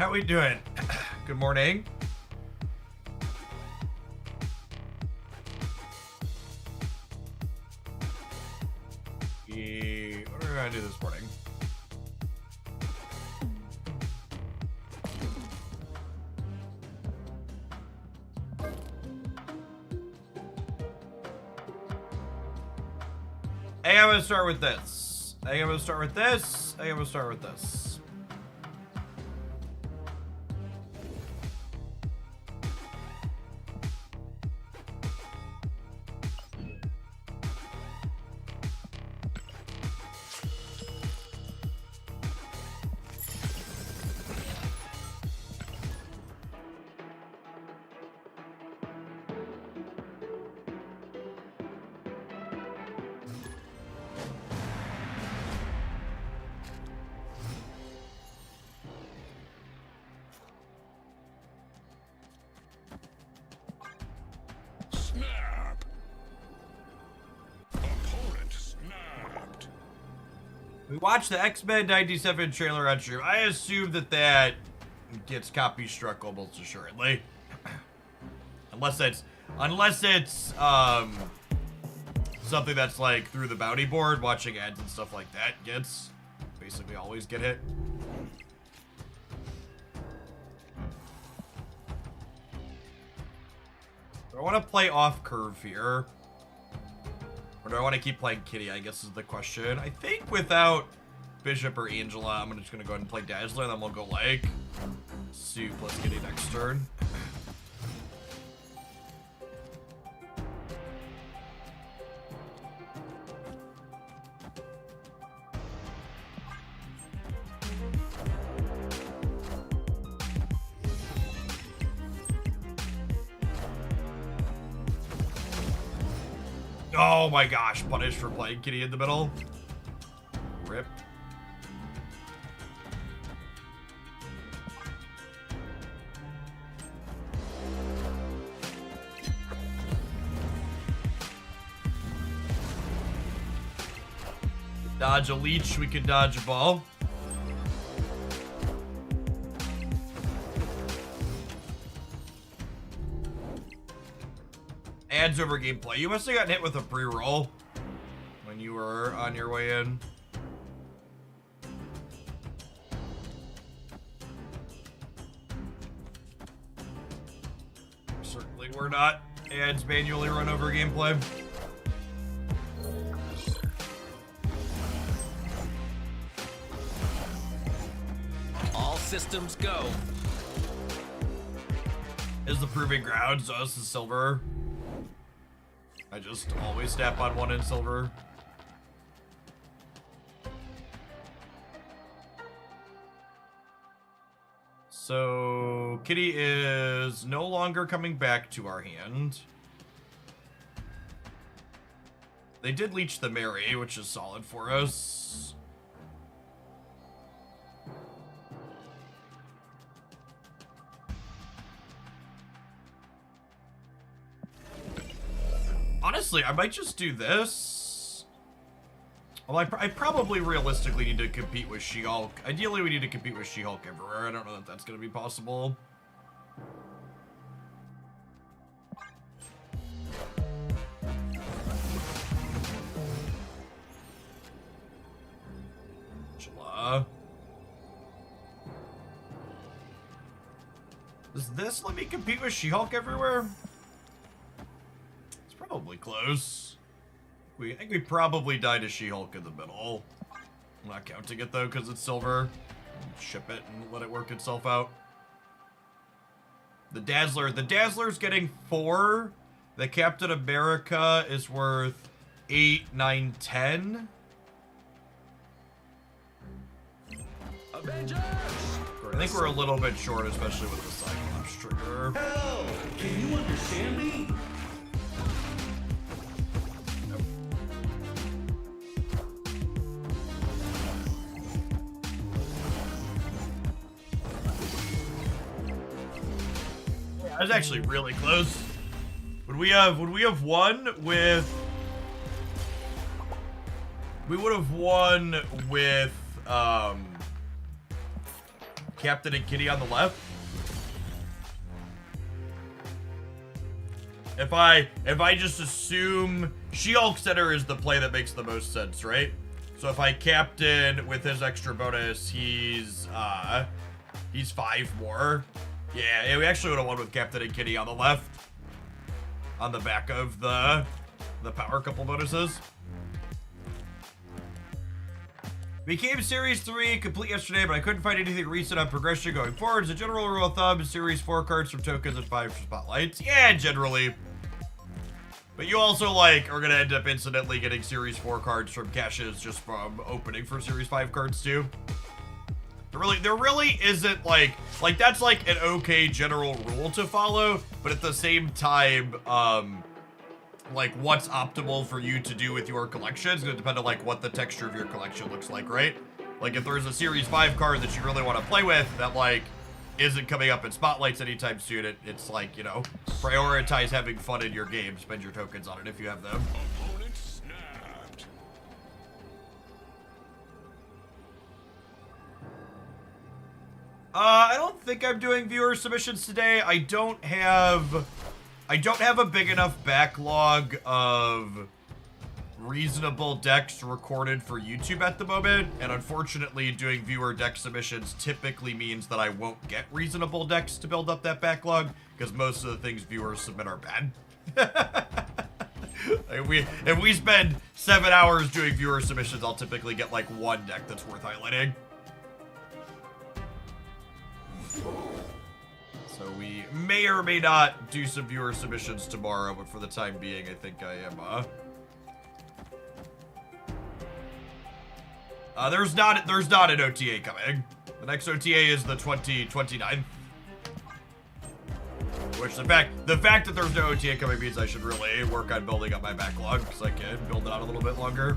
How we doing? Good morning. What are we gonna do this morning? Hey, I'm gonna start with this. I think I'm gonna start with this. I think I'm gonna start with this. We watched the X-Men 97 trailer on stream. I assume that gets copy struck almost assuredly. unless it's something that's like through the bounty board, watching ads and stuff like that gets basically always get hit. Do I want to play off curve here? Or do I want to keep playing Kitty, I guess is the question. I think without Bishop or Angela, I'm just going to go ahead and play Dazzler, and then we'll go like Sue plus Kitty next turn. Oh my gosh, punished for playing Kitty in the middle. Rip. Dodge a leech, we can dodge a ball. Ads over gameplay. You must have gotten hit with a pre-roll when you were on your way in. Certainly we're not. Ads manually run over gameplay. All systems go. Is the proving ground, so this is silver. I just always snap on one in silver. So Kitty is no longer coming back to our hand. They did leech the Mary, which is solid for us. Honestly, I might just do this. Well, I probably realistically need to compete with She-Hulk. Ideally, we need to compete with She-Hulk everywhere. I don't know that that's going to be possible. Angela. Does this let me compete with She-Hulk everywhere? Probably close. I think we probably died to She-Hulk in the middle. I'm not counting it though because it's silver. Ship it and let it work itself out. The Dazzler's getting 4. The Captain America is worth 8, 9, 10. Avengers! I think we're a little bit short, especially with the Cyclops trigger. Hell, can you understand me? That was actually really close. Would we have won with? We would have won with Captain and Kitty on the left. If I just assume She-Hulk Center is the play that makes the most sense, right? So if I Captain with his extra bonus, he's 5 more. Yeah, we actually would have won with Captain and Kitty on the left. On the back of the power couple bonuses. Became Series 3 complete yesterday, but I couldn't find anything recent on progression going forward. As a general rule of thumb, Series 4 cards from tokens and 5 from spotlights. Yeah, generally. But you also, like, are going to end up incidentally getting Series 4 cards from caches just from opening for Series 5 cards, too. There really isn't, like, that's, like, an okay general rule to follow, but at the same time, like, what's optimal for you to do with your collection is going to depend on, like, what the texture of your collection looks like, right? Like, if there's a Series 5 card that you really want to play with that, like, isn't coming up in spotlights anytime soon, it's like, you know, prioritize having fun in your game. Spend your tokens on it if you have them. Opponent snapped. I don't think I'm doing viewer submissions today. I don't have a big enough backlog of reasonable decks recorded for YouTube at the moment, and unfortunately doing viewer deck submissions typically means that I won't get reasonable decks to build up that backlog, because most of the things viewers submit are bad. If we spend 7 hours doing viewer submissions, I'll typically get like one deck that's worth highlighting. So we may or may not do some viewer submissions tomorrow, but for the time being, I think I am, there's not an OTA coming. The next OTA is the 29th. Which the fact that there's no OTA coming means I should really work on building up my backlog, because I can build it out a little bit longer.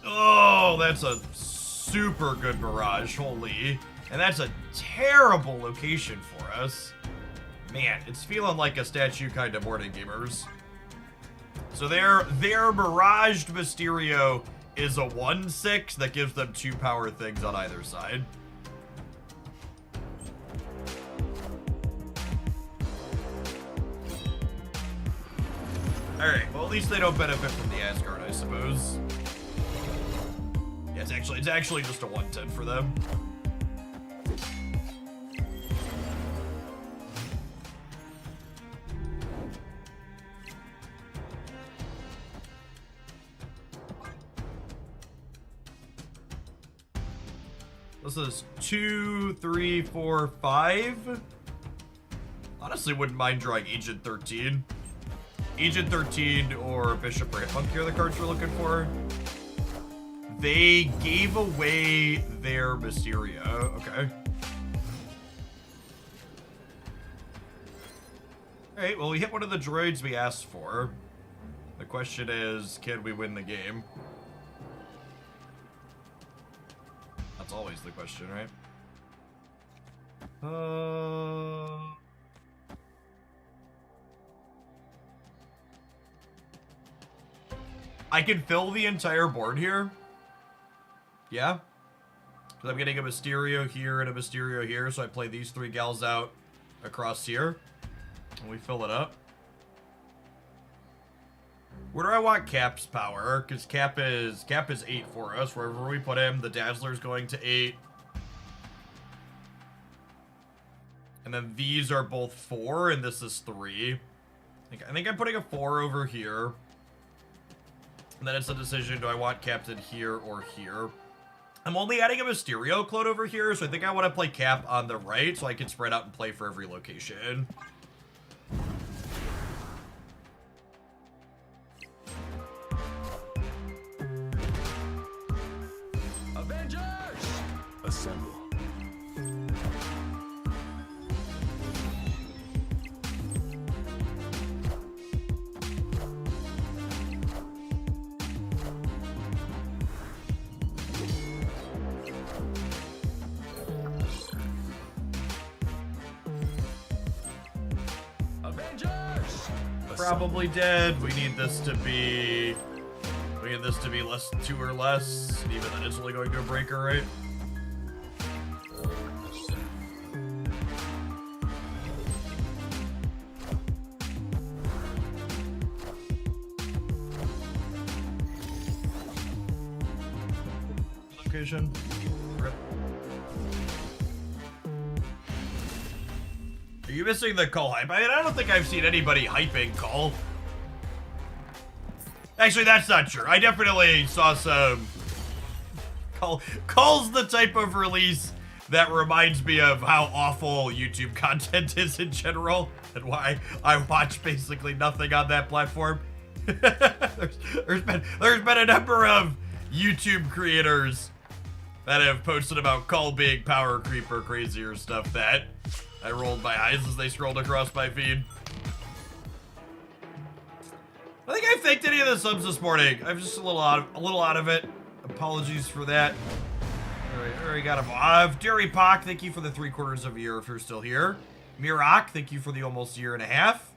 Oh, that's a super good barrage, holy. And that's a terrible location for us. Man, it's feeling like a statue kind of morning, gamers. So their barraged Mysterio is a 1/6 that gives them 2 power things on either side. Alright, well at least they don't benefit from the Asgard, I suppose. Yeah, it's actually just a 1/10 for them. This is 2, 3, 4, 5. Honestly, wouldn't mind drawing Agent 13. Agent 13 or Bishop or Hitmonk are the cards we're looking for. They gave away their Mysterio. Okay. Alright, well, we hit one of the droids we asked for. The question is, can we win the game? That's always the question, right? I can fill the entire board here. Yeah. Because I'm getting a Mysterio here and a Mysterio here, so I play these 3 gals out across here. And we fill it up. Where do I want Cap's power? Because Cap is 8 for us. Wherever we put him, the Dazzler's going to 8. And then these are both 4, and this is 3. I think I'm putting a 4 over here. And then it's a decision, do I want Captain here or here? I'm only adding a Mysterio clone over here, so I think I want to play Cap on the right so I can spread out and play for every location. Avengers! Assemble. Avengers! Probably dead. We need We need this to be less than 2 or less, and even then it's only going to a breaker, right? Location. Rip. Are you missing the call hype? I mean, I don't think I've seen anybody hyping call. Actually, that's not true. I definitely saw some... Call's the type of release that reminds me of how awful YouTube content is in general, and why I watch basically nothing on that platform. there's been a number of YouTube creators that have posted about Call being power creep or crazier stuff that I rolled my eyes as they scrolled across my feed. I think I faked any of the subs this morning. I'm just a little out of it. Apologies for that. Alright, got him off. Derry Pock, thank you for the 3/4 of a year if you're still here. Mirak, thank you for the almost year and a half.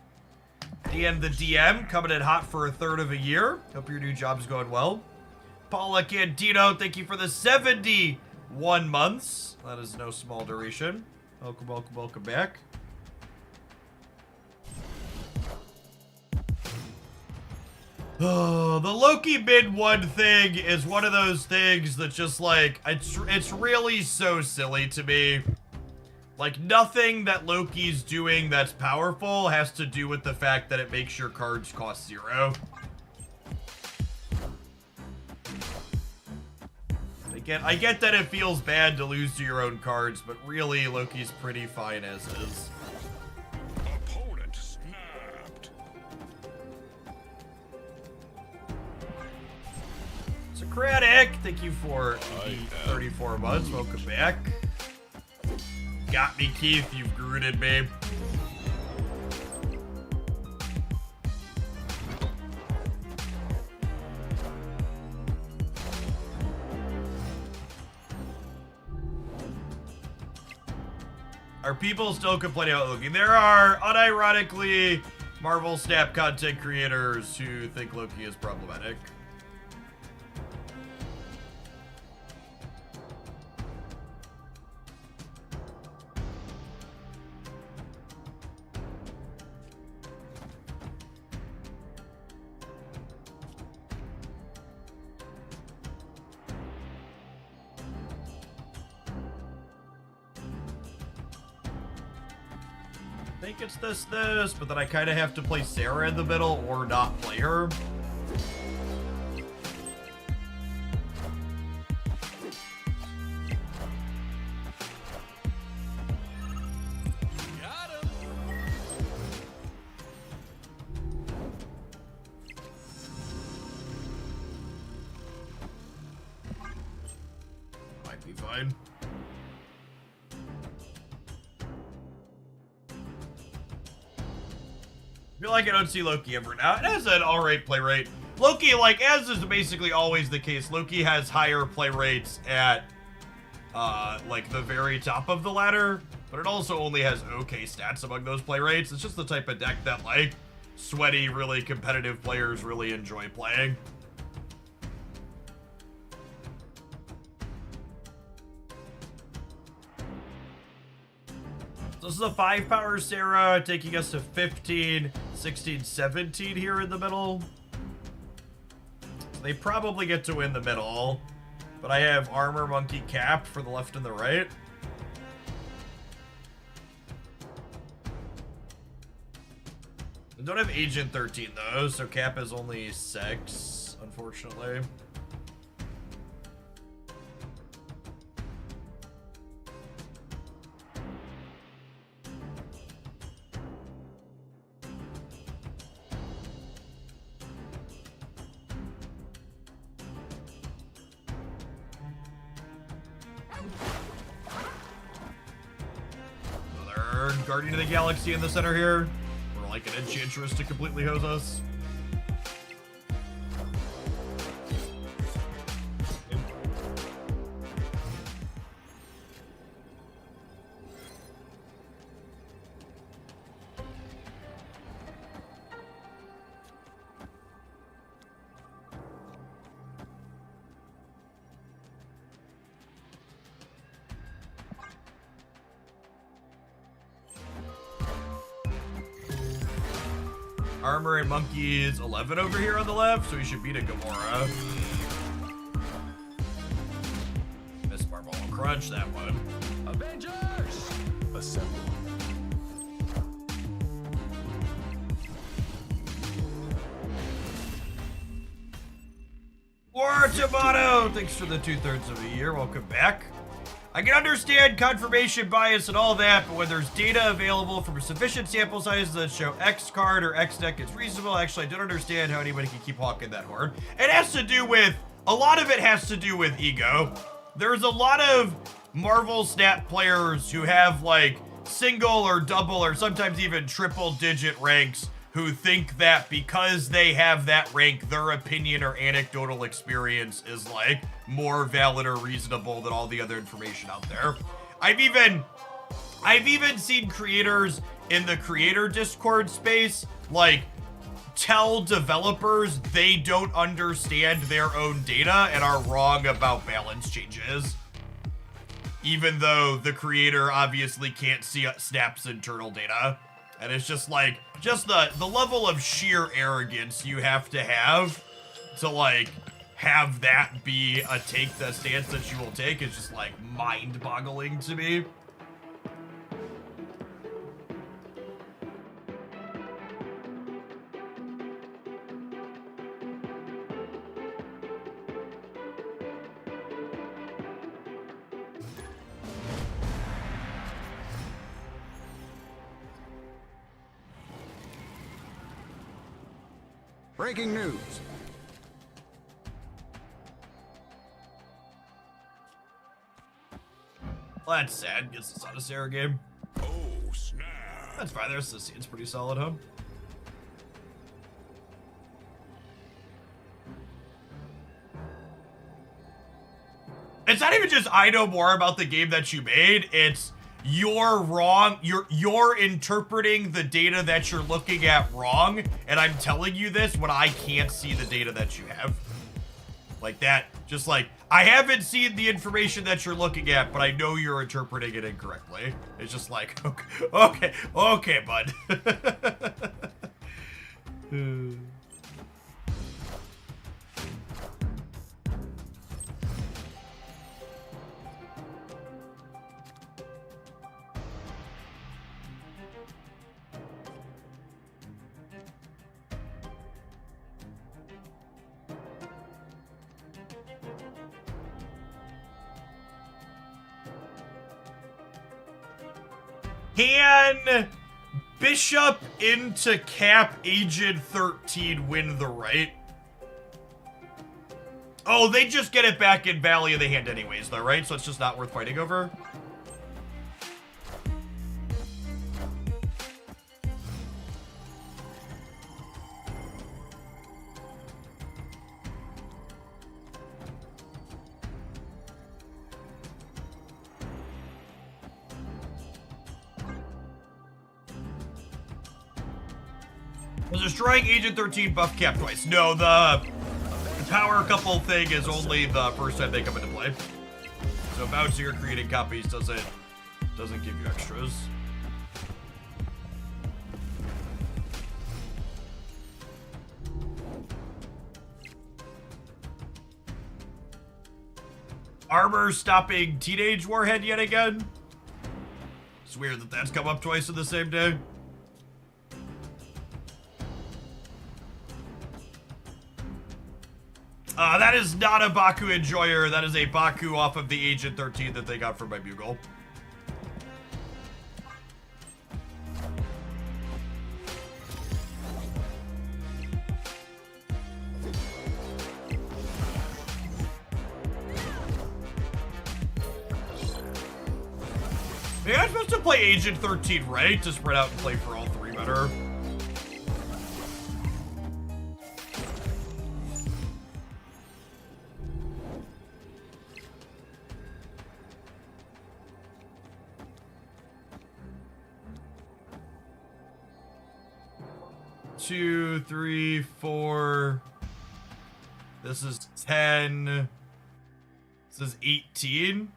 Dan the DM, coming in hot for a 1/3 of a year. Hope your new job's going well. Paula Cantino, thank you for the 71 months. That is no small duration. Welcome, welcome, welcome back. Oh, the Loki mid 1 thing is one of those things that just like, it's really so silly to me. Like, nothing that Loki's doing that's powerful has to do with the fact that it makes your cards cost 0. I get that it feels bad to lose to your own cards, but really, Loki's pretty fine as is. Opponent snapped. Socratic, thank you for the 34 months. Welcome back. Got me, Keith. You've grooted me. Are people still complaining about Loki? There are, unironically, Marvel Snap content creators who think Loki is problematic. I think it's this, but then I kind of have to play Sarah in the middle or not play her. Got him. Might be fine. I feel like I don't see Loki ever now. It has an alright play rate. Loki, like, as is basically always the case, Loki has higher play rates at, like, the very top of the ladder, but it also only has okay stats among those play rates. It's just the type of deck that, like, sweaty, really competitive players really enjoy playing. So this is a 5-power Sarah, taking us to 15, 16, 17 here in the middle. So they probably get to win the middle, but I have Armor Monkey Cap for the left and the right. I don't have Agent 13 though, so Cap is only 6, unfortunately. Guardian of the Galaxy in the center here. Or like an Enchantress to completely hose us. Armor and monkey is 11 over here on the left, so we should beat a Gamora. Miss Marble will crunch that one. Avengers! Assemble. War Tomato! Thanks for the 2/3 of a year. Welcome back. I can understand confirmation bias and all that, but when there's data available from a sufficient sample size that show X card or X deck, it's reasonable. Actually, I don't understand how anybody can keep hawking that horn. It has to do with, a lot of it has to do with ego. There's a lot of Marvel Snap players who have like single or double or sometimes even triple digit ranks who think that because they have that rank, their opinion or anecdotal experience is like more valid or reasonable than all the other information out there. I've even seen creators in the creator Discord space like tell developers they don't understand their own data and are wrong about balance changes, even though the creator obviously can't see Snap's internal data. And it's just like, just the level of sheer arrogance you have to like have that be a take the stance that you will take is just like mind-boggling to me. Breaking news. Well, that's sad. Gets us on a Sarah game. Oh, snap. That's fine. There's the scene's pretty solid, huh? It's not even just I know more about the game that you made. It's you're wrong. You're interpreting the data that you're looking at wrong, and I'm telling you this when I can't see the data that you have. Like that, just like, I haven't seen the information that you're looking at, but I know you're interpreting it incorrectly. It's just like, okay, bud. Can Bishop into Cap Agent 13 win the right? Oh, they just get it back in Valley of the Hand anyways, though, right? So it's just not worth fighting over? Was destroying Agent 13 buff Cap twice? No, the power couple thing is only the first time they come into play. So bouncing or creating copies doesn't give you extras. Armor stopping Teenage Warhead yet again? It's weird that that's come up twice in the same day. That is not a Baku Enjoyer. That is a Baku off of the Agent 13 that they got from my Bugle. Maybe I'm supposed to play Agent 13 right to spread out and play for all three better. Two, 3, 4. This is 10. This is 18.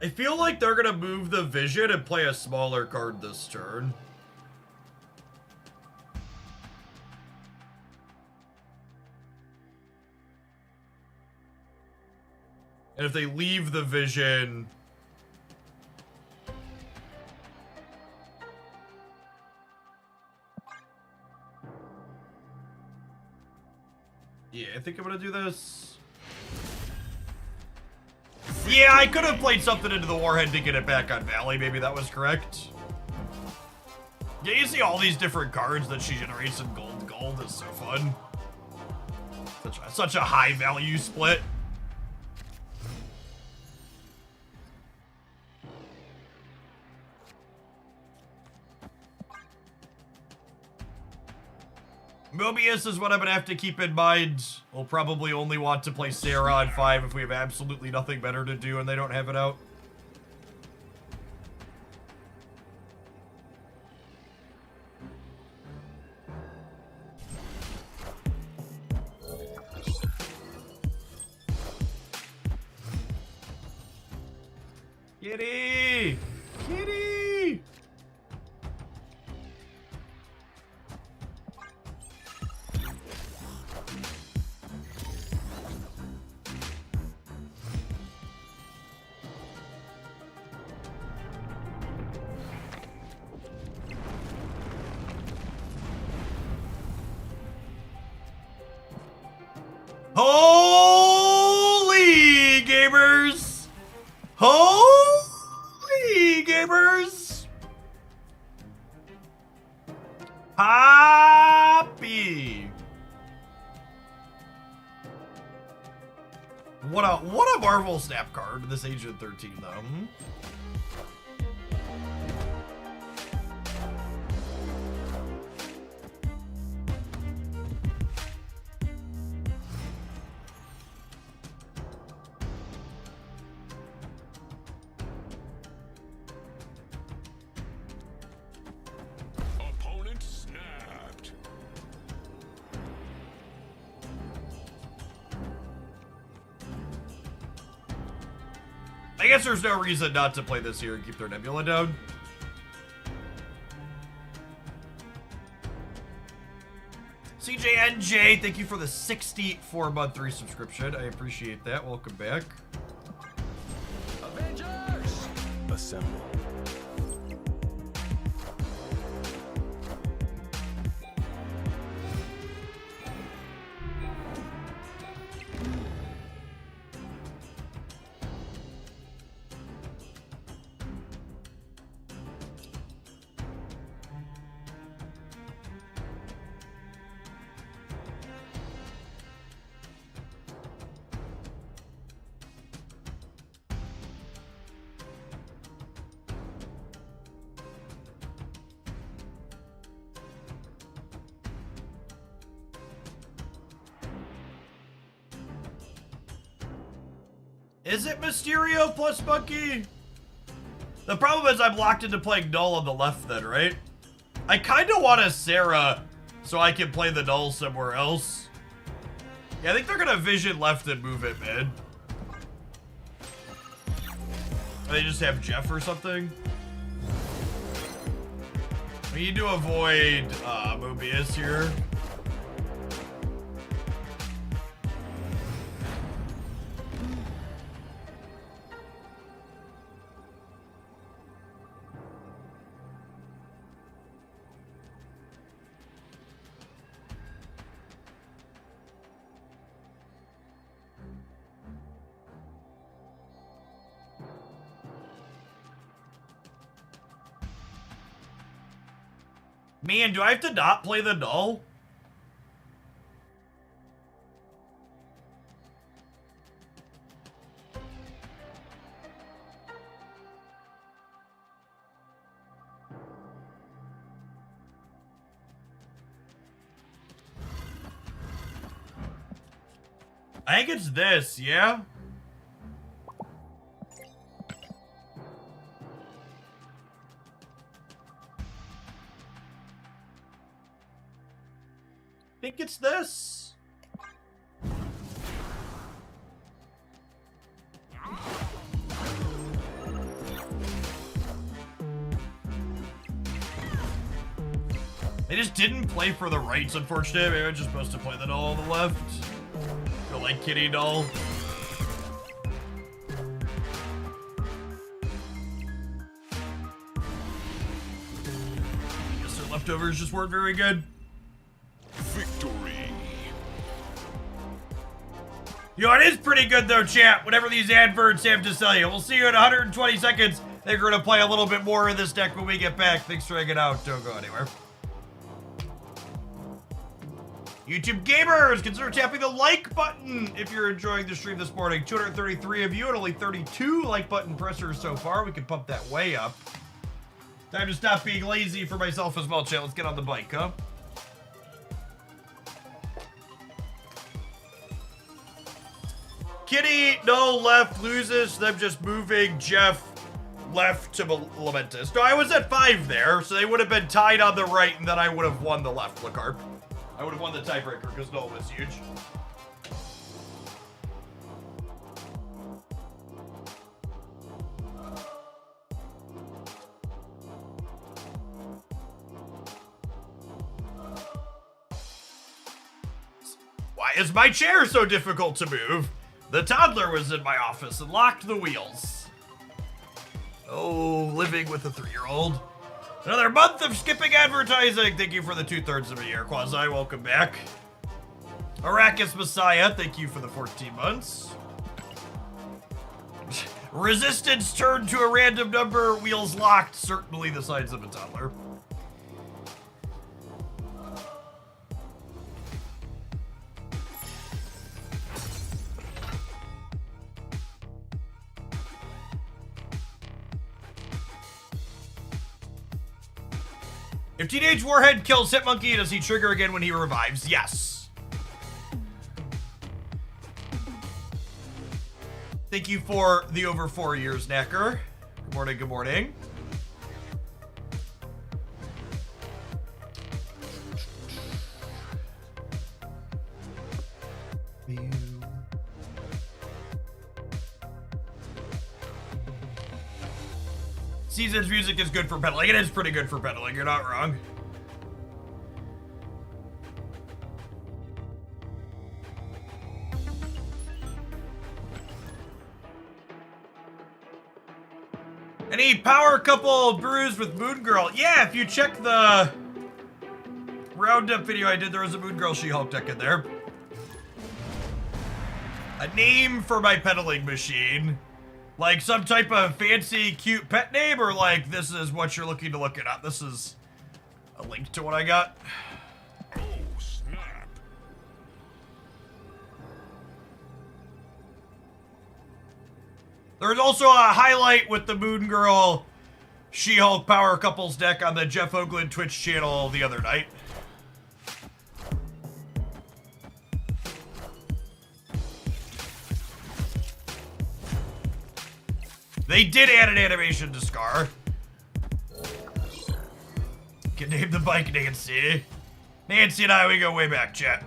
I feel like they're gonna move the vision and play a smaller card this turn. And if they leave the vision... Yeah, I think I'm gonna do this. Yeah, I could have played something into the Warhead to get it back on Valley. Maybe that was correct. Yeah, you see all these different cards that she generates in gold. Gold is so fun. Such a high value split. Mobius is what I'm gonna have to keep in mind. We'll probably only want to play Sarah on 5 if we have absolutely nothing better to do and they don't have it out. Kitty! Kitty! Holy gamers! Holy gamers! Happy! What a Marvel Snap card, this Agent 13 though. Opponent snapped. I guess there's no reason not to play this here and keep their Nebula down. CJNJ, thank you for the 64-month resubscription. I appreciate that. Welcome back. Avengers! Assemble. Is it Mysterio plus Monkey? The problem is I'm locked into playing Null on the left then, right? I kind of want a Sarah so I can play the Null somewhere else. Yeah, I think they're gonna vision left and move it mid. Or they just have Jeff or something. We need to avoid Mobius here. Man, do I have to not play the Null? I think it's this, yeah? I think it's this. They just didn't play for the rights, unfortunately. Maybe I'm just supposed to play the null on the left. Go like kitty null. Guess their leftovers just weren't very good. Victory. Yo, it is pretty good though, chat, whatever these adverts have to sell you. We'll see you in 120 seconds. I think we're gonna play a little bit more of this deck when we get back. Thanks for hanging out. Don't go anywhere. YouTube gamers, consider tapping the like button if you're enjoying the stream this morning. 233 of you and only 32 like button pressers so far. We can pump that way up. Time to stop being lazy for myself as well, chat. Let's get on the bike, huh? Kitty, no left, loses. Them just moving Jeff left to Lamentus. No, I was at 5 there, so they would have been tied on the right, and then I would have won the left, Lacarp. I would have won the tiebreaker because Noel was huge. Why is my chair so difficult to move? The toddler was in my office and locked the wheels. Oh, living with a 3-year-old. Another month of skipping advertising. Thank you for the 2/3 of a year. Quasi, welcome back. Arrakis Messiah, thank you for the 14 months. Resistance turned to a random number. Wheels locked. Certainly the signs of a toddler. If Teenage Warhead kills Hitmonkey, does he trigger again when he revives? Yes. Thank you for the over 4 years, Knacker. Good morning, good morning. Season's music is good for pedaling. It is pretty good for pedaling, you're not wrong. Any power couple brews with Moon Girl? Yeah, if you check the roundup video I did, there was a Moon Girl She-Hulk deck in there. A name for my pedaling machine. Like some type of fancy, cute pet name, or like this is what you're looking to look at? This is a link to what I got. Oh, snap. There's also a highlight with the Moon Girl She-Hulk Power Couples deck on the Jeff Oakland Twitch channel the other night. They did add an animation to Scar. Can name the bike Nancy. Nancy and I, we go way back, chat.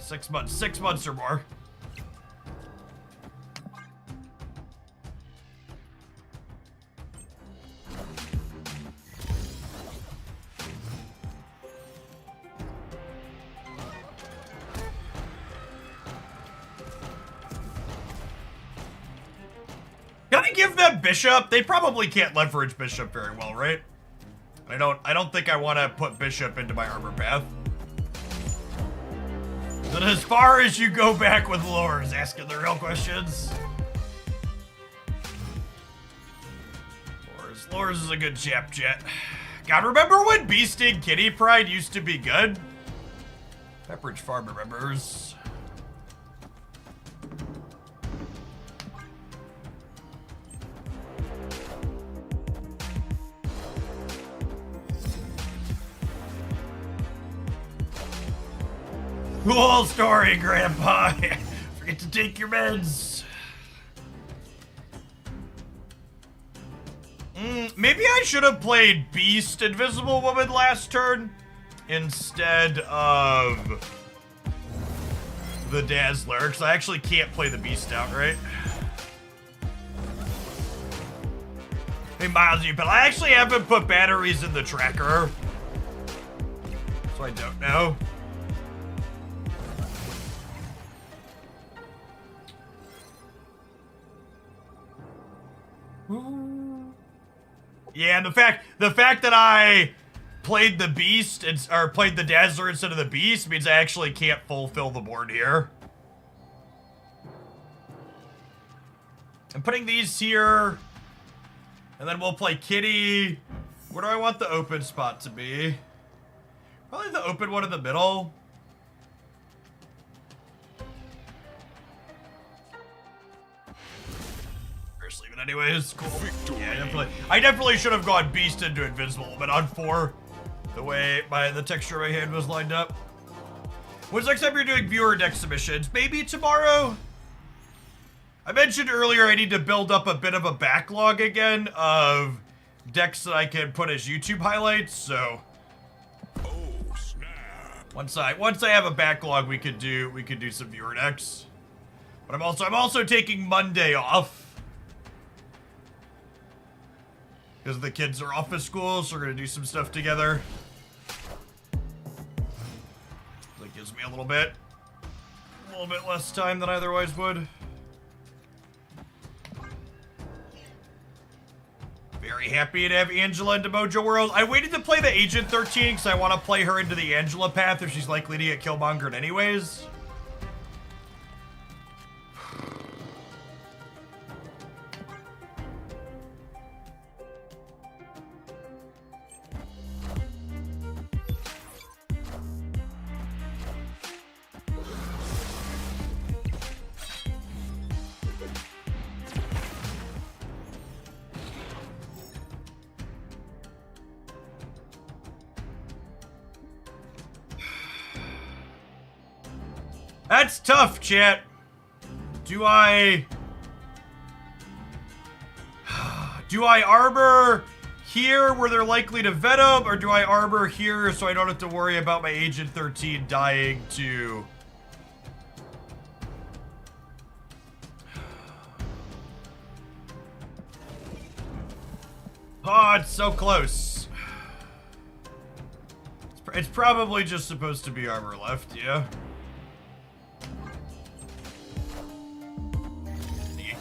6 months, 6 months or more. Can I give them Bishop? They probably can't leverage Bishop very well, right? I don't think I want to put Bishop into my armor path. But as far as you go back with Lores, asking the real questions. Lores is a good chap, Jet. God, remember when Beasting Kitty Pride used to be good? Pepperidge Farm remembers. Cool story, Grandpa. Forget to take your meds. Maybe I should have played Beast Invisible Woman last turn instead of the Dazzler, because I actually can't play the Beast outright. Hey, Miles, I actually haven't put batteries in the tracker So I don't know. Yeah, and the fact that I played the Beast, or played the Dazzler instead of the Beast means I actually can't fulfill the board here. I'm putting these here, and then we'll play Kitty. Where do I want the open spot to be? Probably the open one in the middle. First leave it anyways. Cool. Victory. Yeah, I definitely should have gone Beast into Invincible, but on 4, the way the texture of my hand was lined up. When's next time you're doing viewer deck submissions? Maybe tomorrow? I mentioned earlier I need to build up a bit of a backlog again of decks that I can put as YouTube highlights, so Oh, snap. once I have a backlog we could do some viewer decks. But I'm also taking Monday off. Because the kids are off of school, so we're gonna do some stuff together. That gives me a little bit less time than I otherwise would. Very happy to have Angela into Mojo World. I waited to play the Agent 13 because I want to play her into the Angela path if she's likely to get Killmongered anyways. That's tough, chat. Do I arbor here where they're likely to Venom, or do I arbor here so I don't have to worry about my Agent 13 dying to... Oh, it's so close. It's probably just supposed to be armor left, yeah.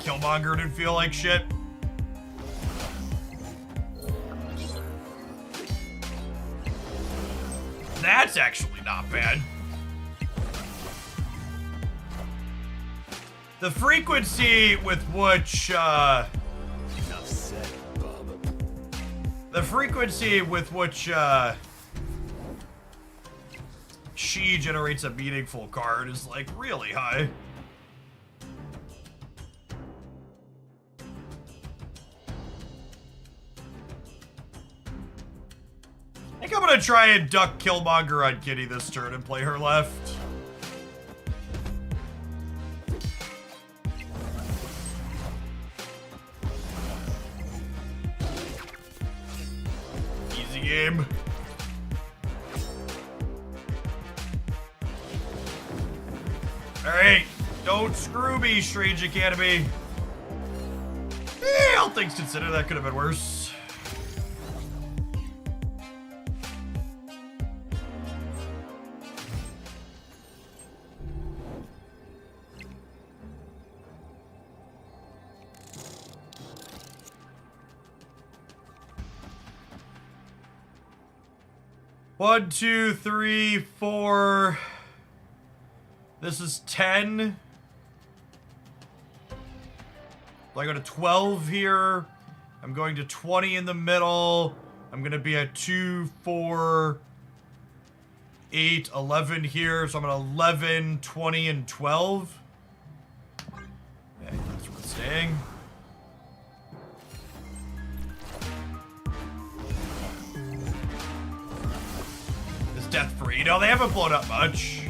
Killmonger didn't feel like shit. That's actually not bad. The frequency with which, Enough said, bub. the frequency with which, she generates a meaningful card is, like, really high. I think I'm gonna try and duck Killmonger on Kitty this turn and play her left. Easy game. Alright, don't screw me, Strange Academy. All things considered, that could have been worse. One, two, three, four. This is 10. I go to 12 here. I'm going to 20 in the middle. I'm going to be at 2, 4, 8, 11 here. So I'm at 11, 20, and 12. Okay, that's where it's staying. Is death free? No, they haven't blown up much.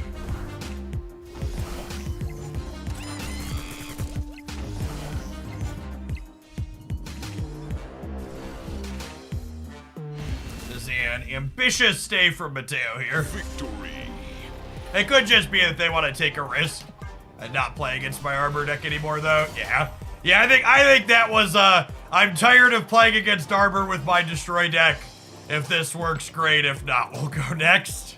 An ambitious stay from Mateo here. Victory. It could just be that they want to take a risk and not play against my armor deck anymore, though. Yeah, I think that was I'm tired of playing against armor with my destroy deck. If this works, great. If not, we'll go next.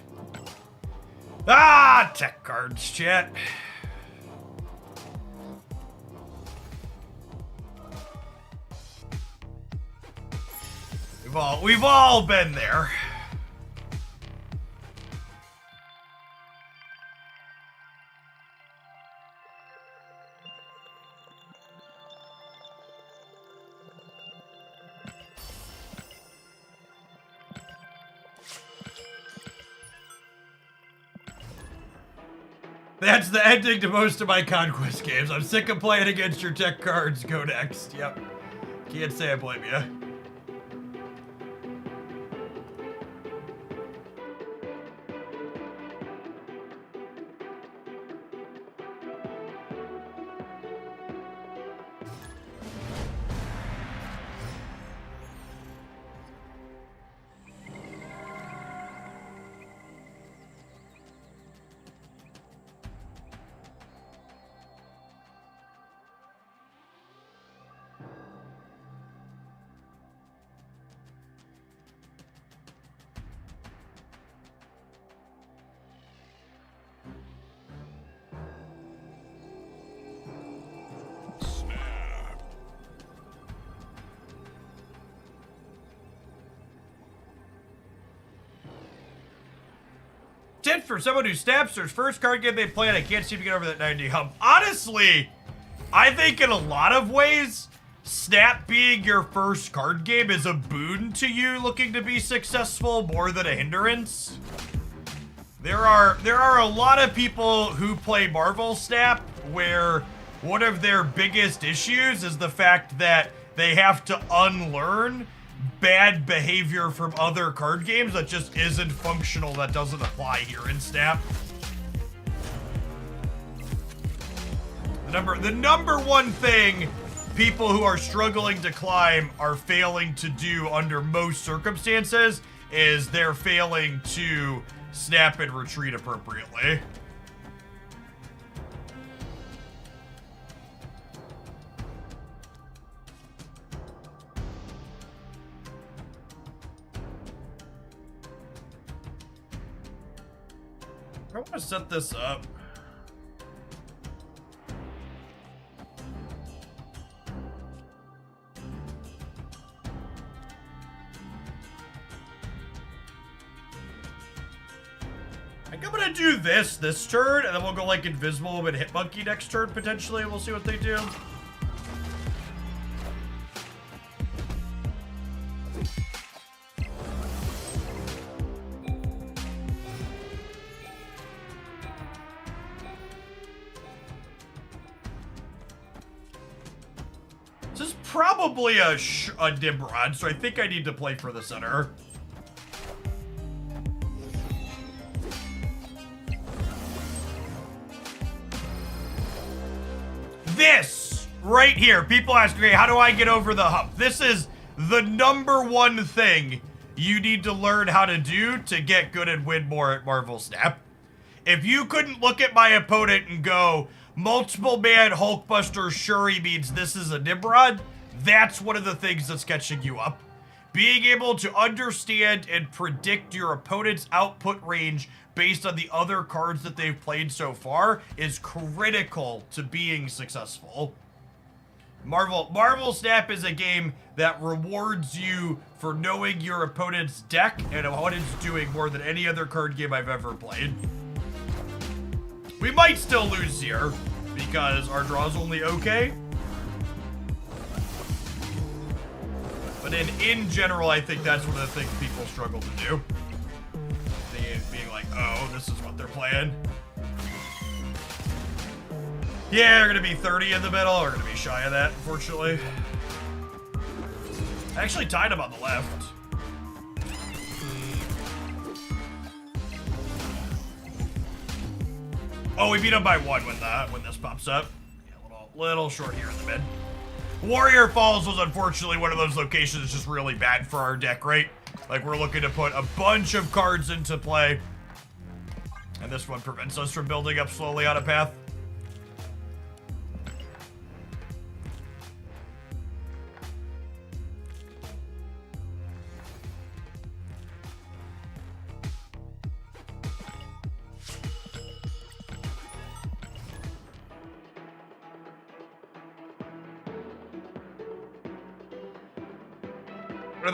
Ah, tech cards, chat. We've all been there. That's the ending to most of my Conquest games. I'm sick of playing against your tech cards. Go next. Yep. Can't say I blame you. Snap. Tip for someone who snaps their first card game they play and I can't seem to get over that 90 hump. Honestly, I think in a lot of ways, Snap being your first card game is a boon to you looking to be successful more than a hindrance. There are a lot of people who play Marvel Snap where one of their biggest issues is the fact that they have to unlearn bad behavior from other card games that just isn't functional, that doesn't apply here in Snap. The number one thing people who are struggling to climb are failing to do under most circumstances is they're failing to snap and retreat appropriately. I want to set this up. I think I'm gonna do this turn, and then we'll go like Invisible and Hit Monkey next turn, potentially. We'll see what they do. This is probably a Nimrod, so I think I need to play for the center. This right here, people ask me, how do I get over the hump? This is the number one thing you need to learn how to do to get good and win more at Marvel Snap. If you couldn't look at my opponent and go, multiple man Hulkbuster Shuri means this is a Nimrod, that's one of the things that's catching you up. Being able to understand and predict your opponent's output range based on the other cards that they've played so far is critical to being successful. Marvel Snap is a game that rewards you for knowing your opponent's deck and what it's doing more than any other card game I've ever played. We might still lose here because our draw's only okay. But in general, I think that's one of the things people struggle to do. Being like, oh, this is what they're playing. Yeah, they're gonna be 30 in the middle. We're gonna be shy of that, unfortunately. I actually tied him on the left. Oh, we beat him by one when this pops up. Yeah, little short here in the mid. Warrior Falls was unfortunately one of those locations that's just really bad for our deck, right? Like, we're looking to put a bunch of cards into play. And this one prevents us from building up slowly on a path.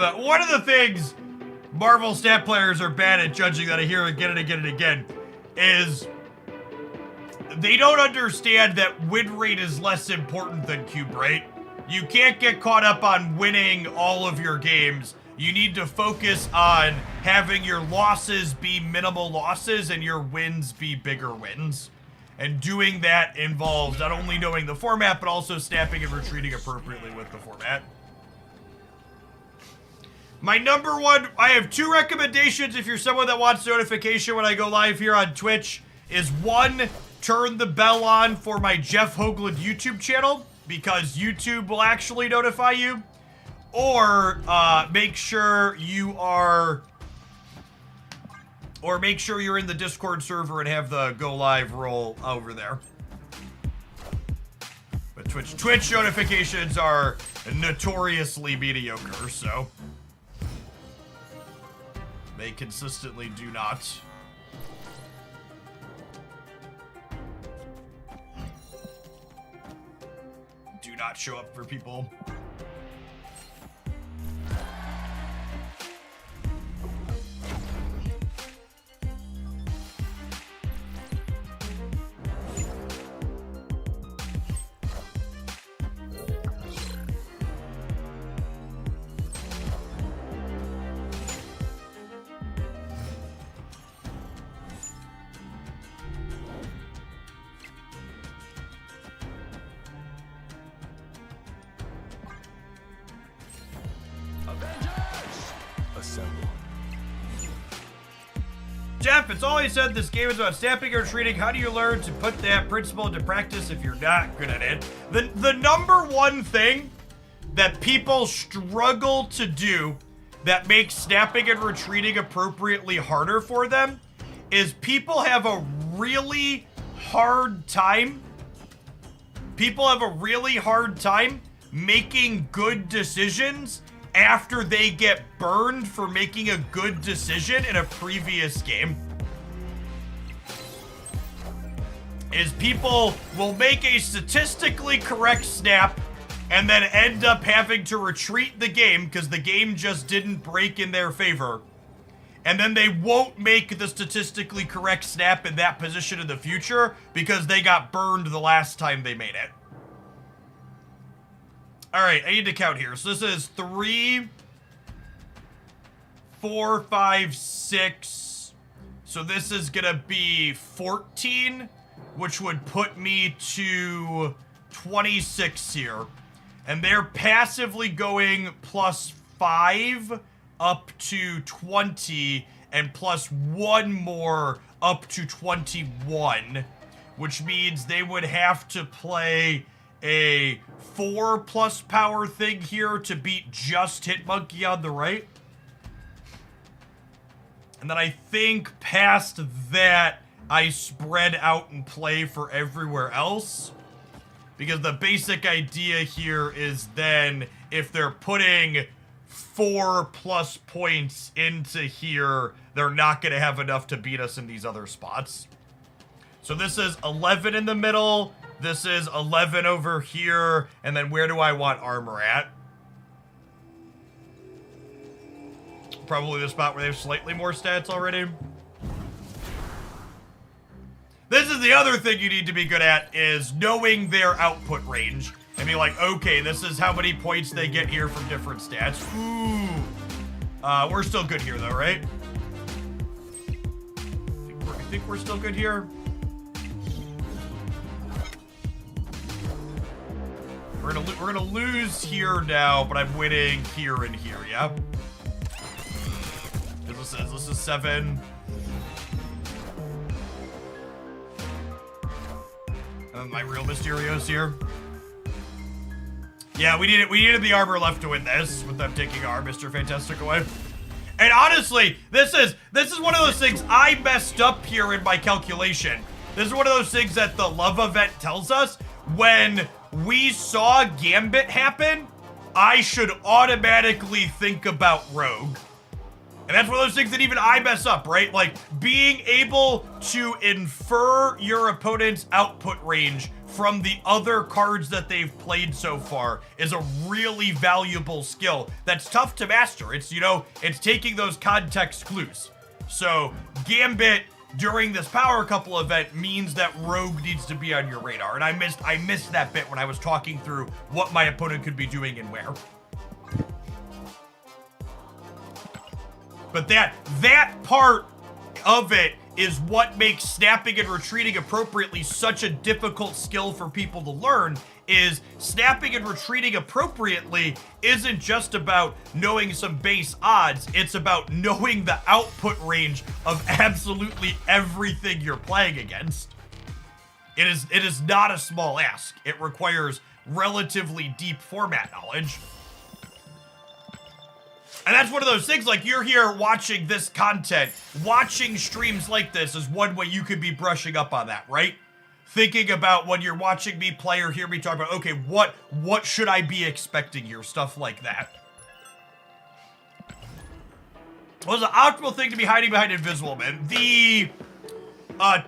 One of the things Marvel stat players are bad at judging that I hear again and again and again is they don't understand that win rate is less important than cube rate. You can't get caught up on winning all of your games. You need to focus on having your losses be minimal losses and your wins be bigger wins. And doing that involves not only knowing the format, but also snapping and retreating appropriately with the format. My number one, I have 2 recommendations if you're someone that wants notification when I go live here on Twitch, is 1, turn the bell on for my Jeff Hoagland YouTube channel, because YouTube will actually notify you. Or make sure you're in the Discord server and have the go live roll over there. But Twitch notifications are notoriously mediocre, so they consistently do not. Do not show up for people. Assemble. Jeff, it's always said this game is about snapping or retreating. How do you learn to put that principle into practice if you're not good at it? The number one thing that people struggle to do that makes snapping and retreating appropriately harder for them is people have a really hard time. People have a really hard time making good decisions after they get burned for making a good decision in a previous game. Is people will make a statistically correct snap and then end up having to retreat the game because the game just didn't break in their favor. And then they won't make the statistically correct snap in that position in the future because they got burned the last time they made it. All right, I need to count here. So this is 3, 4, 5, 6. So this is gonna be 14, which would put me to 26 here. And they're passively going +5 up to 20 and +1 more up to 21, which means they would have to play a 4+ power thing here to beat just Hitmonkey on the right. And then I think past that, I spread out and play for everywhere else. Because the basic idea here is then if they're putting 4+ points into here, they're not going to have enough to beat us in these other spots. So this is 11 in the middle. This is 11 over here, and then where do I want armor at? Probably the spot where they have slightly more stats already. This is the other thing you need to be good at, is knowing their output range. And be like, okay, this is how many points they get here from different stats. Ooh. We're still good here, though, right? I think we're still good here. We're gonna lose here now, but I'm winning here and here, yeah? This is 7. My real Mysterios here. Yeah, we needed the armor left to win this, with them taking our Mr. Fantastic away. And honestly, this is one of those things I messed up here in my calculation. This is one of those things that the love event tells us. When we saw Gambit happen, I should automatically think about Rogue. And that's one of those things that even I mess up, right? Like, being able to infer your opponent's output range from the other cards that they've played so far is a really valuable skill that's tough to master. It's, you know, it's taking those context clues. So Gambit during this power couple event means that Rogue needs to be on your radar. And I missed that bit when I was talking through what my opponent could be doing and where. But that part of it is what makes snapping and retreating appropriately such a difficult skill for people to learn. Is snapping and retreating appropriately isn't just about knowing some base odds, it's about knowing the output range of absolutely everything you're playing against. It is not a small ask. It requires relatively deep format knowledge. And that's one of those things, like, you're here watching this content, watching streams like this is one way you could be brushing up on that, right? Thinking about when you're watching me play or hear me talk about, okay, what should I be expecting here? Stuff like that. Well, it's an optimal thing to be hiding behind Invisible Man. The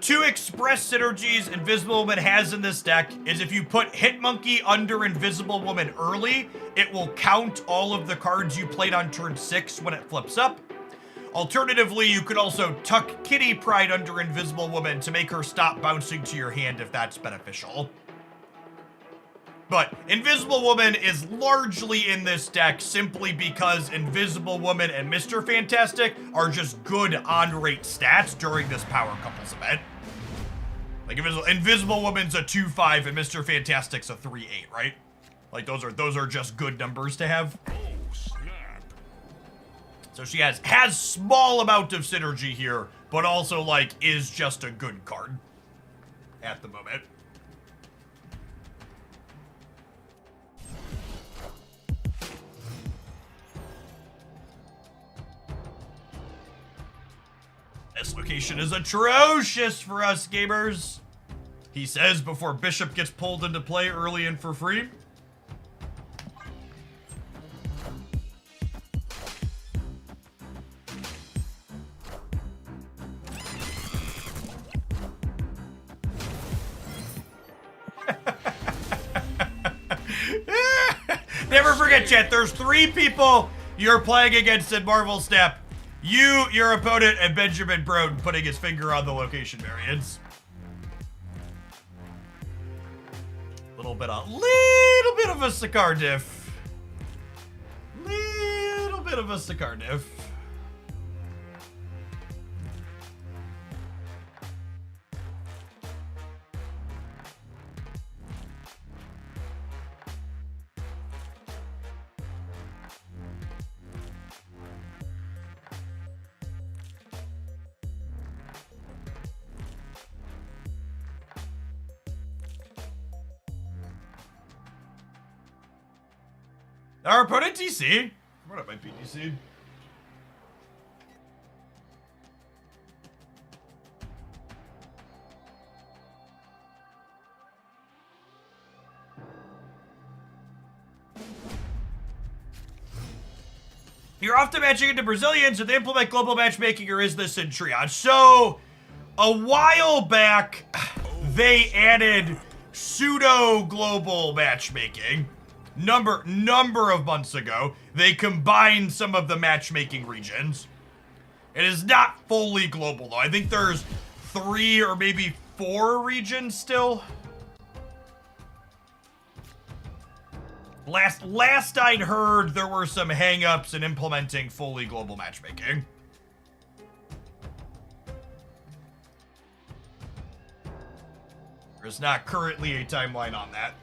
two express synergies Invisible Woman has in this deck is if you put Hitmonkey under Invisible Woman early, it will count all of the cards you played on turn 6 when it flips up. Alternatively, you could also tuck Kitty Pryde under Invisible Woman to make her stop bouncing to your hand if that's beneficial. But Invisible Woman is largely in this deck simply because Invisible Woman and Mr. Fantastic are just good on-rate stats during this Power Couples event. Like, Invisible Woman's a 2-5 and Mr. Fantastic's a 3-8, right? Like, those are just good numbers to have. Oh, snap. So she has small amount of synergy here, but also, like, is just a good card at the moment. This location is atrocious for us gamers, he says before Bishop gets pulled into play early and for free. Never forget, chat, there's 3 people you're playing against in Marvel Snap. You, your opponent, and Benjamin Broden putting his finger on the location variance. Little bit of a Sakaar diff. Little bit of a Sakaar diff. Our opponent DC. What up, my BDC? You're often matching into Brazilians, and they implement global matchmaking, or is this in triage? So, a while back, they added pseudo-global matchmaking. Number of months ago, they combined some of the matchmaking regions. It is not fully global, though. I think there's 3 or maybe 4 regions still. Last I'd heard, there were some hang-ups in implementing fully global matchmaking. There's not currently a timeline on that.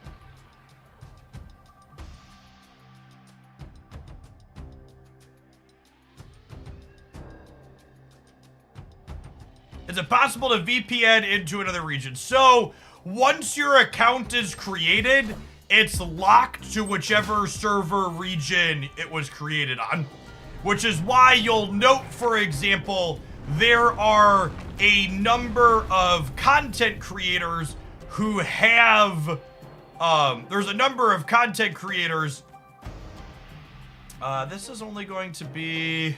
Is it possible to VPN into another region? So, once your account is created, it's locked to whichever server region it was created on. Which is why you'll note, for example, there are a number of content creators who have, there's a number of content creators, this is only going to be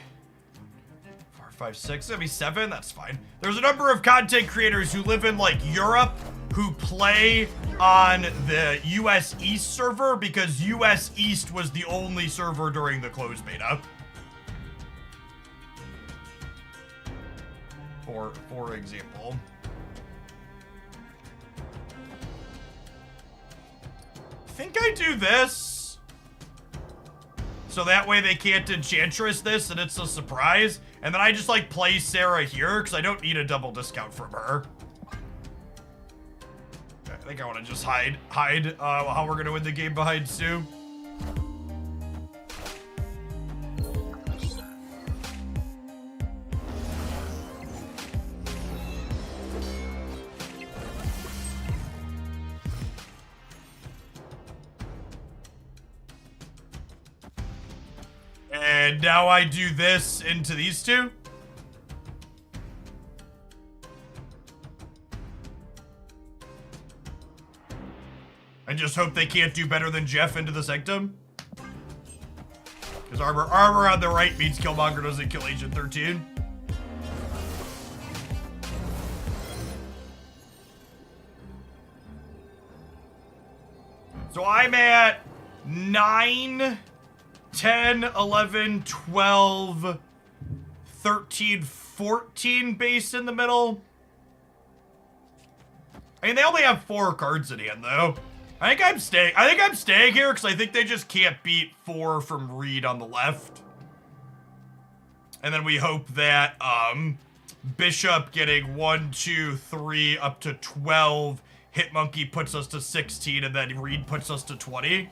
4, 5, 6, it's gonna be 7, that's fine. There's a number of content creators who live in, like, Europe who play on the US East server because US East was the only server during the closed beta. For example. I think I do this. So that way they can't Enchantress this and it's a surprise. And then I just like play Sarah here because I don't need a double discount from her. I think I want to just hide how we're going to win the game behind Sue. And now I do this into these two. I just hope they can't do better than Jeff into the Sanctum. Because armor on the right means Killmonger doesn't kill Agent 13. So I'm at 9, 10, 11, 12, 13, 14 base in the middle. I mean, they only have 4 cards in hand, though. I think I'm staying here because I think they just can't beat 4 from Reed on the left. And then we hope that Bishop getting 1, 2, 3 up to 12. Hitmonkey puts us to 16, and then Reed puts us to 20.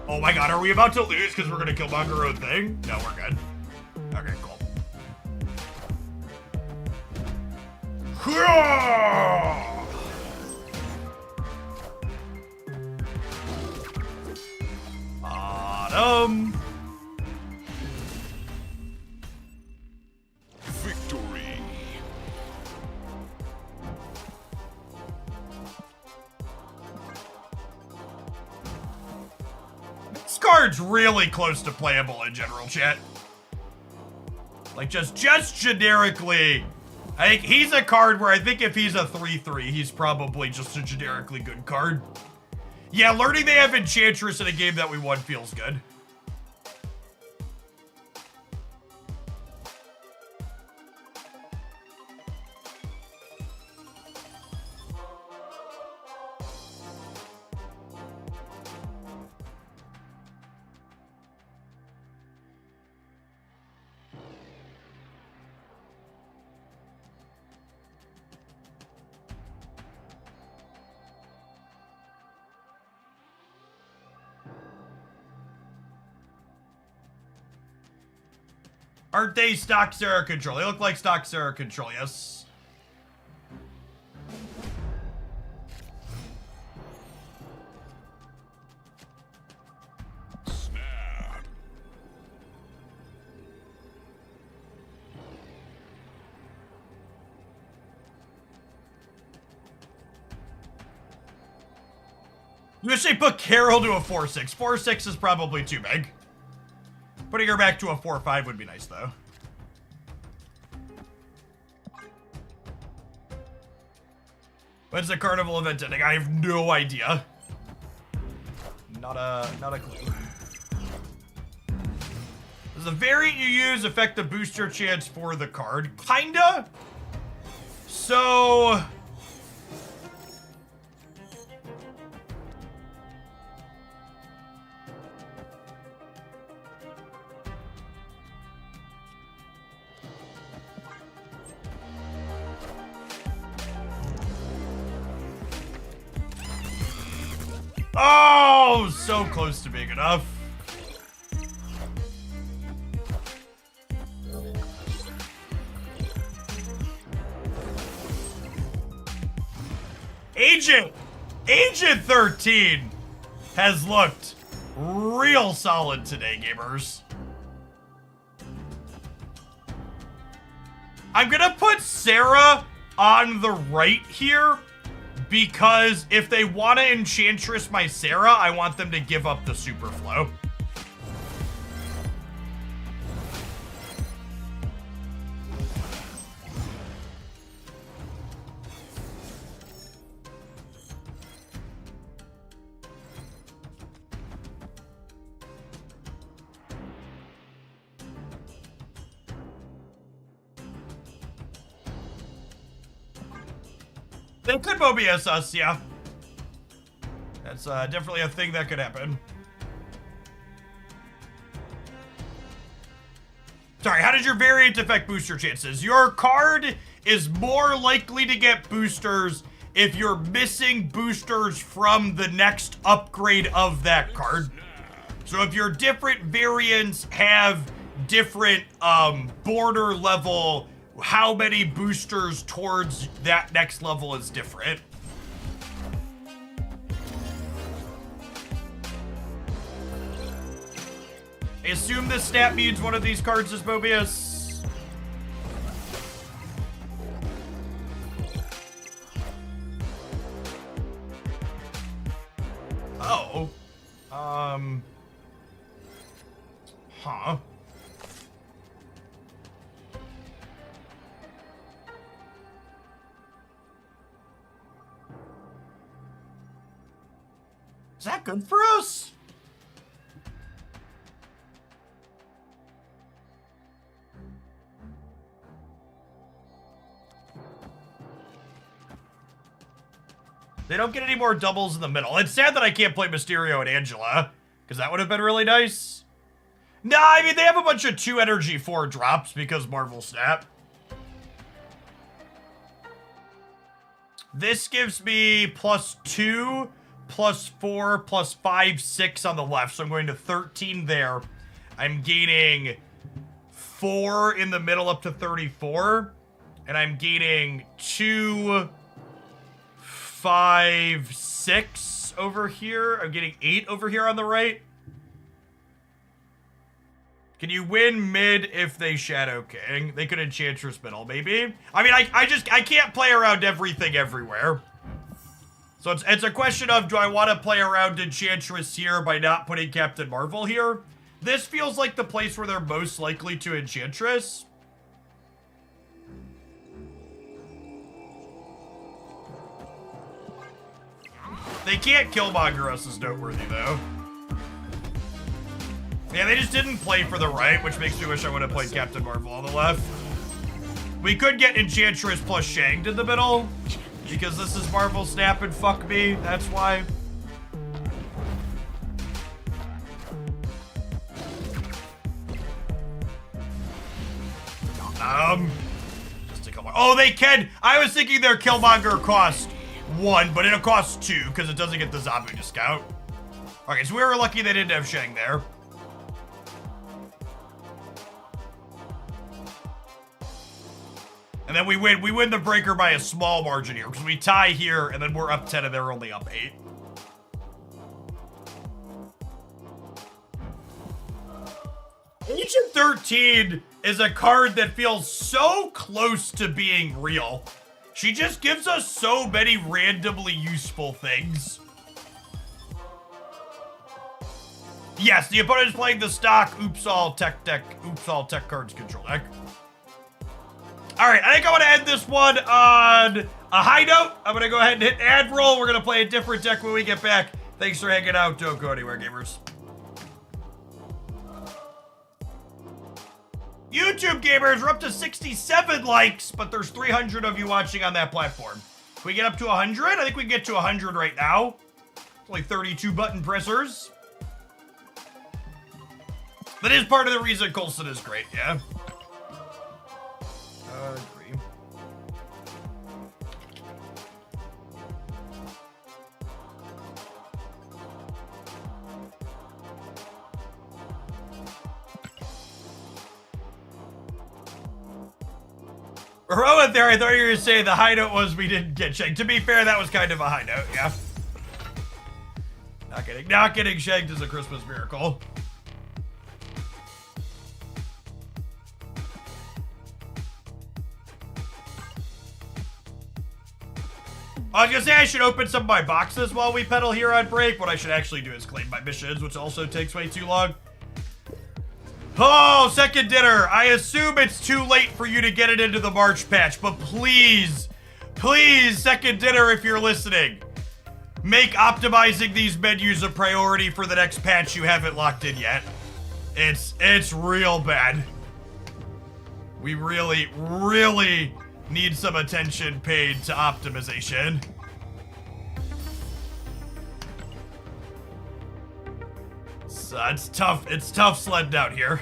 Oh my god, are we about to lose because we're gonna Killmonger our own thing? No, we're good. Okay, cool. Autumn. Victory. This card's really close to playable in general, chat. Like, just generically, I think he's a card where I think if he's a 3/3, he's probably just a generically good card. Yeah, learning they have Enchantress in a game that we won feels good. Aren't they stock Sarah control? They look like stock Sarah control, yes. Snap. You just say put Carol to a 4/6. 4/6 is probably too big. Putting her back to a 4/5 would be nice, though. When's the carnival event ending? I have no idea. Not a clue. Does the variant you use affect the booster chance for the card? Kinda. So... Oh, so close to being enough. Agent 13 has looked real solid today, gamers. I'm gonna put Sarah on the right here because if they want to Enchantress my Sarah, I want them to give up the Super Flow. They could Mobius us, yeah. That's definitely a thing that could happen. Sorry, how does your variant affect booster chances? Your card is more likely to get boosters if you're missing boosters from the next upgrade of that card. So if your different variants have different border level, how many boosters towards that next level is different. I assume this snap means one of these cards is Mobius. Oh. Huh. Is that good for us? They don't get any more doubles in the middle. It's sad that I can't play Mysterio and Angela, because that would have been really nice. Nah, I mean, they have a bunch of 2 energy 4 drops because Marvel Snap. This gives me +2, +4, +5, 6 on the left, so I'm going to 13 there. I'm gaining 4 in the middle up to 34, and I'm gaining 2, 5, 6 over here. I'm getting 8 over here on the right. Can you win mid if they Shadow King? They could Enchantress middle, maybe. I mean, I can't play around everything everywhere. So it's a question of, do I want to play around Enchantress here by not putting Captain Marvel here? This feels like the place where they're most likely to Enchantress. They can't Killmonger us is noteworthy, though. Yeah, they just didn't play for the right, which makes me wish I would have played Captain Marvel on the left. We could get Enchantress plus Shanged in the middle, because this is Marvel Snap and fuck me, that's why. Just a Killmonger. Oh, they can! I was thinking their Killmonger cost 1, but it'll cost 2, because it doesn't get the zombie discount. Okay, so we were lucky they didn't have Shang there. And then we win the breaker by a small margin here, because we tie here, and then we're up 10, and they're only up 8. Agent 13 is a card that feels so close to being real. She just gives us so many randomly useful things. Yes, the opponent is playing the stock Oops All Tech Cards control deck. All right, I think I want to end this one on a high note. I'm going to go ahead and hit Admiral. We're going to play a different deck when we get back. Thanks for hanging out. Don't go anywhere, gamers. YouTube gamers, we're up to 67 likes, but there's 300 of you watching on that platform. Can we get up to 100? I think we can get to 100 right now. It's only 32 button pressers. That is part of the reason Coulson is great, yeah. Agree. Rowan there, I thought you were going to say the high note was we didn't get shanked. To be fair, that was kind of a high note, yeah. Not getting shanked is a Christmas miracle. I was gonna say I should open some of my boxes while we pedal here on break. What I should actually do is claim my missions, which also takes way too long. Oh, second dinner. I assume it's too late for you to get it into the March patch, but please, please, second dinner, if you're listening, make optimizing these menus a priority for the next patch you haven't locked in yet. It's real bad. We really, really need some attention paid to optimization. So it's tough sledding out here.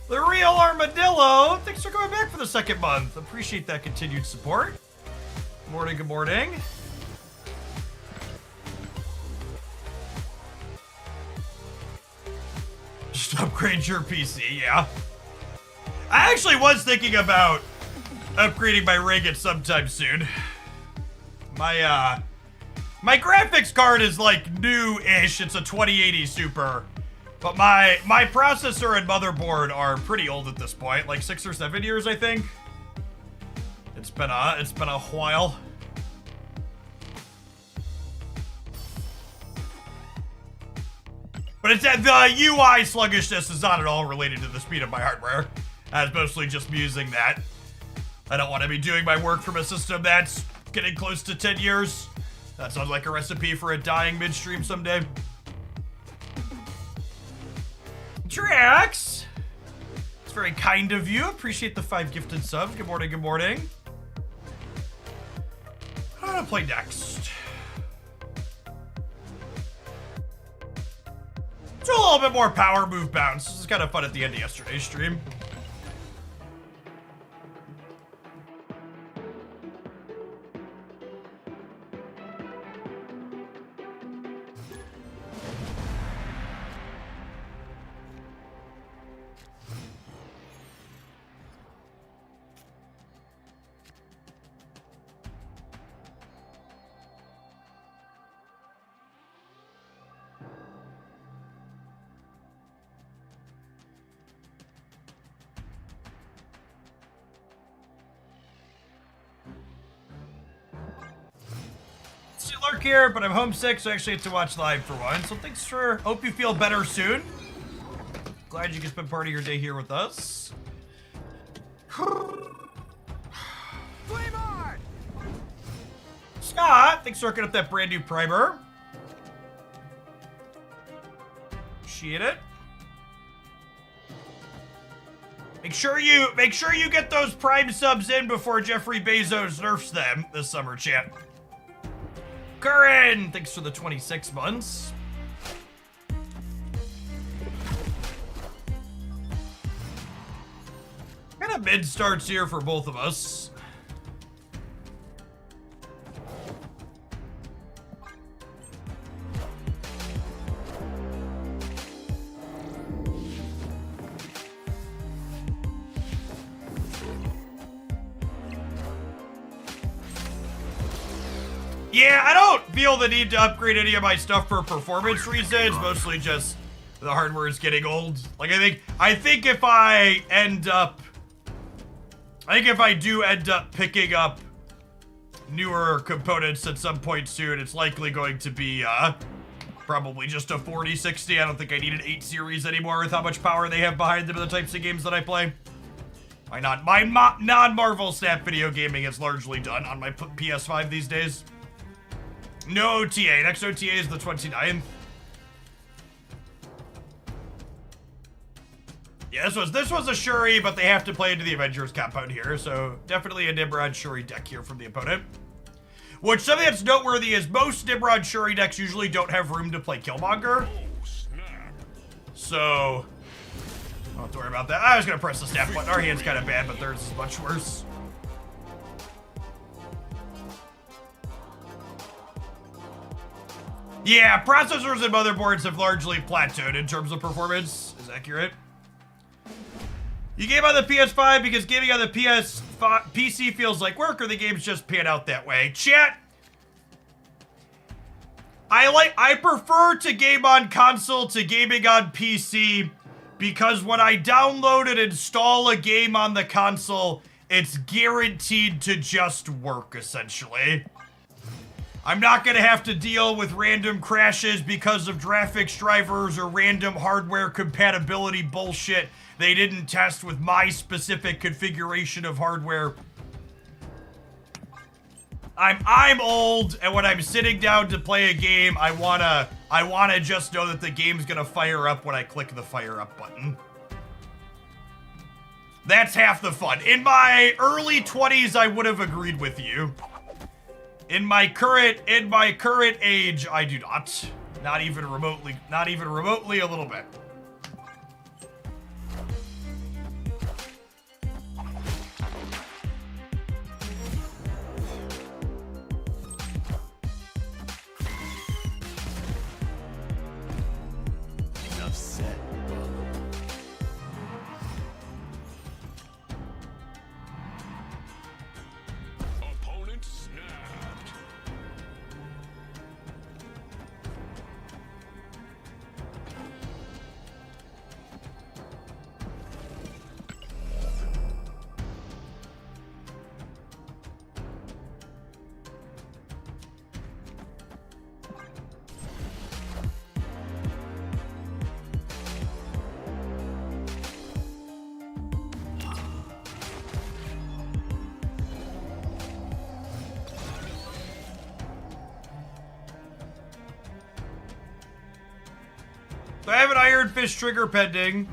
The real armadillo, thanks for coming back for the second month. Appreciate that continued support. Good morning, good morning. Just upgrade your PC, yeah. I actually was thinking about upgrading my rig at sometime soon. My graphics card is like new-ish. It's a 2080 Super. But my processor and motherboard are pretty old at this point, like 6 or 7 years, I think. It's been a while. But it's the UI sluggishness is not at all related to the speed of my hardware. It's mostly just me using that. I don't want to be doing my work from a system that's getting close to 10 years. That sounds like a recipe for a dying midstream someday. Drax! It's very kind of you. Appreciate the 5 gifted subs. Good morning, good morning. I'm gonna play next. Do a little bit more power move bounce. This is kind of fun at the end of yesterday's stream. Lurk here, but I'm homesick, so I actually have to watch live for one. So thanks for, hope you feel better soon. Glad you can spend part of your day here with us. Scott, thanks for hooking up that brand new primer. Appreciate it. Make sure you get those Prime subs in before Jeffrey Bezos nerfs them this summer, chat. Curran, thanks for the 26 months. Kind of mid starts here for both of us. Yeah, I don't feel the need to upgrade any of my stuff for performance reasons, mostly just the hardware is getting old. Like, I think if I do end up picking up newer components at some point soon, it's likely going to be, probably just a 4060. I don't think I need an 8 series anymore with how much power they have behind them and the types of games that I play. My non-Marvel Snap video gaming is largely done on my PS5 these days. No OTA. Next OTA is the 29th. Yeah, this was a Shuri, but they have to play into the Avengers compound here, so definitely a Nimrod Shuri deck here from the opponent. Which, something that's noteworthy is most Nimrod Shuri decks usually don't have room to play Killmonger. So, don't have to worry about that. I was gonna press the snap button. Our hand's kind of bad, but theirs is much worse. Yeah, processors and motherboards have largely plateaued in terms of performance. Is accurate. You game on the PS5 because gaming on the PC feels like work, or the games just pan out that way. Chat. I prefer to game on console to gaming on PC Because when I download and install a game on the console, it's guaranteed to just work, essentially. I'm not gonna have to deal with random crashes because of graphics drivers or random hardware compatibility bullshit they didn't test with my specific configuration of hardware. I'm old, and when I'm sitting down to play a game, I wanna just know that the game's gonna fire up when I click the fire up button. That's half the fun. In my early 20s, I would have agreed with you. In my current age, I do not. Not even remotely a little bit. Enough said, bum. Opponent snapped. So I have an Iron Fist trigger pending.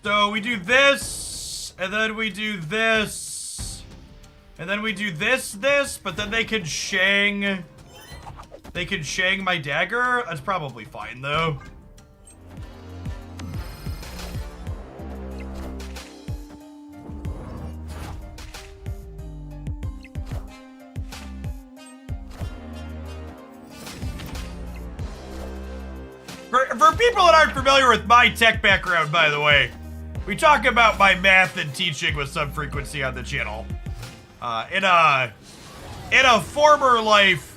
So we do this, and then we do this, and then we do this, but then they can shang my dagger. That's probably fine though. For people that aren't familiar with my tech background, by the way, we talk about my math and teaching with some frequency on the channel. In a former life,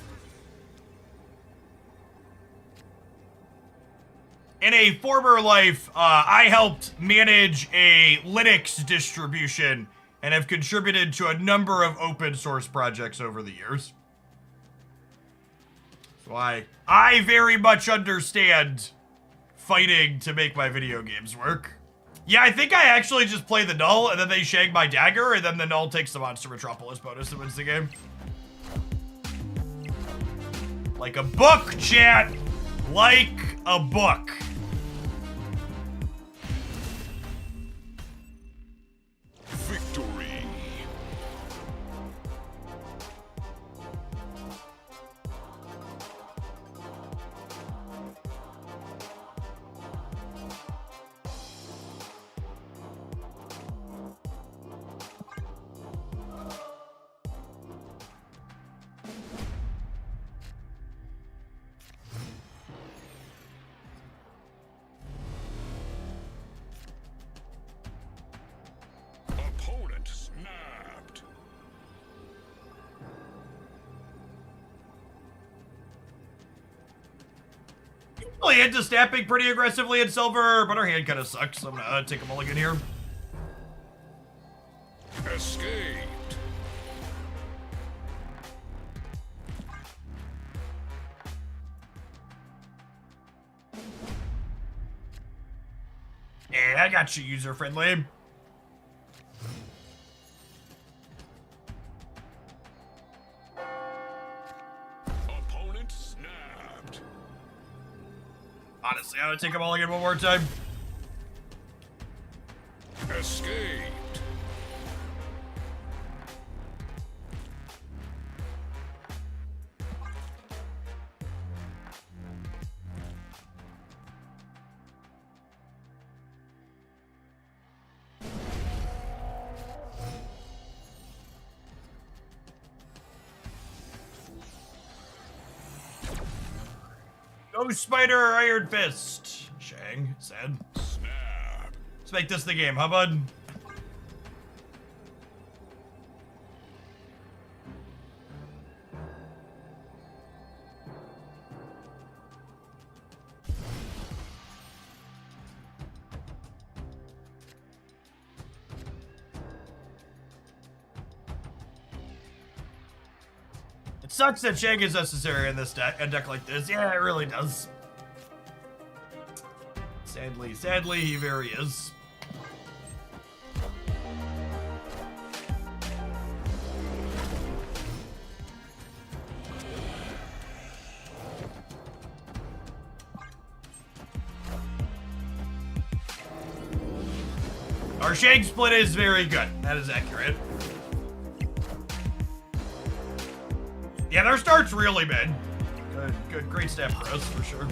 I helped manage a Linux distribution and have contributed to a number of open source projects over the years. So I very much understand fighting to make my video games work. Yeah, I think I actually just play the null, and then they shag my dagger, and then the null takes the Monster Metropolis bonus and wins the game. Like a book, chat. Like a book. Victory. Opponent snapped. Usually into snapping pretty aggressively in silver, but our hand kind of sucks, so I'm gonna take a mulligan here. Escaped. Yeah, I got you, user-friendly. Opponent snapped. Honestly, I'm gonna take a mulligan one more time. Escaped. Ghost Spider or Iron Fist? Shang said. Snap. Let's make this the game, huh, bud? It sucks that Shang is necessary in this deck, a deck like this. Yeah, it really does. Sadly, he very is. Our Shang split is very good. That is accurate. Yeah, their start's really bad. Good, great step for us, for sure.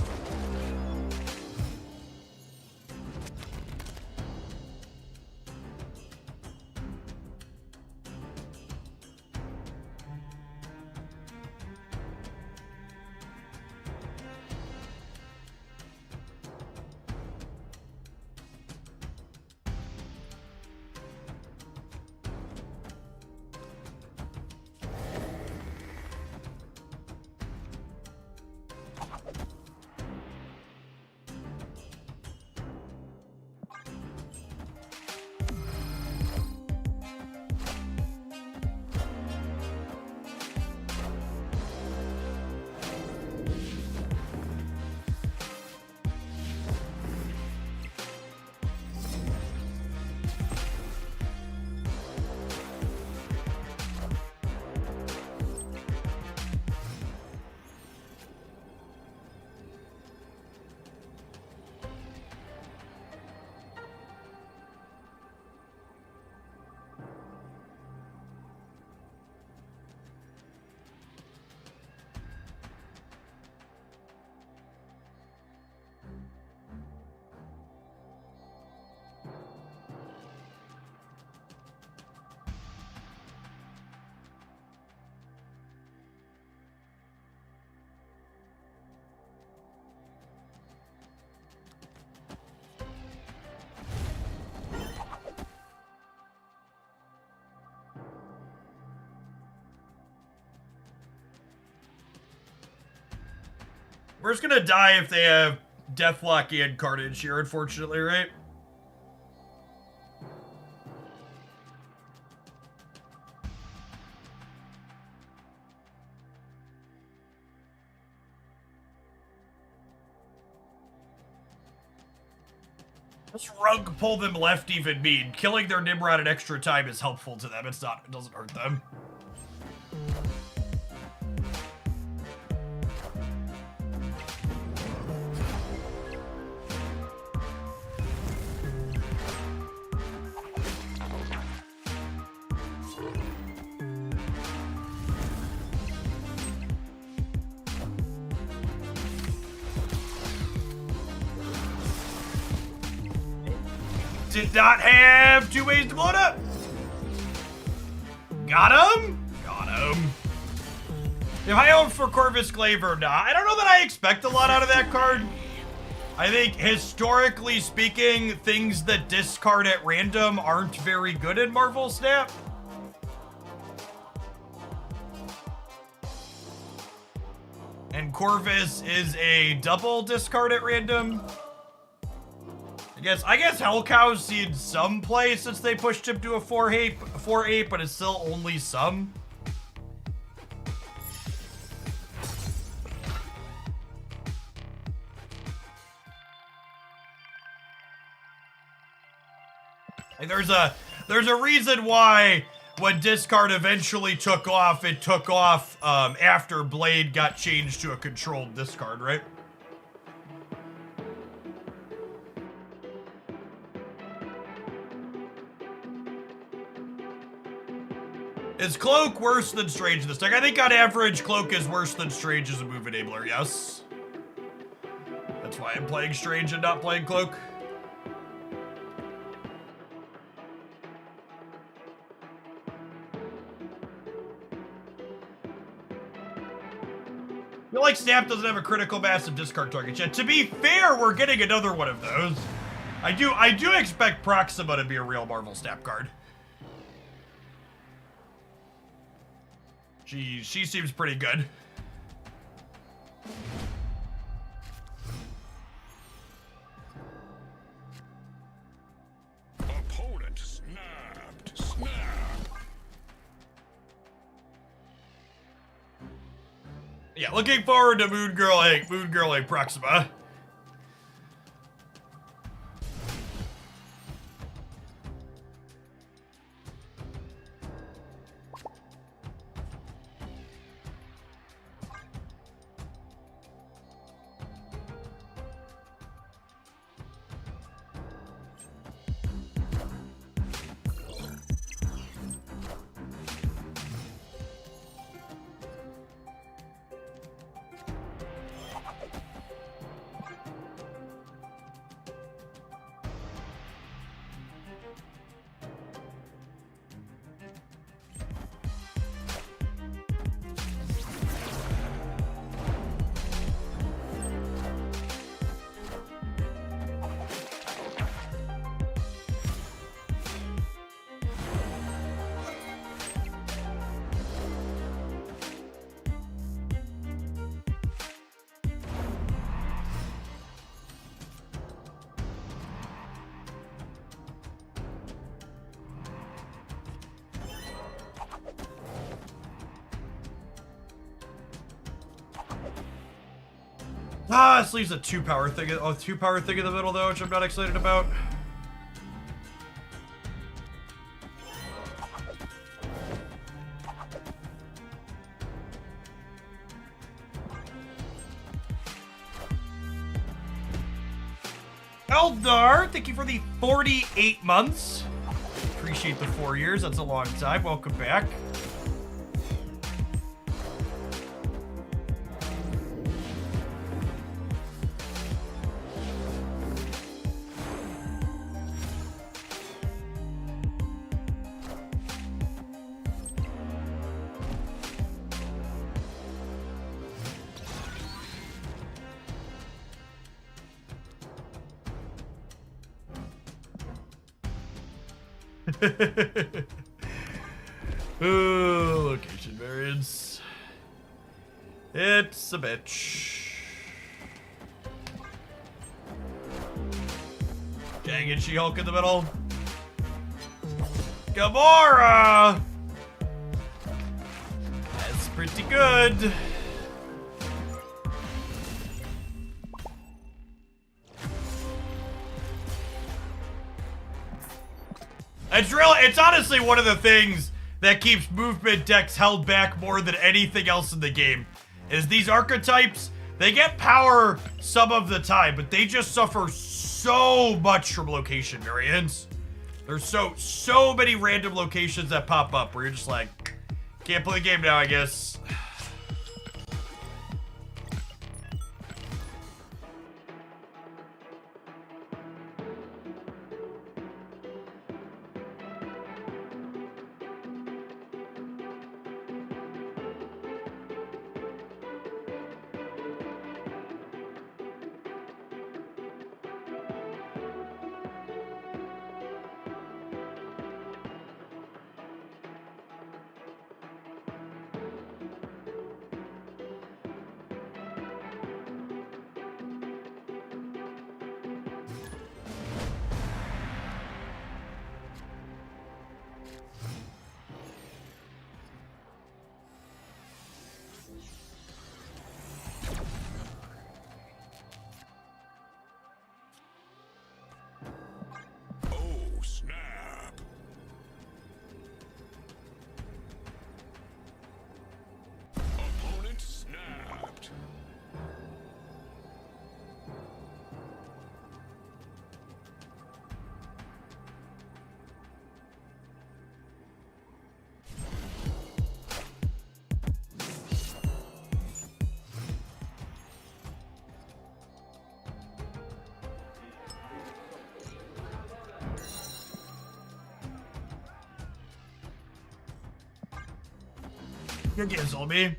We're just gonna die if they have Deathlock and Carnage here, unfortunately, right? Let's rug pull them left even mean. Killing their Nimrod at extra time is helpful to them. It doesn't hurt them. Did not have two ways to blow it up. Got him? Got him. If I own for Corvus Glaive or not, I don't know that I expect a lot out of that card. I think, historically speaking, things that discard at random aren't very good in Marvel Snap. And Corvus is a double discard at random. I guess Hellcow's seen some play since they pushed him to a 4/8, but it's still only some. Like there's a reason why when discard eventually took off, it took off after Blade got changed to a controlled discard, right? Is Cloak worse than Strange this deck? I think on average, Cloak is worse than Strange as a move enabler, yes. That's why I'm playing Strange and not playing Cloak. I feel like Snap doesn't have a critical mass of discard targets yet. To be fair, we're getting another one of those. I do expect Proxima to be a real Marvel Snap card. She seems pretty good. Opponent snapped. Snap. Yeah, looking forward to Moon Girl egg Proxima. Ah, this leaves a 2-power thing. Oh, 2-power thing in the middle though, which I'm not excited about. Eldar, thank you for the 48 months. Appreciate the 4 years. That's a long time. Welcome back. Ooh, location variance. It's a bitch. Dang it, She-Hulk in the middle. Gamora! That's pretty good. It's honestly one of the things that keeps movement decks held back more than anything else in the game. Is these archetypes, they get power some of the time, but they just suffer so much from location variance. There's so many random locations that pop up where you're just like, can't play the game now, I guess. Oh, snap. Opponent snapped. Good games, me.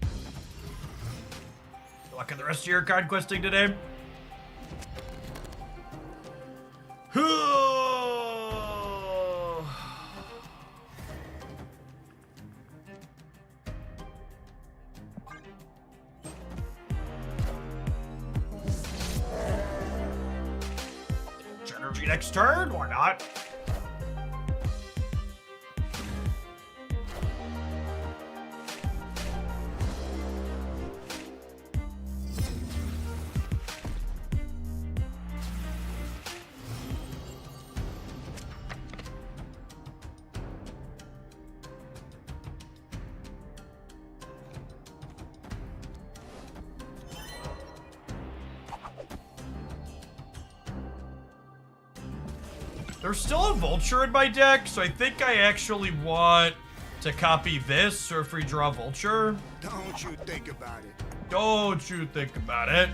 Good luck on the rest of your conquesting today. Energy next turn, why not? There's still a Vulture in my deck, so I think I actually want to copy this, or if we draw Vulture. Don't you think about it. Don't you think about it.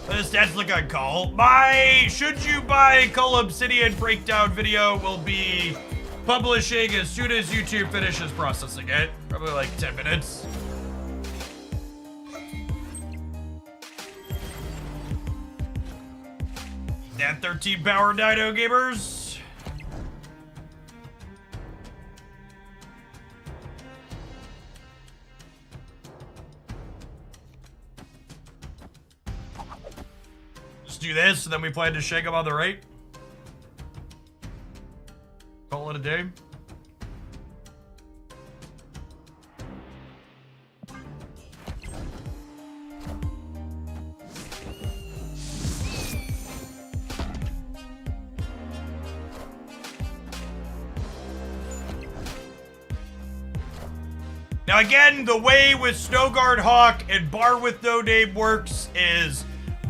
The stats look on call. My should you buy Cull Obsidian breakdown video will be publishing as soon as YouTube finishes processing it. Probably like 10 minutes. That 13 power Dino gamers. Just do this, and then we plan to shake him on the right. Call it a day. Now again, the way with Snowguard Hawk and Bar with No Name works is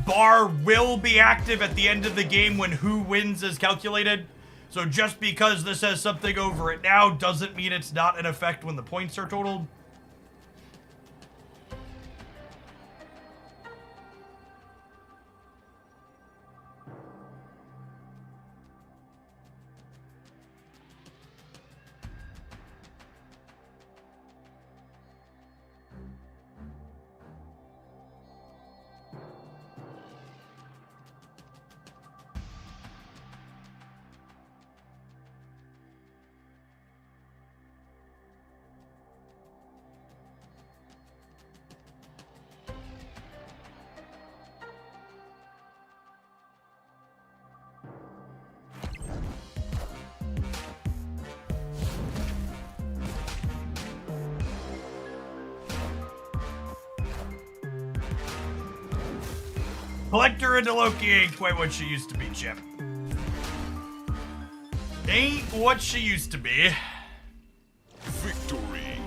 Bar will be active at the end of the game when who wins is calculated. So just because this has something over it now doesn't mean it's not in effect when the points are totaled. Collector into Loki ain't quite what she used to be, Chip. Ain't what she used to be. Victory.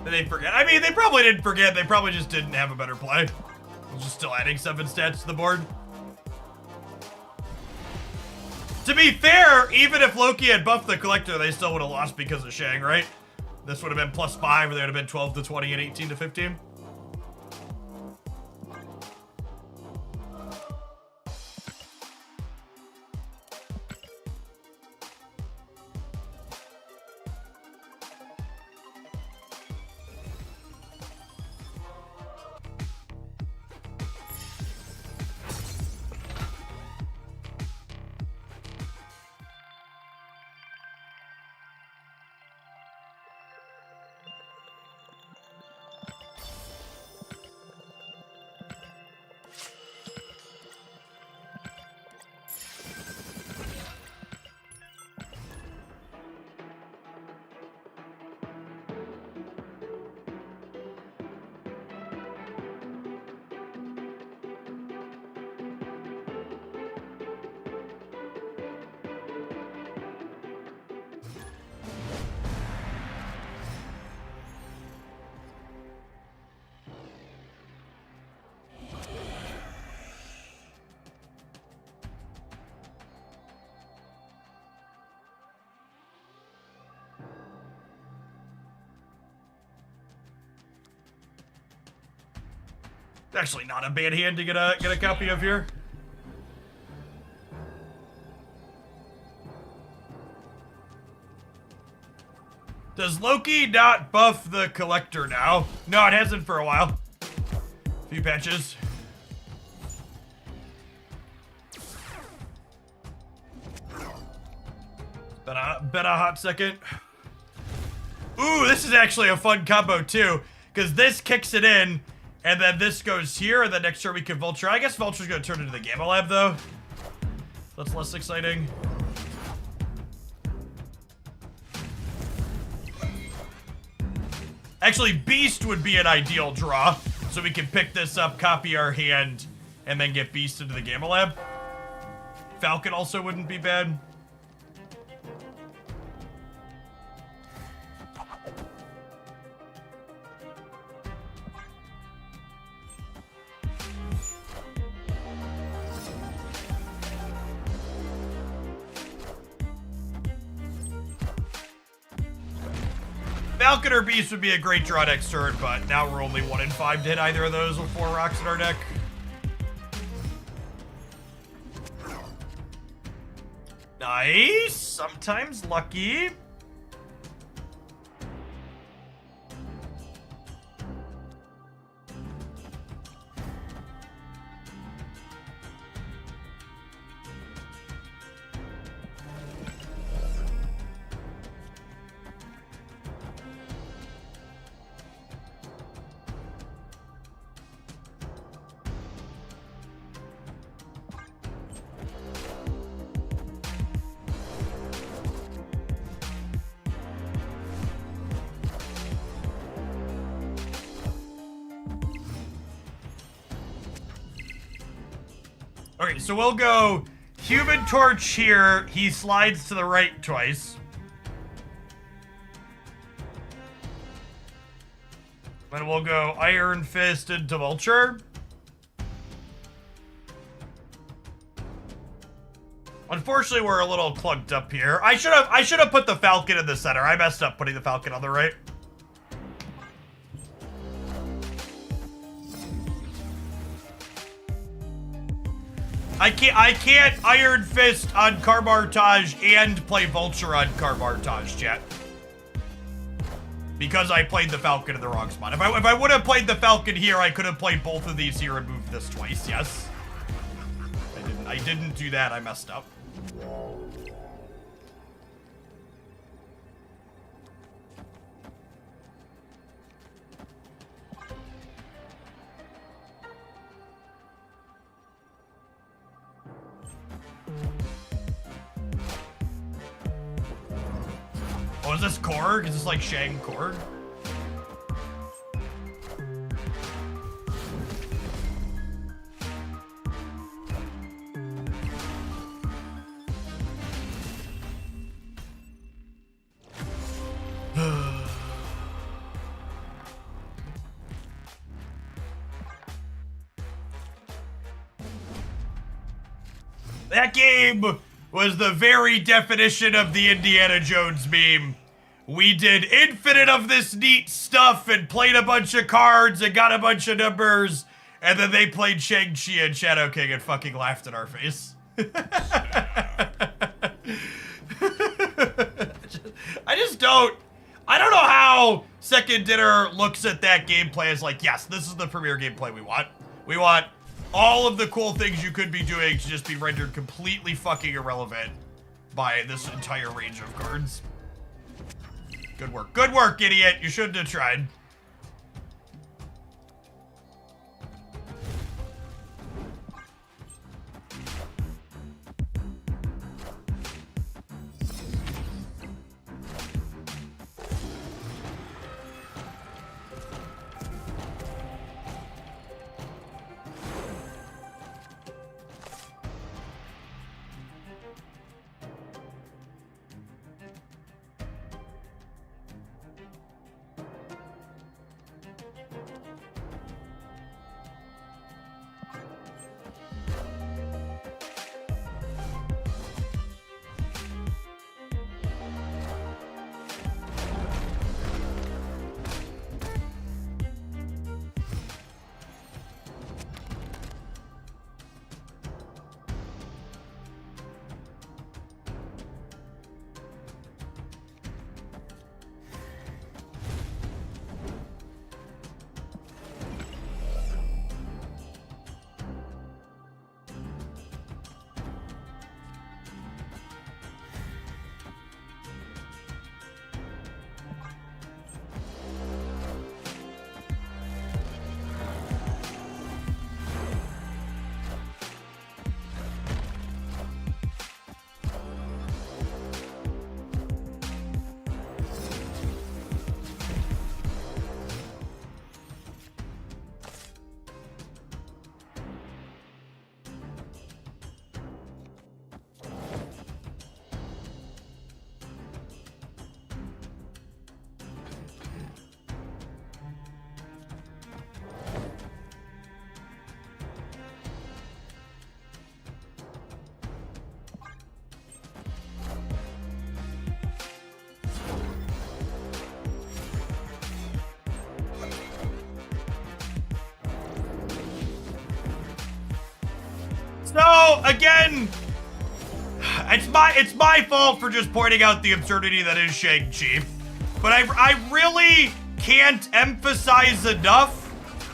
Did they forget? I mean, they probably didn't forget. They probably just didn't have a better play. Just still adding 7 stats to the board. To be fair, even if Loki had buffed the Collector, they still would have lost because of Shang, right? This would have been +5, or they would have been 12 to 20 and 18 to 15. Actually, not a bad hand to get a copy of here. Does Loki not buff the collector now? No, it hasn't for a while. Few patches. Been a hot second. Ooh, this is actually a fun combo too, because this kicks it in, and then this goes here, and then next turn we can Vulture. I guess Vulture's gonna turn into the Gamma Lab though. That's less exciting. Actually, Beast would be an ideal draw, so we can pick this up, copy our hand, and then get Beast into the Gamma Lab. Falcon also wouldn't be bad. Falcon or Beast would be a great draw next turn, but now we're only 1 in 5 to hit either of those with 4 rocks in our deck. Nice! Sometimes lucky. Okay, so we'll go Human Torch here. He slides to the right twice. Then we'll go Iron Fist into Vulture. Unfortunately, we're a little clunked up here. I should have put the Falcon in the center. I messed up putting the Falcon on the right. I can't Iron Fist on Carbartage and play Vulture on Carbartage, chat. Because I played the Falcon in the wrong spot. If I would have played the Falcon here, I could have played both of these here and moved this twice, yes. I didn't do that, I messed up. Oh, is this Korg? Is this like Shang Korg? That game was the very definition of the Indiana Jones meme. We did infinite of this neat stuff and played a bunch of cards and got a bunch of numbers, and then they played Shang-Chi and Shadow King and fucking laughed in our face. I don't know how Second Dinner looks at that gameplay as like, yes, this is the premier gameplay we want. We want all of the cool things you could be doing to just be rendered completely fucking irrelevant by this entire range of cards. Good work. Good work, idiot. You shouldn't have tried. know, again, it's my fault for just pointing out the absurdity that is Shang-Chi. But I really can't emphasize enough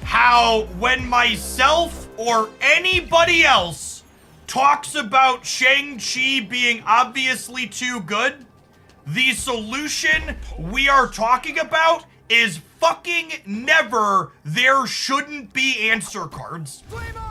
how when myself or anybody else talks about Shang-Chi being obviously too good, the solution we are talking about is fucking never there shouldn't be answer cards.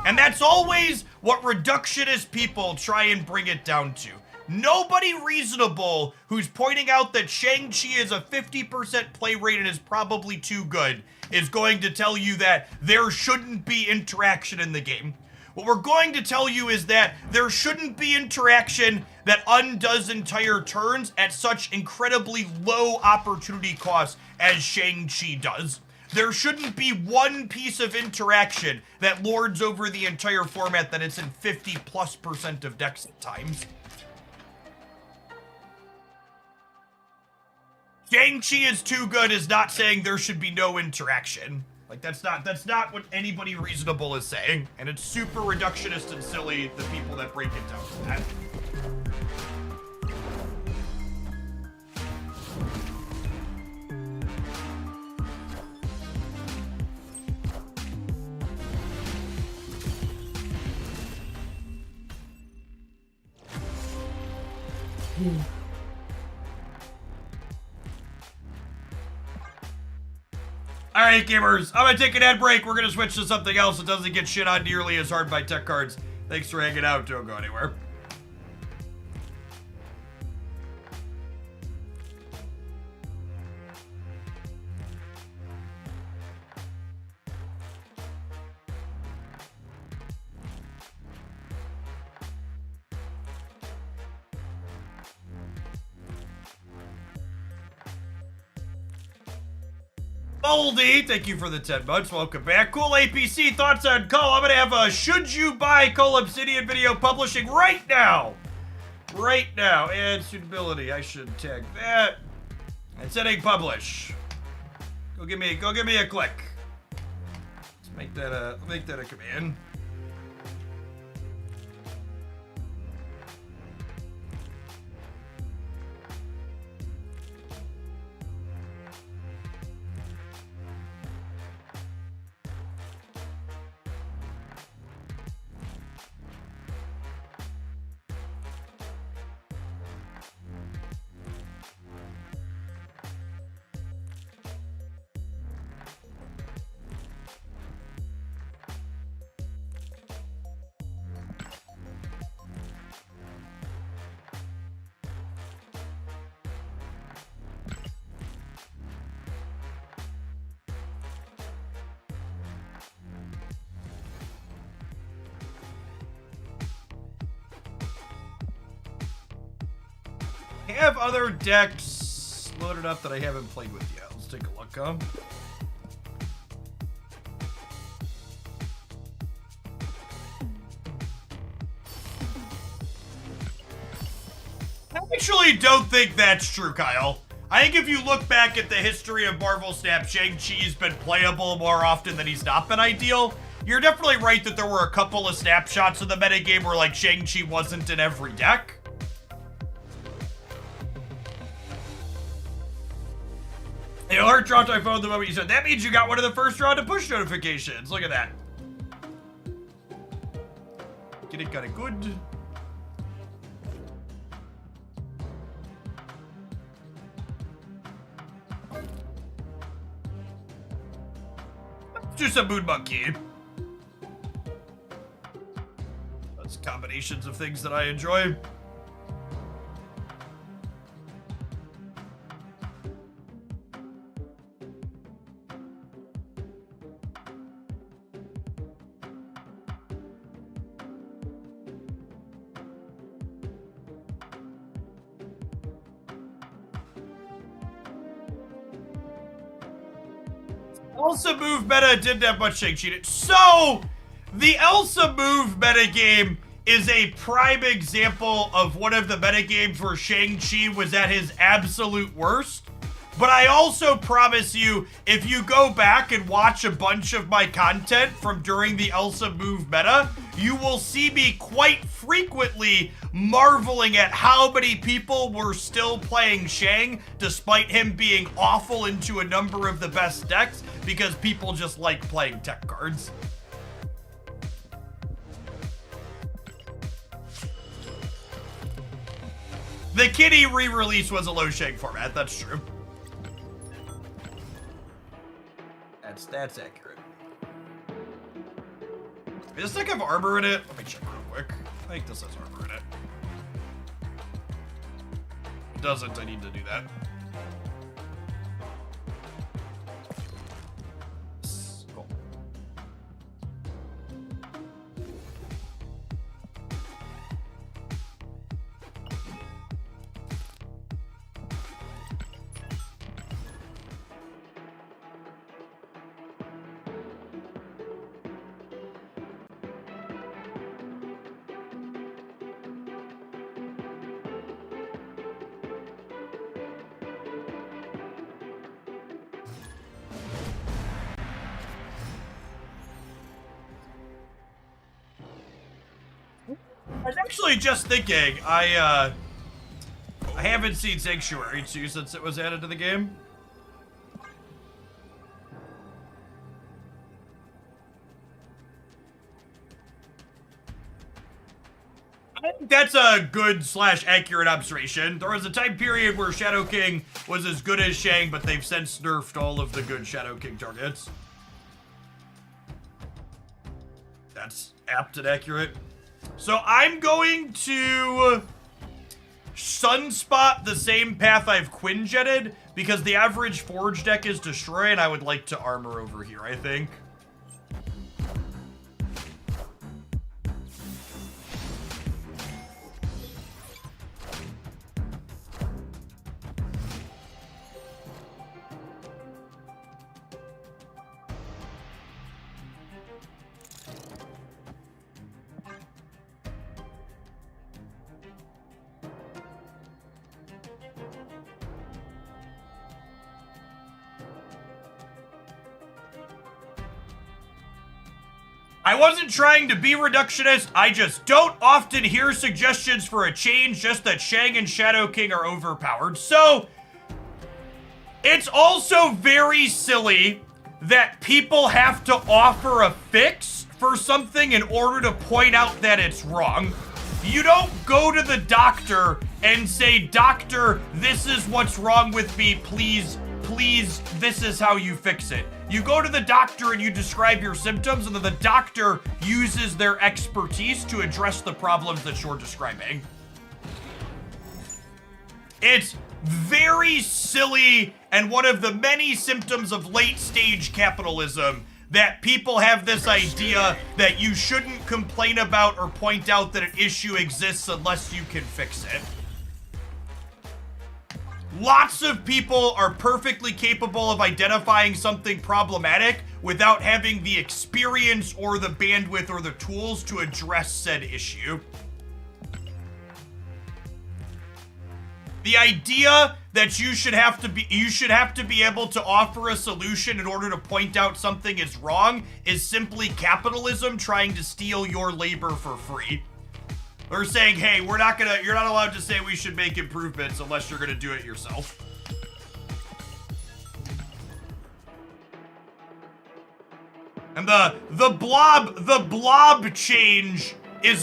And that's always what reductionist people try and bring it down to. Nobody reasonable who's pointing out that Shang-Chi is a 50% play rate and is probably too good is going to tell you that there shouldn't be interaction in the game. What we're going to tell you is that there shouldn't be interaction that undoes entire turns at such incredibly low opportunity cost as Shang-Chi does. There shouldn't be one piece of interaction that lords over the entire format that it's in 50+% of decks at times. Shang-Chi is too good is not saying there should be no interaction. Like, that's not what anybody reasonable is saying. And it's super reductionist and silly, the people that break it down to that. All right, gamers, I'm gonna take an ad break. We're gonna switch to something else that doesn't get shit on nearly as hard by tech cards. Thanks for hanging out. Don't go anywhere. Oldie, thank you for the 10 months. Welcome back. Cool APC, thoughts on Cull. I'm going to have a should you buy Cull Obsidian video publishing right now. Right now. And suitability, I should tag that. And setting publish. Go give me a click. Let's make that a command. I have other decks loaded up that I haven't played with yet. Let's take a look, huh? I actually don't think that's true, Kyle. I think if you look back at the history of Marvel Snap, Shang-Chi's been playable more often than he's not been ideal. You're definitely right that there were a couple of snapshots of the metagame where, like, Shang-Chi wasn't in every deck. The alert dropped my phone the moment you said, that means you got one of the first round of push notifications. Look at that. Get it kinda good. Let's do some Moon Monkey. That's combinations of things that I enjoy. Elsa move meta didn't have much Shang-Chi. So, the Elsa move metagame is a prime example of one of the metagames where Shang-Chi was at his absolute worst. But I also promise you, if you go back and watch a bunch of my content from during the Elsa move meta, you will see me quite frequently marveling at how many people were still playing Shang despite him being awful into a number of the best decks because people just like playing tech cards. The Kitty re-release was a low Shang format, that's true. That's accurate. Does this deck have armor in it? Let me check real quick. I think this has armor in it. It doesn't, I need to do that. Cool. I was actually just thinking, I haven't seen Sanctuary 2 since it was added to the game. I think that's a good / accurate observation. There was a time period where Shadow King was as good as Shang, but they've since nerfed all of the good Shadow King targets. That's apt and accurate. So I'm going to Sunspot the same path I've Quinjetted because the average Forge deck is Destroy and I would like to armor over here, I think. I wasn't trying to be reductionist, I just don't often hear suggestions for a change, just that Shang and Shadow King are overpowered. So, it's also very silly that people have to offer a fix for something in order to point out that it's wrong. You don't go to the doctor and say, "Doctor, this is what's wrong with me, please, this is how you fix it." You go to the doctor and you describe your symptoms, and then the doctor uses their expertise to address the problems that you're describing. It's very silly and one of the many symptoms of late-stage capitalism that people have this idea that you shouldn't complain about or point out that an issue exists unless you can fix it. Lots of people are perfectly capable of identifying something problematic without having the experience or the bandwidth or the tools to address said issue. The idea that you should have to be able to offer a solution in order to point out something is wrong is simply capitalism trying to steal your labor for free. They're saying, hey, you're not allowed to say we should make improvements unless you're gonna do it yourself. And the blob change is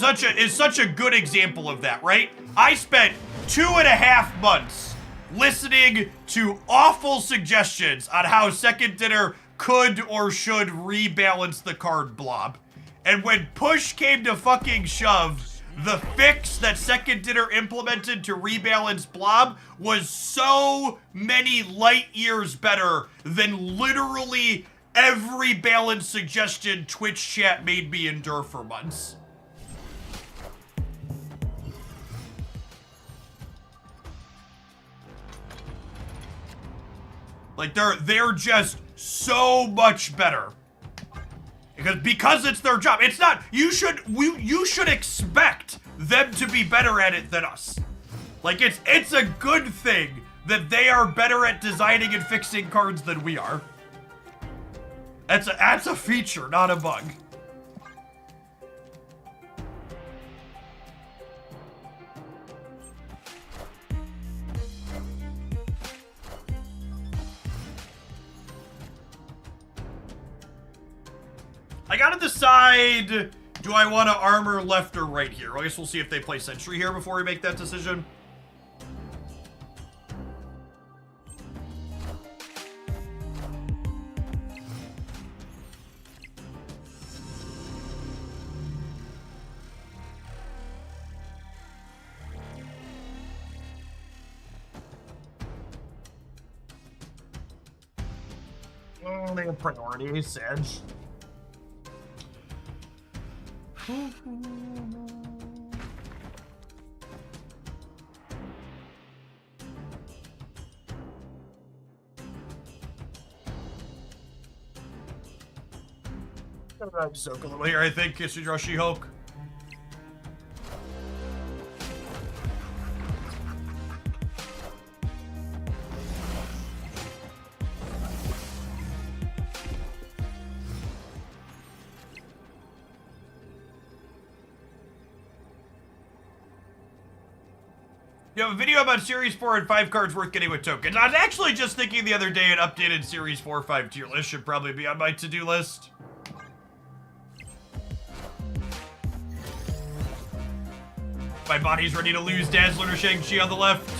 such a good example of that, right? I spent 2.5 months listening to awful suggestions on how Second Dinner could or should rebalance the card blob. And when push came to fucking shove, the fix that Second Dinner implemented to rebalance blob was so many light years better than literally every balance suggestion Twitch chat made me endure for months. Like, they're just so much better. Because it's their job. It's not, you should expect them to be better at it than us. Like, it's a good thing that they are better at designing and fixing cards than we are. That's a feature, not a bug. I gotta decide, do I want to armor left or right here? I guess we'll see if they play Sentry here before we make that decision. Oh, they have priority, Sedge. Soak a little here, I think. Kiss you, She-Hulk. You have a video about Series 4 and 5 cards worth getting with tokens. I was actually just thinking the other day an updated Series 4 5 tier list should probably be on my to-do list. My body's ready to lose Dazzler to Shang-Chi on the left.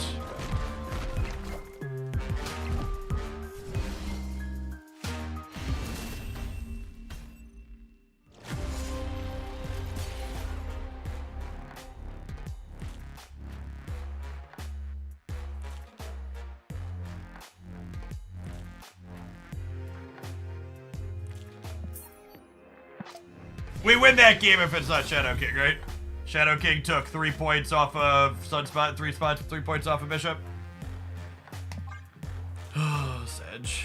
We win that game if it's not Shadow King, right? Shadow King took 3 points off of Sunspot, 3 points off of Bishop. Oh, Sedge.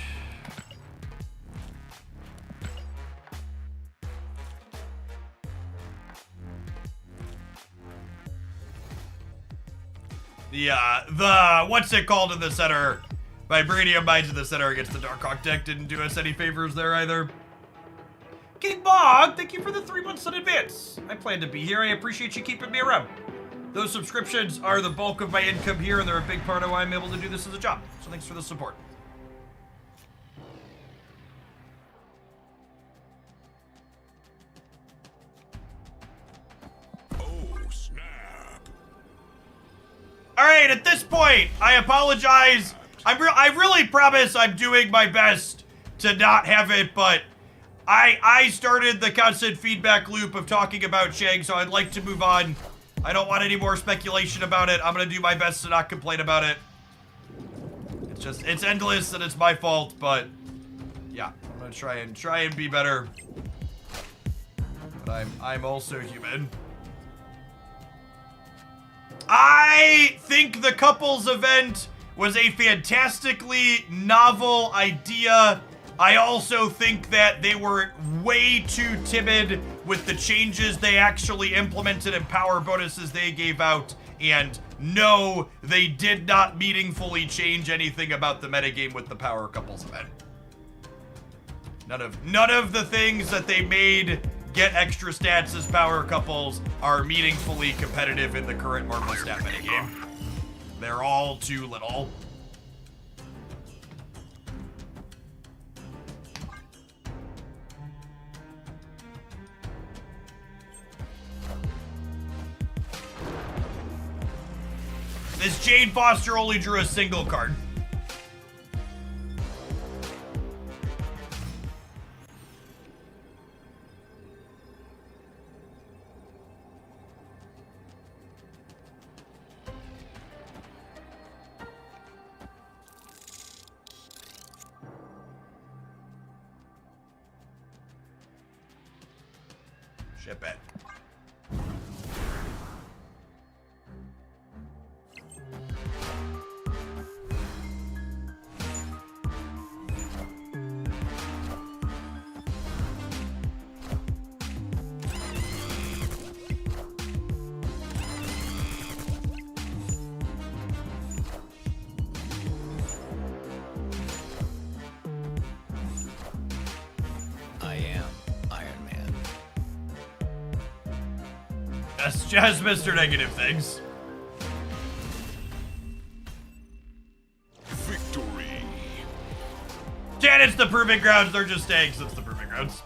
The what's it called in the center? Vibranium Mines in the center against the Darkhawk deck didn't do us any favors there either. King Bog, thank you for the 3 months in advance. I plan to be here. I appreciate you keeping me around. Those subscriptions are the bulk of my income here, and they're a big part of why I'm able to do this as a job. So thanks for the support. Oh, snap. All right, at this point, I apologize. I really promise I'm doing my best to not have it, but I started the constant feedback loop of talking about Shang, so I'd like to move on. I don't want any more speculation about it. I'm gonna do my best to not complain about it. It's endless and it's my fault, but yeah, I'm gonna try and be better. But I'm also human. I think the couples event was a fantastically novel idea. I also think that they were way too timid with the changes they actually implemented and power bonuses they gave out. And no, they did not meaningfully change anything about the metagame with the power couples event. None of the things that they made get extra stats as power couples are meaningfully competitive in the current Marvel stat metagame. They're all too little. This Jane Foster only drew a single card. Ship it. Just Mr. Negative things. Victory. Jan, it's the proving grounds. They're just staying since the proving grounds.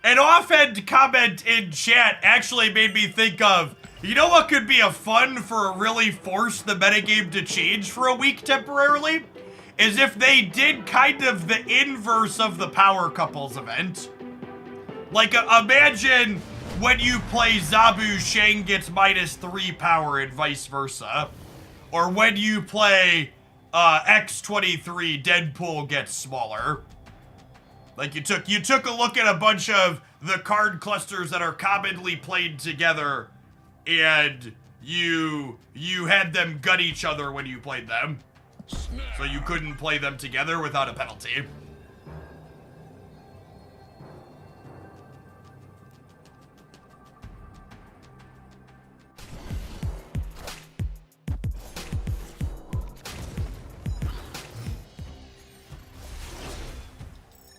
An offhand comment in chat actually made me think of, you know what could be a fun for really force the metagame to change for a week temporarily? Is if they did kind of the inverse of the power couples event. Like, imagine when you play Zabu, Shang gets -3 power and vice versa. Or when you play X23, Deadpool gets smaller. Like you took a look at a bunch of the card clusters that are commonly played together, and you had them gut each other when you played them. So you couldn't play them together without a penalty.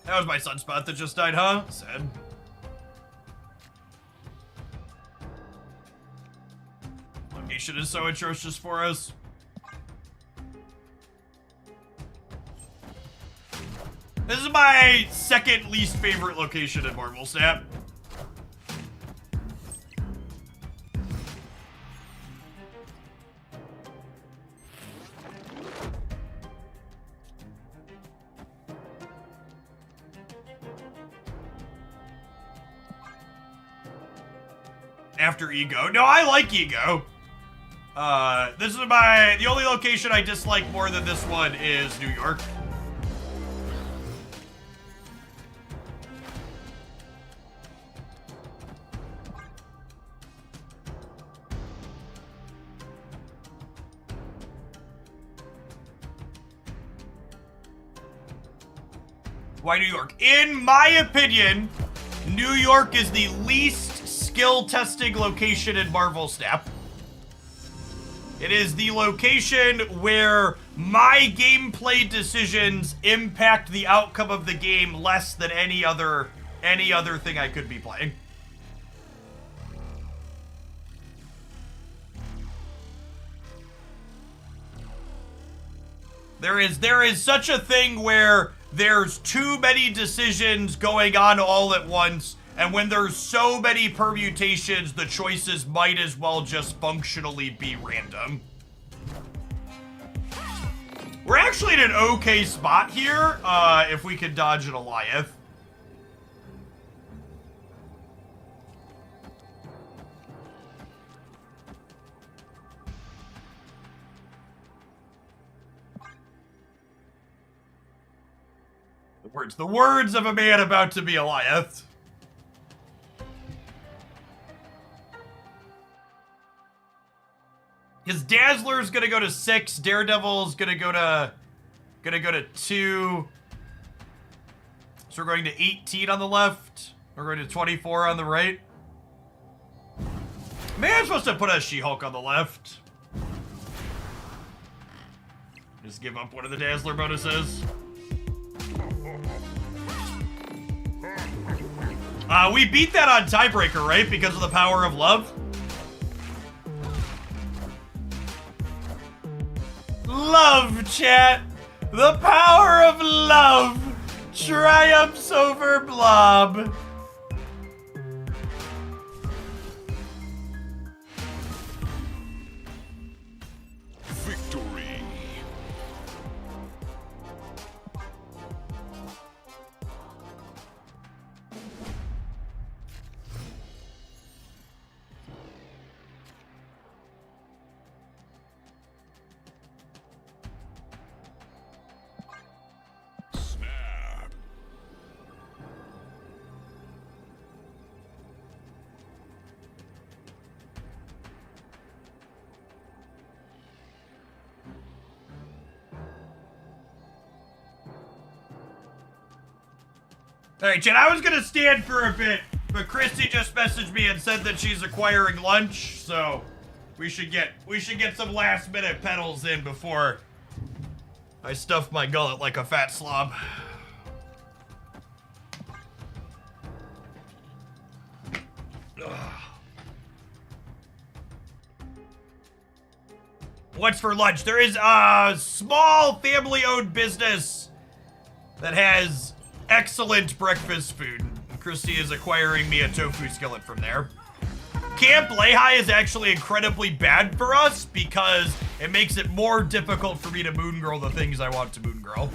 That was my sunspot that just died, huh? Sad. Location is so atrocious for us. This is my second least favorite location in Marvel Snap. After Ego. No, I like Ego. This is the only location I dislike more than this one is New York. Why New York? In my opinion, New York is the least skill testing location in Marvel Snap. It is the location where my gameplay decisions impact the outcome of the game less than any other thing I could be playing. There is such a thing where there's too many decisions going on all at once, and when there's so many permutations, the choices might as well just functionally be random. We're actually in an okay spot here, if we can dodge an Goliath. The words of a man about to be Goliath. His Dazzler's gonna go to 6, Daredevil's gonna go to 2. So we're going to 18 on the left. We're going to 24 on the right. Maybe I'm supposed to put a She-Hulk on the left. Just give up one of the Dazzler bonuses. We beat that on Tiebreaker, right? Because of the power of love? Love, chat. The power of love triumphs over Blob. Victory. Alright, Jen, I was gonna stand for a bit, but Christy just messaged me and said that she's acquiring lunch, so we should get some last minute pedals in before I stuff my gullet like a fat slob. Ugh. What's for lunch? There is a small family-owned business that has excellent breakfast food. Christy is acquiring me a tofu skillet from there. Camp Lehi is actually incredibly bad for us because it makes it more difficult for me to moon girl the things I want to moon girl.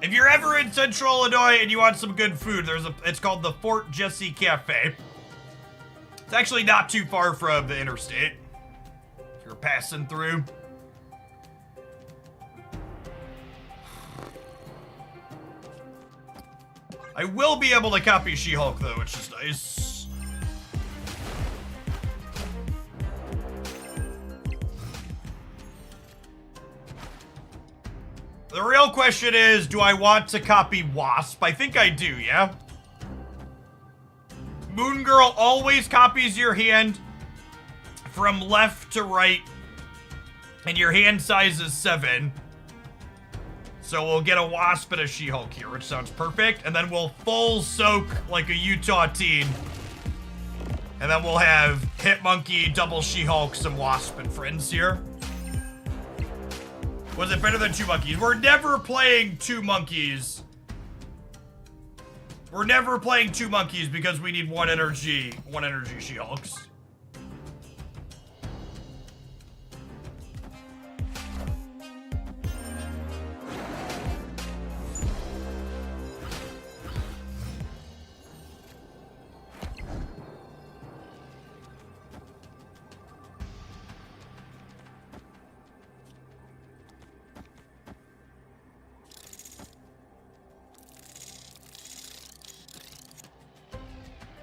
If you're ever in Central Illinois and you want some good food, it's called the Fort Jesse Cafe. It's actually not too far from the interstate if you're passing through. I will be able to copy She-Hulk though, which is nice. The real question is, do I want to copy Wasp? I think I do, yeah? Moon Girl always copies your hand from left to right, and your hand size is 7. So we'll get a Wasp and a She-Hulk here, which sounds perfect. And then we'll full soak like a Utah teen. And then we'll have Hitmonkey, double She-Hulk, some Wasp and friends here. Was it better than 2 monkeys? We're never playing 2 monkeys. We're never playing 2 monkeys because we need 1 energy She-Hulks.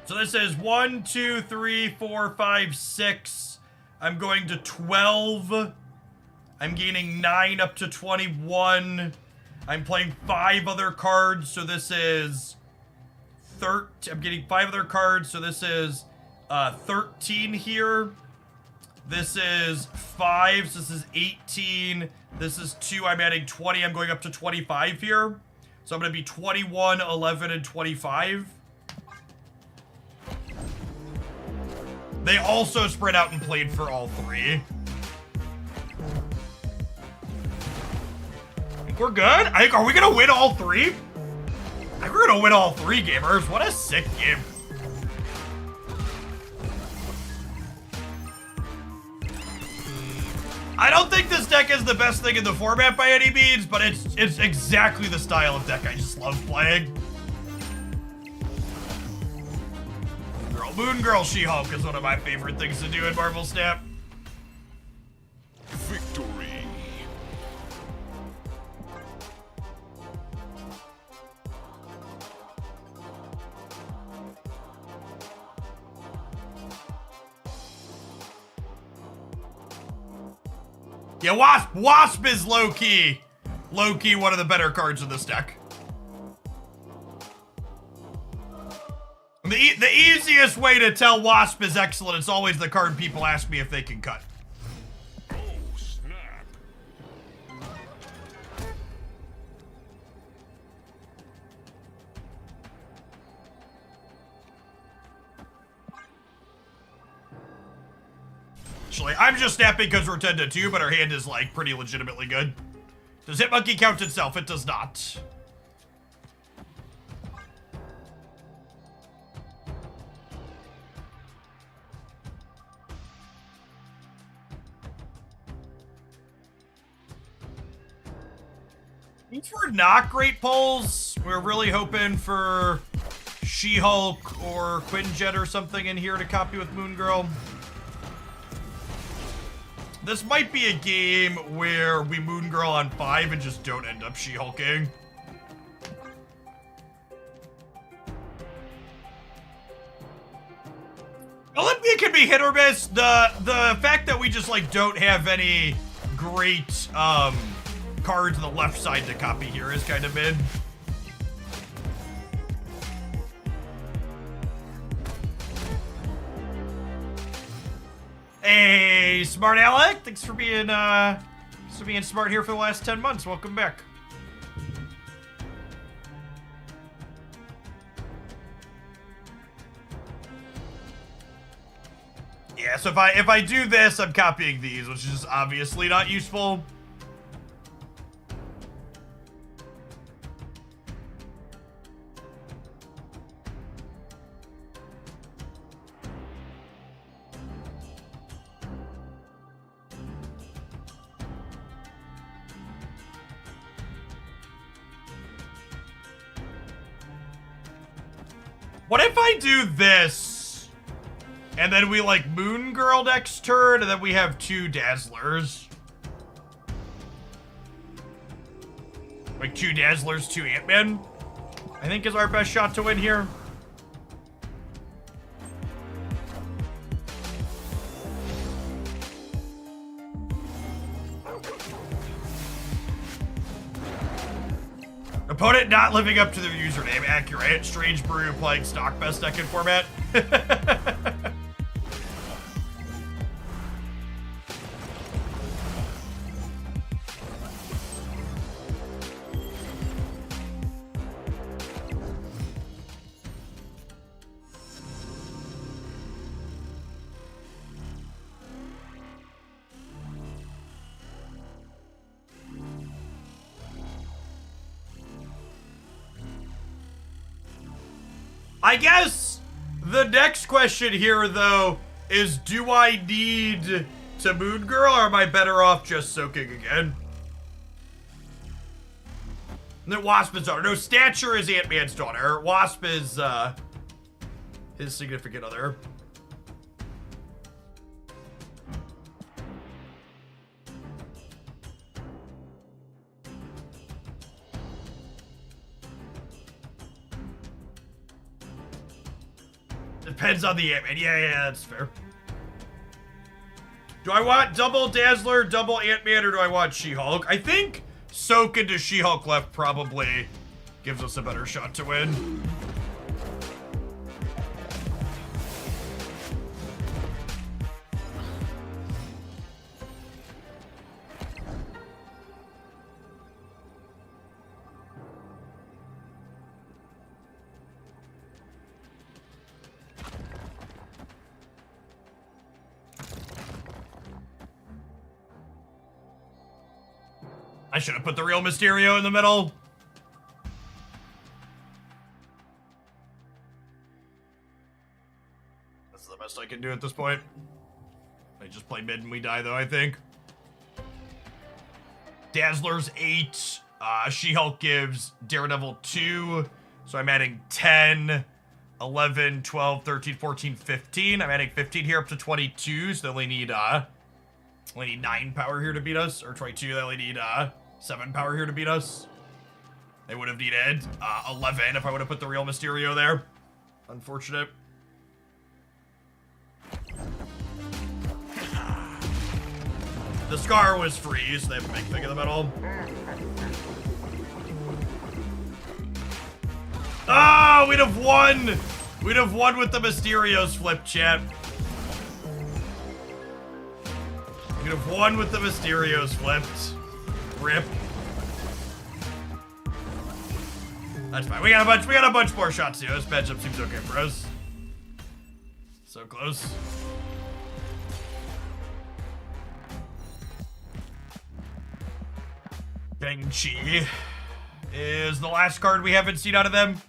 So this is 1, 2, 3, 4, 5, 6. I'm going to 12. I'm gaining 9 up to 21. I'm playing 5 other cards, so this is 13. I'm getting 5 other cards, so this is 13 here. This is 5, so this is 18. This is 2, I'm adding 20. I'm going up to 25 here. So I'm going to be 21, 11, and 25. They also spread out and played for all 3. I think we're good. Are we gonna win all 3? I think we're gonna win all 3, gamers. What a sick game. I don't think this deck is the best thing in the format by any means, but it's exactly the style of deck I just love playing. Moon Girl She-Hulk is one of my favorite things to do in Marvel Snap. Victory. Yeah, Wasp is low-key one of the better cards in this deck. The easiest way to tell Wasp is excellent is always the card people ask me if they can cut. Oh, snap. Actually, I'm just snapping because we're 10-2, but our hand is, like, pretty legitimately good. Does Hitmonkey count itself? It does not. These were not great polls. We're really hoping for She-Hulk or Quinjet or something in here to copy with Moon Girl. This might be a game where we Moon Girl on 5 and just don't end up She-Hulking. Olympia can be hit or miss. The fact that we just like don't have any great cards on the left side to copy here is kind of mid. Hey, Smart Alec! Thanks for being smart here for the last 10 months. Welcome back. Yeah, so if I do this, I'm copying these, which is obviously not useful. What if I do this, and then we like Moon Girl next turn, and then we have 2 Dazzlers? Like 2 Dazzlers, 2 Ant-Man, I think is our best shot to win here. Opponent not living up to their username. Accurate. Strange Brew playing stock best deck in format. I guess the next question here, though, is do I need to Moon Girl, or am I better off just soaking again? The Wasp is daughter. No, Stature is Ant-Man's daughter. Wasp is, his significant other. Depends on the Ant-Man. Yeah, that's fair. Do I want double Dazzler, double Ant-Man, or do I want She-Hulk? I think soak into She-Hulk left probably gives us a better shot to win. I should have put the real Mysterio in the middle. That's the best I can do at this point. I just play mid and we die, though, I think. Dazzler's 8. She-Hulk gives Daredevil 2. So I'm adding 10, 11, 12, 13, 14, 15. I'm adding 15 here up to 22. So they only need 9 power here to beat us. Or 22, they only need 7 power here to beat us. They would have needed 11 if I would have put the real Mysterio there. Unfortunate. The Scar was free, so they have a big thing in the middle. Oh, we'd have won! We'd have won with the Mysterios flip, chat. We'd have won with the Mysterios flipped. Rip. That's fine. We got a bunch more shots here. This matchup seems okay for us. So close. Shang-Chi is the last card we haven't seen out of them.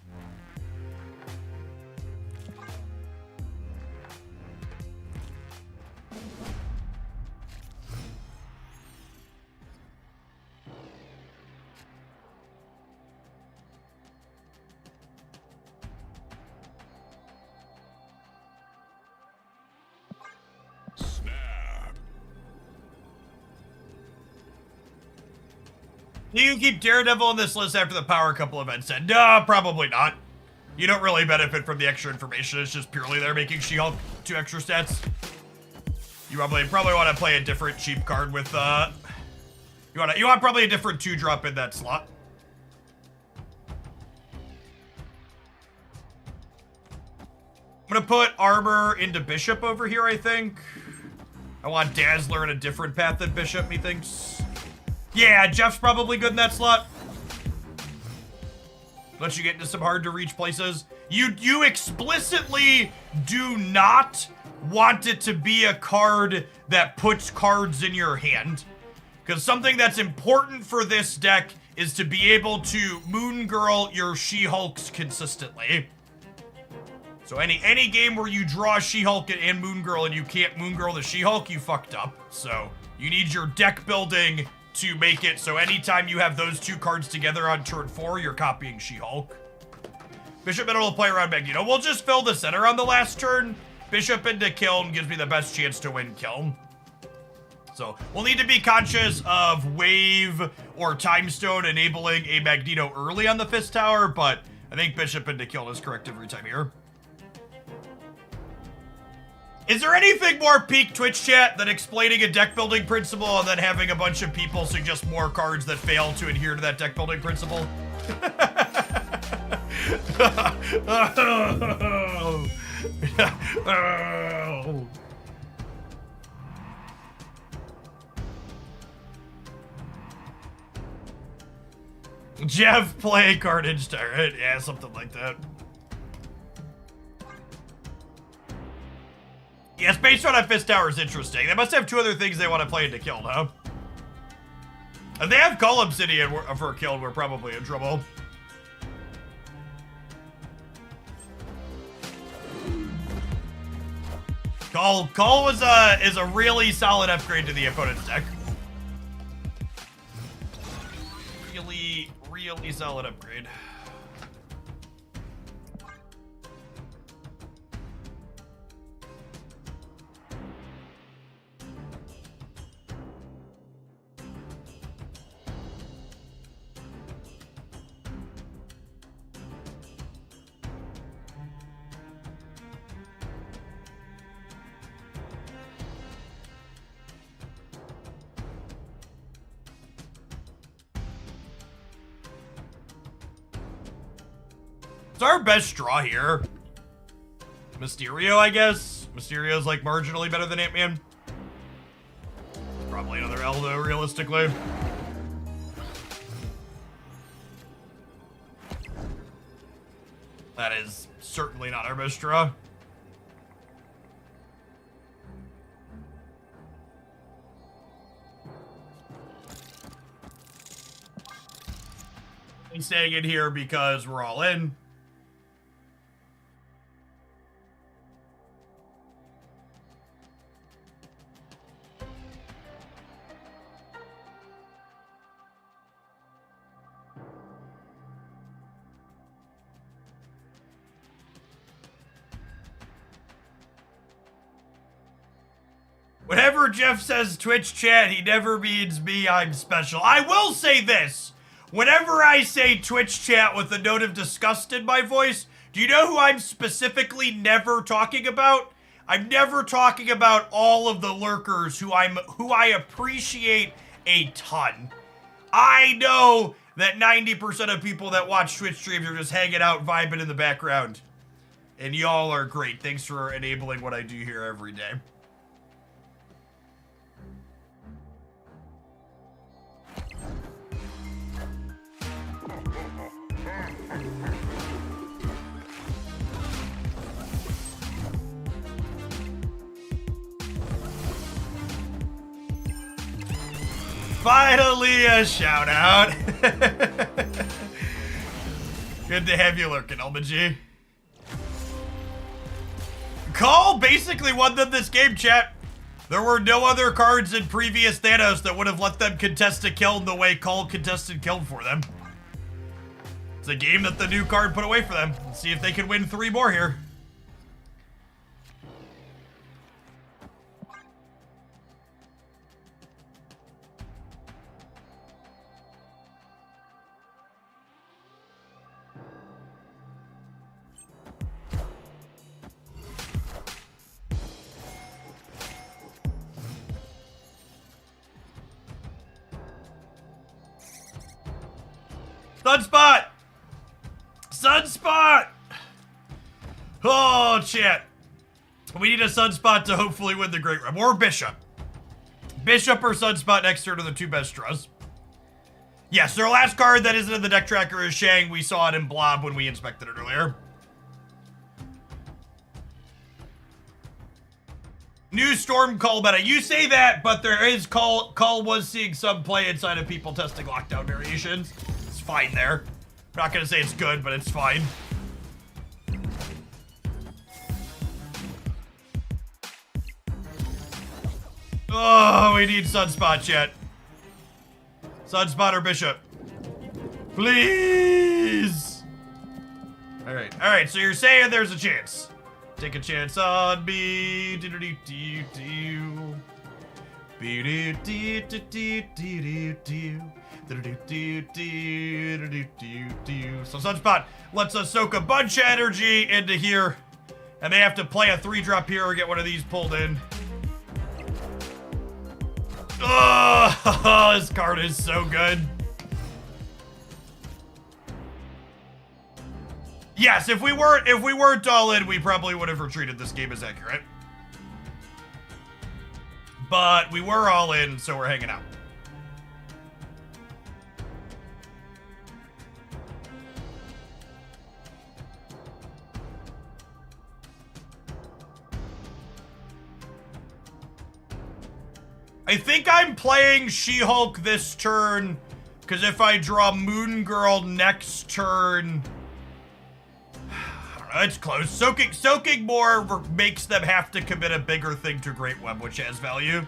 Do you keep Daredevil on this list after the power couple events end? No, probably not. You don't really benefit from the extra information. It's just purely there making She-Hulk 2 extra stats. You probably want to play a different cheap card with You want probably a different 2-drop in that slot. I'm gonna put armor into bishop over here, I think. I want Dazzler in a different path than bishop, methinks. Yeah, Jeff's probably good in that slot. Let you get into some hard to reach places. You explicitly do not want it to be a card that puts cards in your hand. Because something that's important for this deck is to be able to Moon Girl your She-Hulks consistently. So any game where you draw She-Hulk and Moon Girl and you can't Moon Girl the She-Hulk, you fucked up. So you need your deck building to make it so anytime you have those 2 cards together on turn 4, you're copying She-Hulk. Bishop Middle will play around Magneto. We'll just fill the center on the last turn. Bishop into Kiln gives me the best chance to win Kiln. So we'll need to be conscious of Wave or Time Stone enabling a Magneto early on the Fist Tower, but I think Bishop into Kiln is correct every time here. Is there anything more peak Twitch chat than explaining a deck building principle and then having a bunch of people suggest more cards that fail to adhere to that deck building principle? Jeff, play Carnage Tyrant. Yeah, something like that. Yeah, Space Run on Fist Tower is interesting. They must have 2 other things they want to play into Kiln, huh? If they have Call Obsidian for Kiln, we're probably in trouble. Call is a really solid upgrade to the opponent's deck. Really solid upgrade. It's our best draw here. Mysterio, I guess. Mysterio's like marginally better than Ant-Man. Probably another L though, realistically. That is certainly not our best draw. He's staying in here because we're all in. Whenever Jeff says Twitch chat, he never means me, I'm special. I will say this. Whenever I say Twitch chat with a note of disgust in my voice, do you know who I'm specifically never talking about? I'm never talking about all of the lurkers who I appreciate a ton. I know that 90% of people that watch Twitch streams are just hanging out, vibing in the background. And y'all are great. Thanks for enabling what I do here every day. Finally a shout out. Good to have you lurking, LMG. Call basically won them this game, chat. There were no other cards in previous Thanos that would have let them contest a kill the way Call contested kill for them. It's a game that the new card put away for them. Let's see if they can win 3 more here. Sunspot! Sunspot! Oh, chat. We need a Sunspot to hopefully win the Great Rub. Or Bishop. Bishop or Sunspot next turn are the two best draws. Yes, their last card that isn't in the deck tracker is Shang. We saw it in Blob when we inspected it earlier. New Storm Call meta. You say that, but there is Call was seeing some play inside of people testing lockdown variations. It's fine there. I'm not gonna say it's good, but it's fine. Oh, we need Sunspot, chat. Sunspot or Bishop. Please! Alright, so you're saying there's a chance. Take a chance on me. So Sunspot lets us soak a bunch of energy into here. And they have to play a 3-drop here or get one of these pulled in. Oh, this card is so good. Yes, if we weren't all in, we probably would have retreated. This game is accurate. But we were all in, so we're hanging out. I think I'm playing She-Hulk this turn, because if I draw Moon Girl next turn, I don't know, it's close. Soaking more makes them have to commit a bigger thing to Great Web, which has value.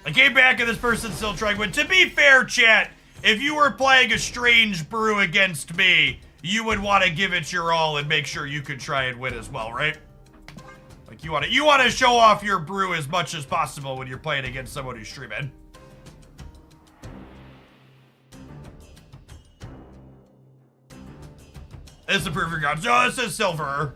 I came back and this person's still trying to win. To be fair, chat, if you were playing a Strange Brew against me, you would want to give it your all and make sure you could try and win as well, right? Like you want to show off your brew as much as possible when you're playing against someone who's streaming. This is the Proving Grounds. Oh, this is silver.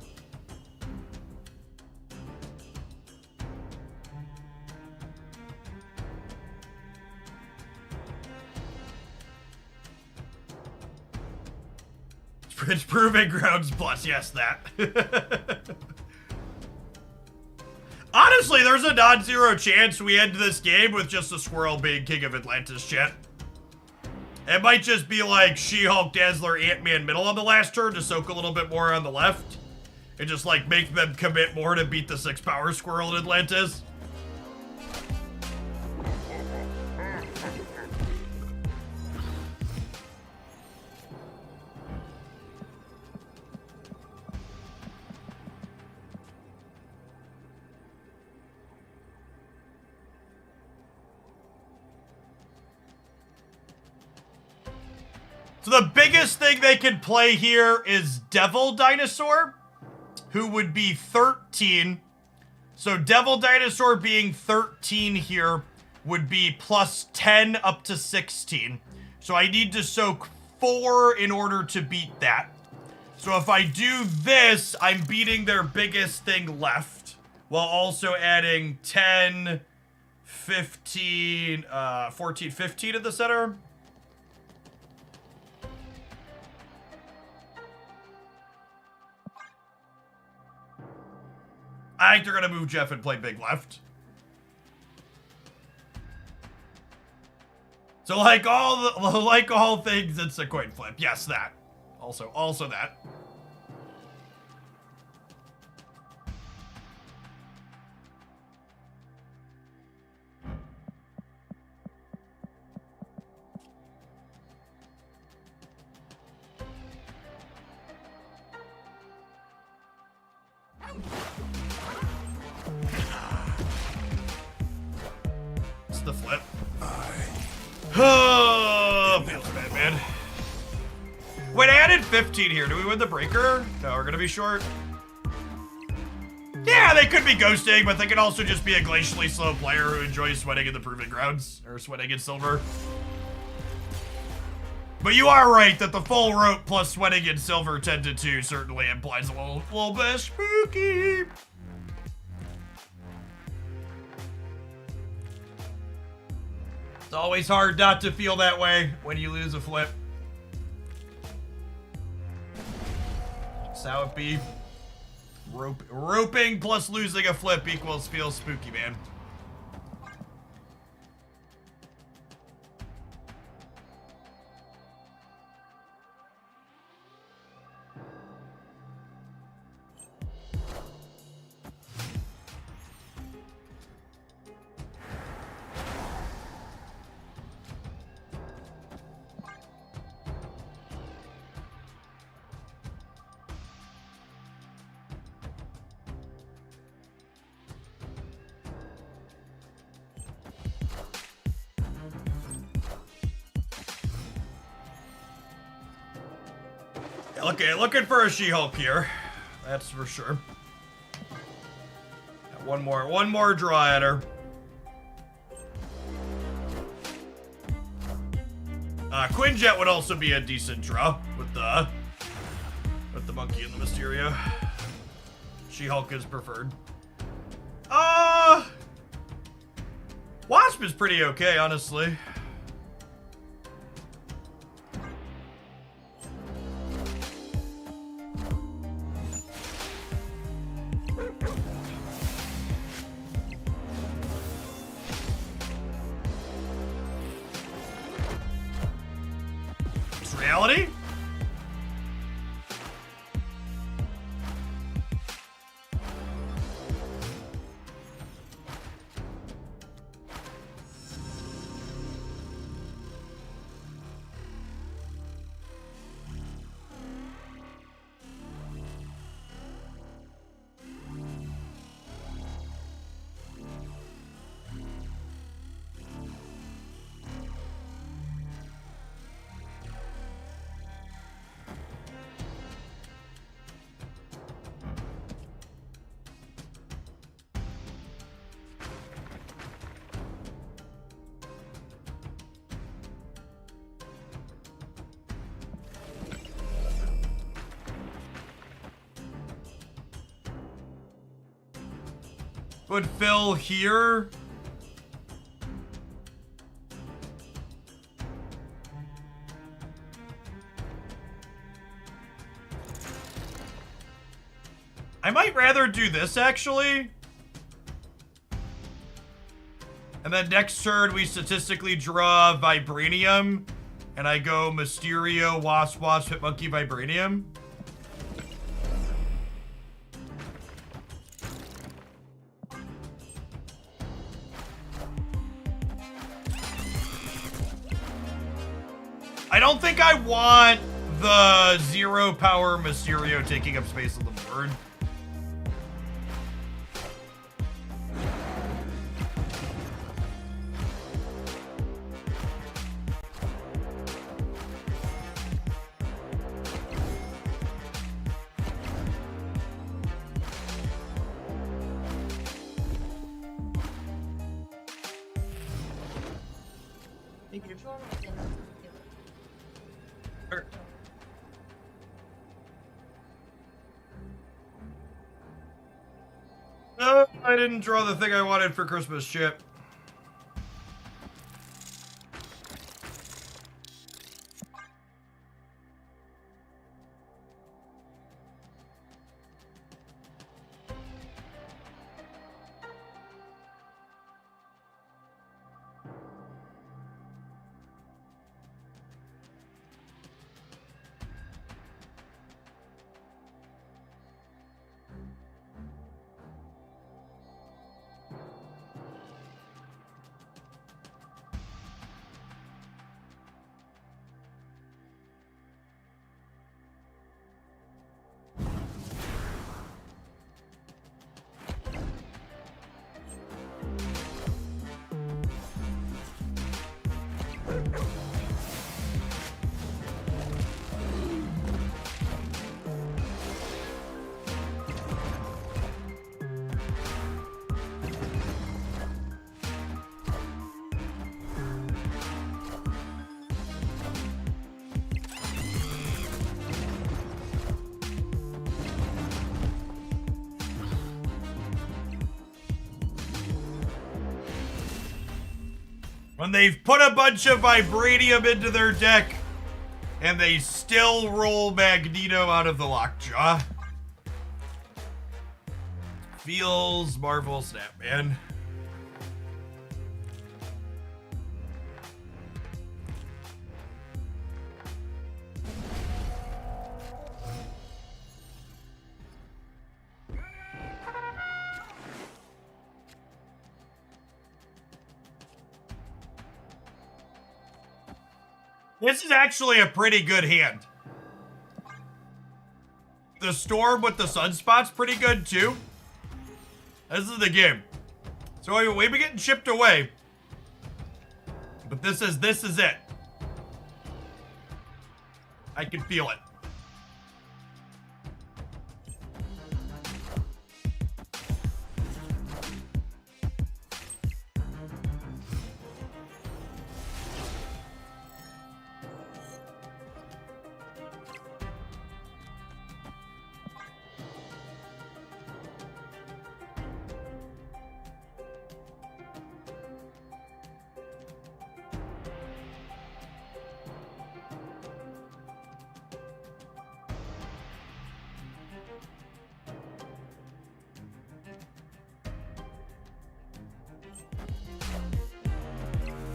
It's Proving Grounds plus, yes, that. Honestly, there's a non-zero chance we end this game with just a squirrel being King of Atlantis, chat. It might just be like She-Hulk, Dazzler, Ant-Man middle on the last turn to soak a little bit more on the left. And just like make them commit more to beat the 6-power squirrel in Atlantis. So the biggest thing they can play here is Devil Dinosaur, who would be 13. So Devil Dinosaur being 13 here would be plus 10 up to 16. So I need to soak 4 in order to beat that. So if I do this, I'm beating their biggest thing left, while also adding 10, 15, 14, 15 in the center. I think they're gonna move Jeff and play big left. So like all things, it's a coin flip. Yes, that. Also that. It's the flip. Oh, feels bad, man. Wait, I added 15 here. Do we win the breaker? No, we're gonna be short. Yeah, they could be ghosting, but they could also just be a glacially slow player who enjoys sweating in the Proving Grounds, or sweating in silver. But you are right that the full rope plus sweating in silver 10 to 2 certainly implies a little bit spooky. It's always hard not to feel that way when you lose a flip. That's how it be. Roping plus losing a flip equals feels spooky, man. Okay, looking for a She-Hulk here. That's for sure. One more draw at her. Quinjet would also be a decent draw with the monkey and the Mysterio. She-Hulk is preferred. Wasp is pretty okay, honestly. Reality? Put Phil here. I might rather do this, actually. And then next turn, we statistically draw Vibranium. And I go Mysterio, Wasp, Hitmonkey, Vibranium. I don't think I want the 0 power Mysterio taking up space on the board. Thank you. No, I didn't draw the thing I wanted for Christmas, Chip. When they've put a bunch of Vibranium into their deck, and they still roll Magneto out of the Lockjaw. Feels Marvel Snap, man. This is actually a pretty good hand. The Storm with the Sunspot's pretty good too. This is the game. So we've been getting chipped away. But this is it. I can feel it.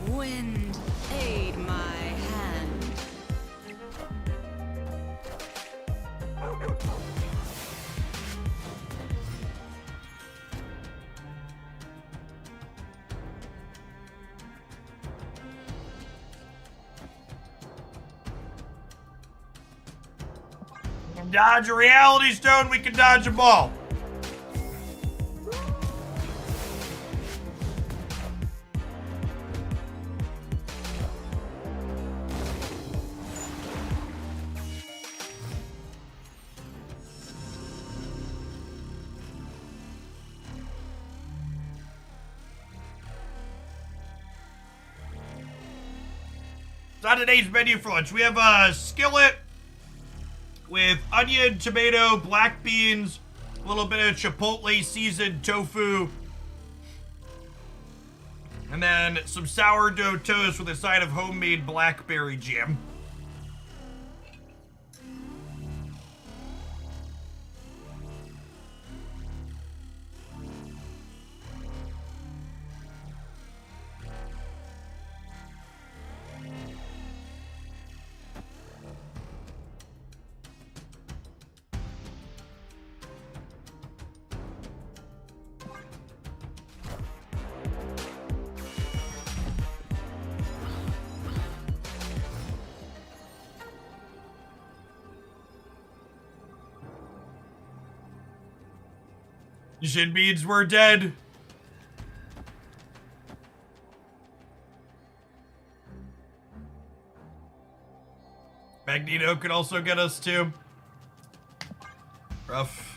Wind, aid my hand. Dodge a Reality Stone, we can dodge a ball. On today's menu for lunch, we have a skillet with onion, tomato, black beans, a little bit of chipotle seasoned tofu, and then some sourdough toast with a side of homemade blackberry jam. Shin means we're dead. Magneto could also get us too. Rough.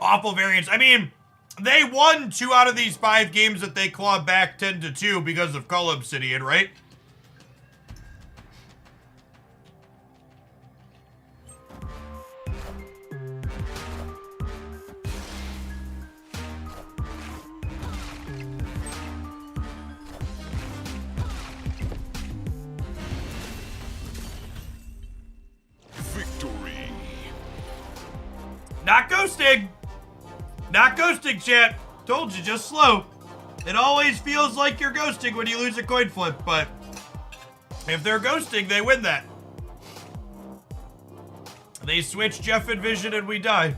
Awful variance. I mean, they won 2 out of these 5 games that they clawed back 10-2 because of Cull Obsidian, right? Victory. Not ghosting. Not ghosting, chat. Told you, just slow. It always feels like you're ghosting when you lose a coin flip, but if they're ghosting, they win that. They switch Jeff and Vision and we die.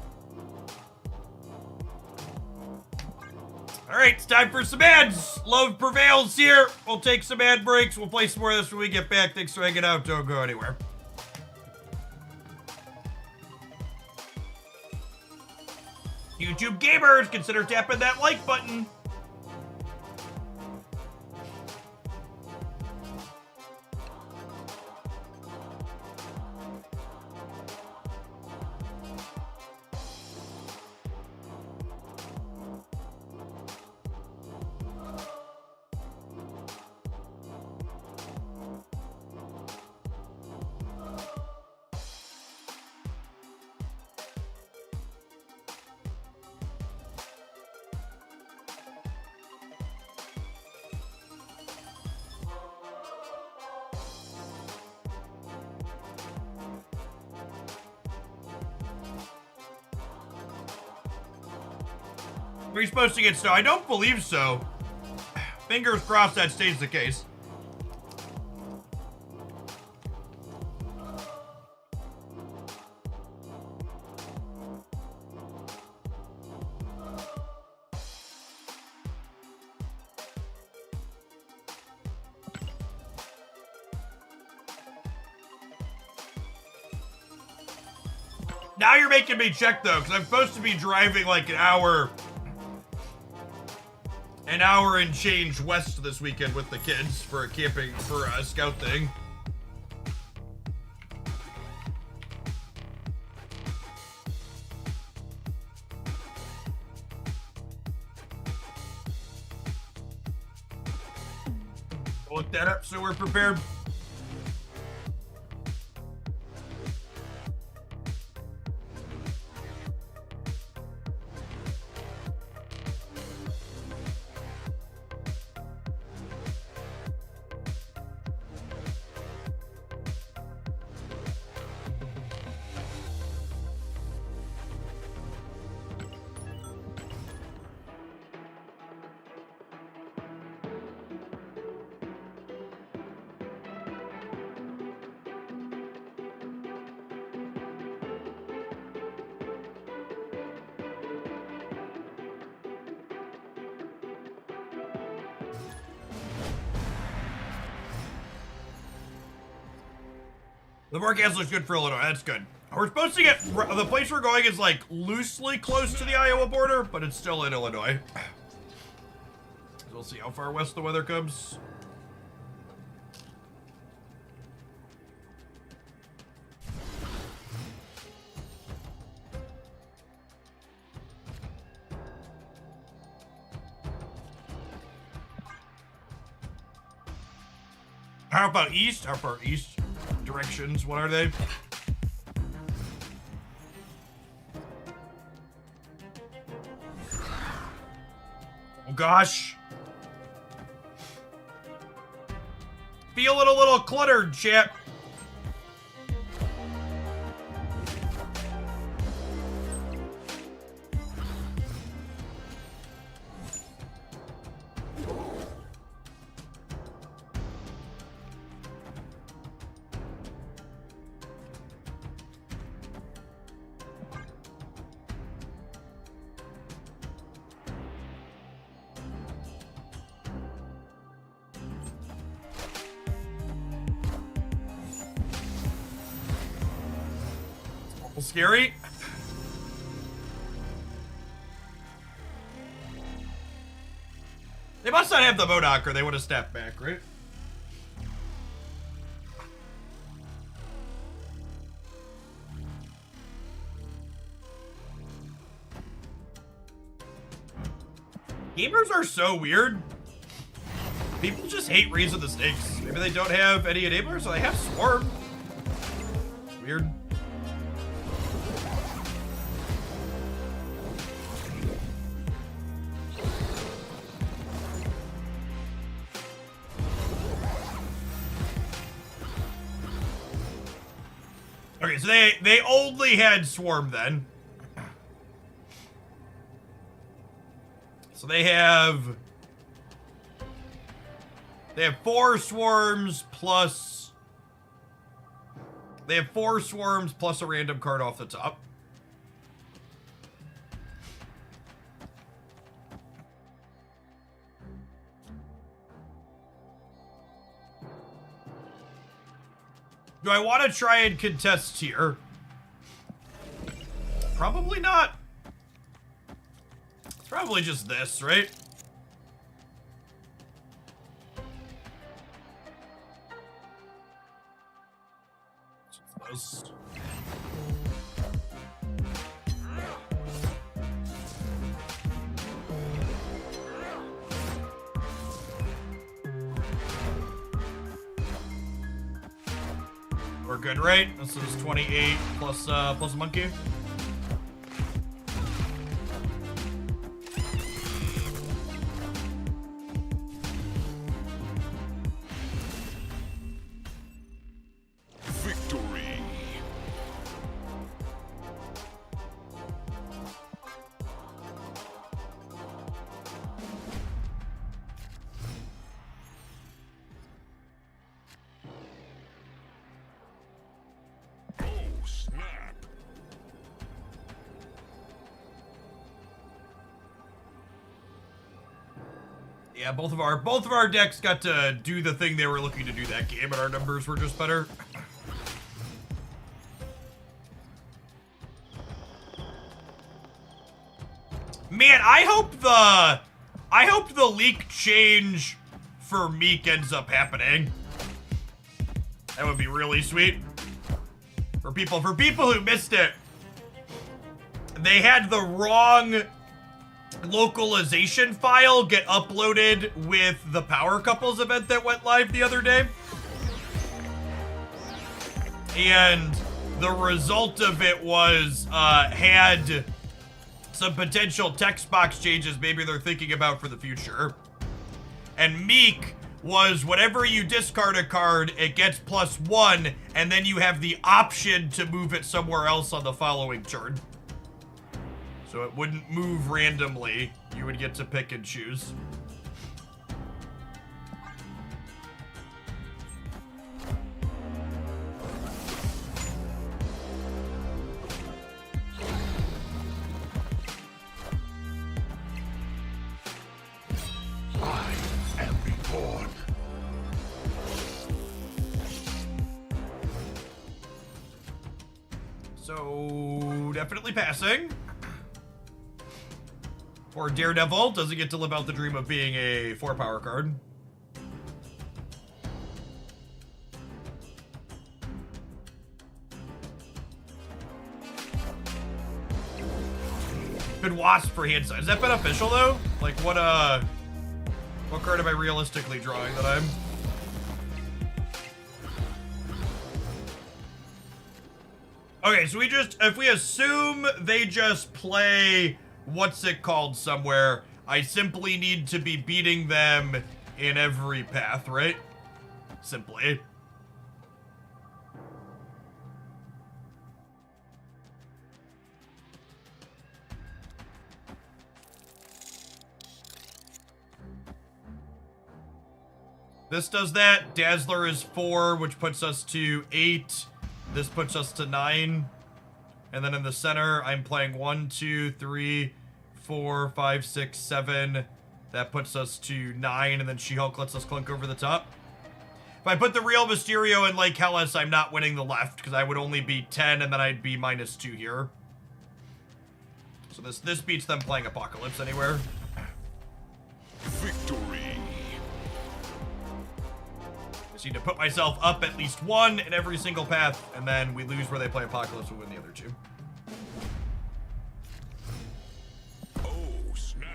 All right, it's time for some ads. Love prevails here. We'll take some ad breaks. We'll play some more of this when we get back. Thanks for hanging out. Don't go anywhere. YouTube gamers, consider tapping that like button. Are you supposed to get snow? I don't believe so. Fingers crossed that stays the case. Now you're making me check though, because I'm supposed to be driving like an hour and change west this weekend with the kids for a scout thing. I'll look that up so we're prepared. The forecast looks good for Illinois. That's good. We're supposed to get... The place we're going is, like, loosely close to the Iowa border, but it's still in Illinois. We'll see how far west the weather comes. How about east? How far east? Directions, what are they? Oh gosh. Feeling a little cluttered, chat. Scary. They must not have the Modoc or they would have stepped back, right? Gamers are so weird. People just hate Reeds of the Snakes. Maybe they don't have any enablers, or they have Swarm. Weird. Okay, so they only had Swarm then. So they have 4 swarms plus... They have 4 swarms plus a random card off the top. Do I want to try and contest here? Probably not. It's probably just this, right? Close. We're good, right? This is 28 plus plus a monkey. Victory. Oh, snap. Yeah, both of our decks got to do the thing they were looking to do that game, and our numbers were just better. Man, I hope the leak change for Meek ends up happening. That would be really sweet. For people who missed it, they had the wrong localization file get uploaded with the Power Couples event that went live the other day. And the result of it was had some potential text box changes maybe they're thinking about for the future. And Meek was whenever you discard a card, it gets +1, and then you have the option to move it somewhere else on the following turn. So it wouldn't move randomly. You would get to pick and choose. I am reborn. So definitely passing. Or Daredevil doesn't get to live out the dream of being a 4-power card. Been Wasp for hand size. Is that beneficial though? Like what card am I realistically drawing that I'm? Okay, so if we assume they just play what's it called somewhere, I simply need to be beating them in every path, right? Simply. This does that. Dazzler is 4, which puts us to 8. This puts us to 9. And then in the center, I'm playing 1, 2, 3, 4, 5, 6, 7. That puts us to 9, and then She-Hulk lets us clunk over the top. If I put the real Mysterio in Lake Hellas, I'm not winning the left, because I would only be 10, and then I'd be -2 here. So this beats them playing Apocalypse anywhere. Victory. Just need to put myself up at least 1 in every single path, and then we lose where they play Apocalypse, we win the other 2. Oh, snap.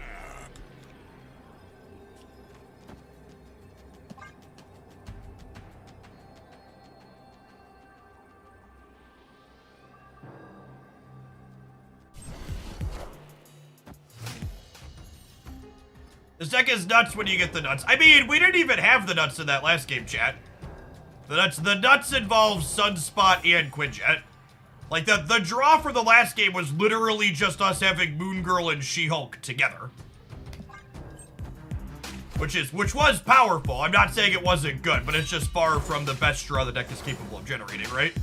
This deck is nuts when you get the nuts. I mean, we didn't even have the nuts in that last game, chat. The nuts involve Sunspot and Quinjet. Like, the draw for the last game was literally just us having Moon Girl and She-Hulk together. Which was powerful. I'm not saying it wasn't good, but it's just far from the best draw the deck is capable of generating, right?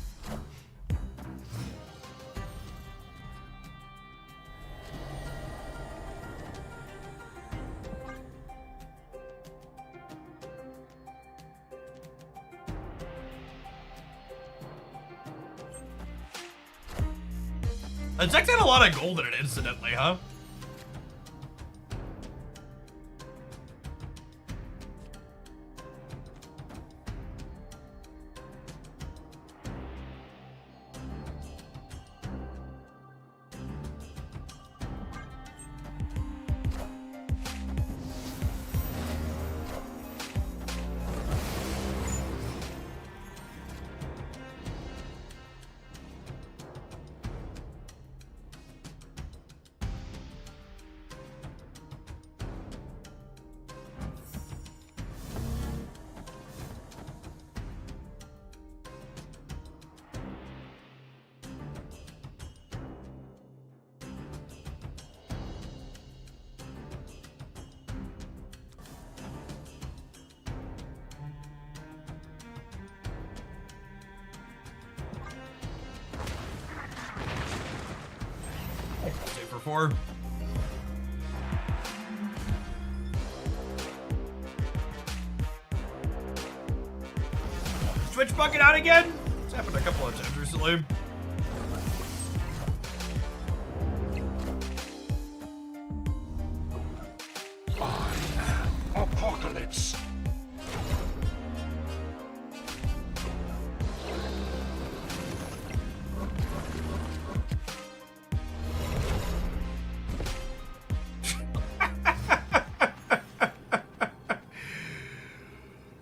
It's actually had a lot of gold in it, incidentally, huh? Stay for 4. Switch bucket out again? It's happened a couple of times recently. Apocalypse.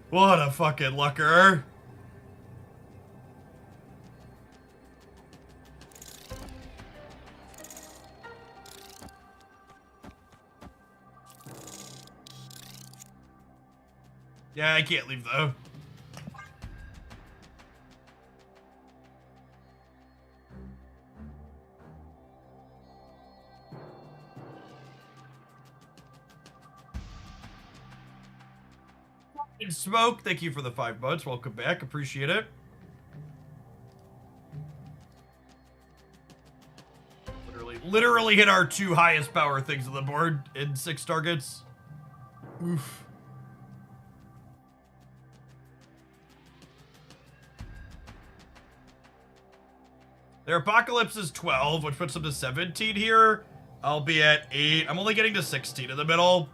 What a fucking looker. Yeah, I can't leave though. Smoke, thank you for the 5 months. Welcome back. Appreciate it. Literally hit our 2 highest power things on the board in 6 targets. Oof. Their Apocalypse is 12, which puts them to 17 here. I'll be at 8. I'm only getting to 16 in the middle.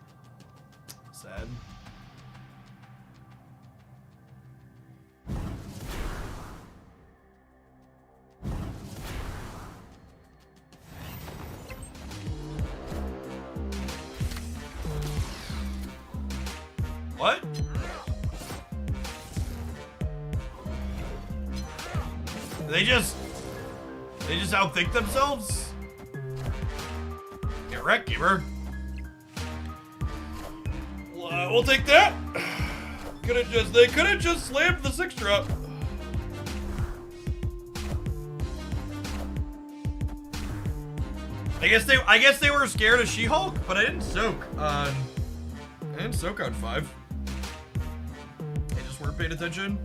Sad. What? They just outthink themselves? Get wrecked, gamer. We'll take that. They could have just slammed the 6 drop. I guess they were scared of She-Hulk, but I didn't soak on 5. They just weren't paying attention.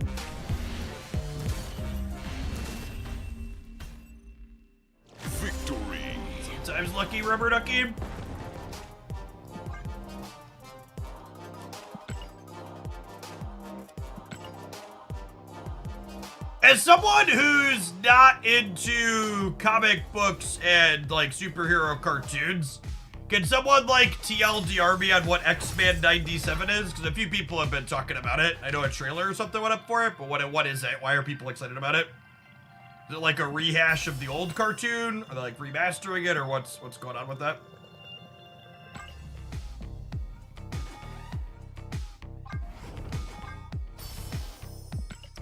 Victory. Sometimes lucky, rubber ducky. As someone who's not into comic books and like superhero cartoons, can someone like TLDR me on what X-Men 97 is? Because a few people have been talking about it. I know a trailer or something went up for it, but what is it? Why are people excited about it? Is it like a rehash of the old cartoon? Are they like remastering it, or what's going on with that?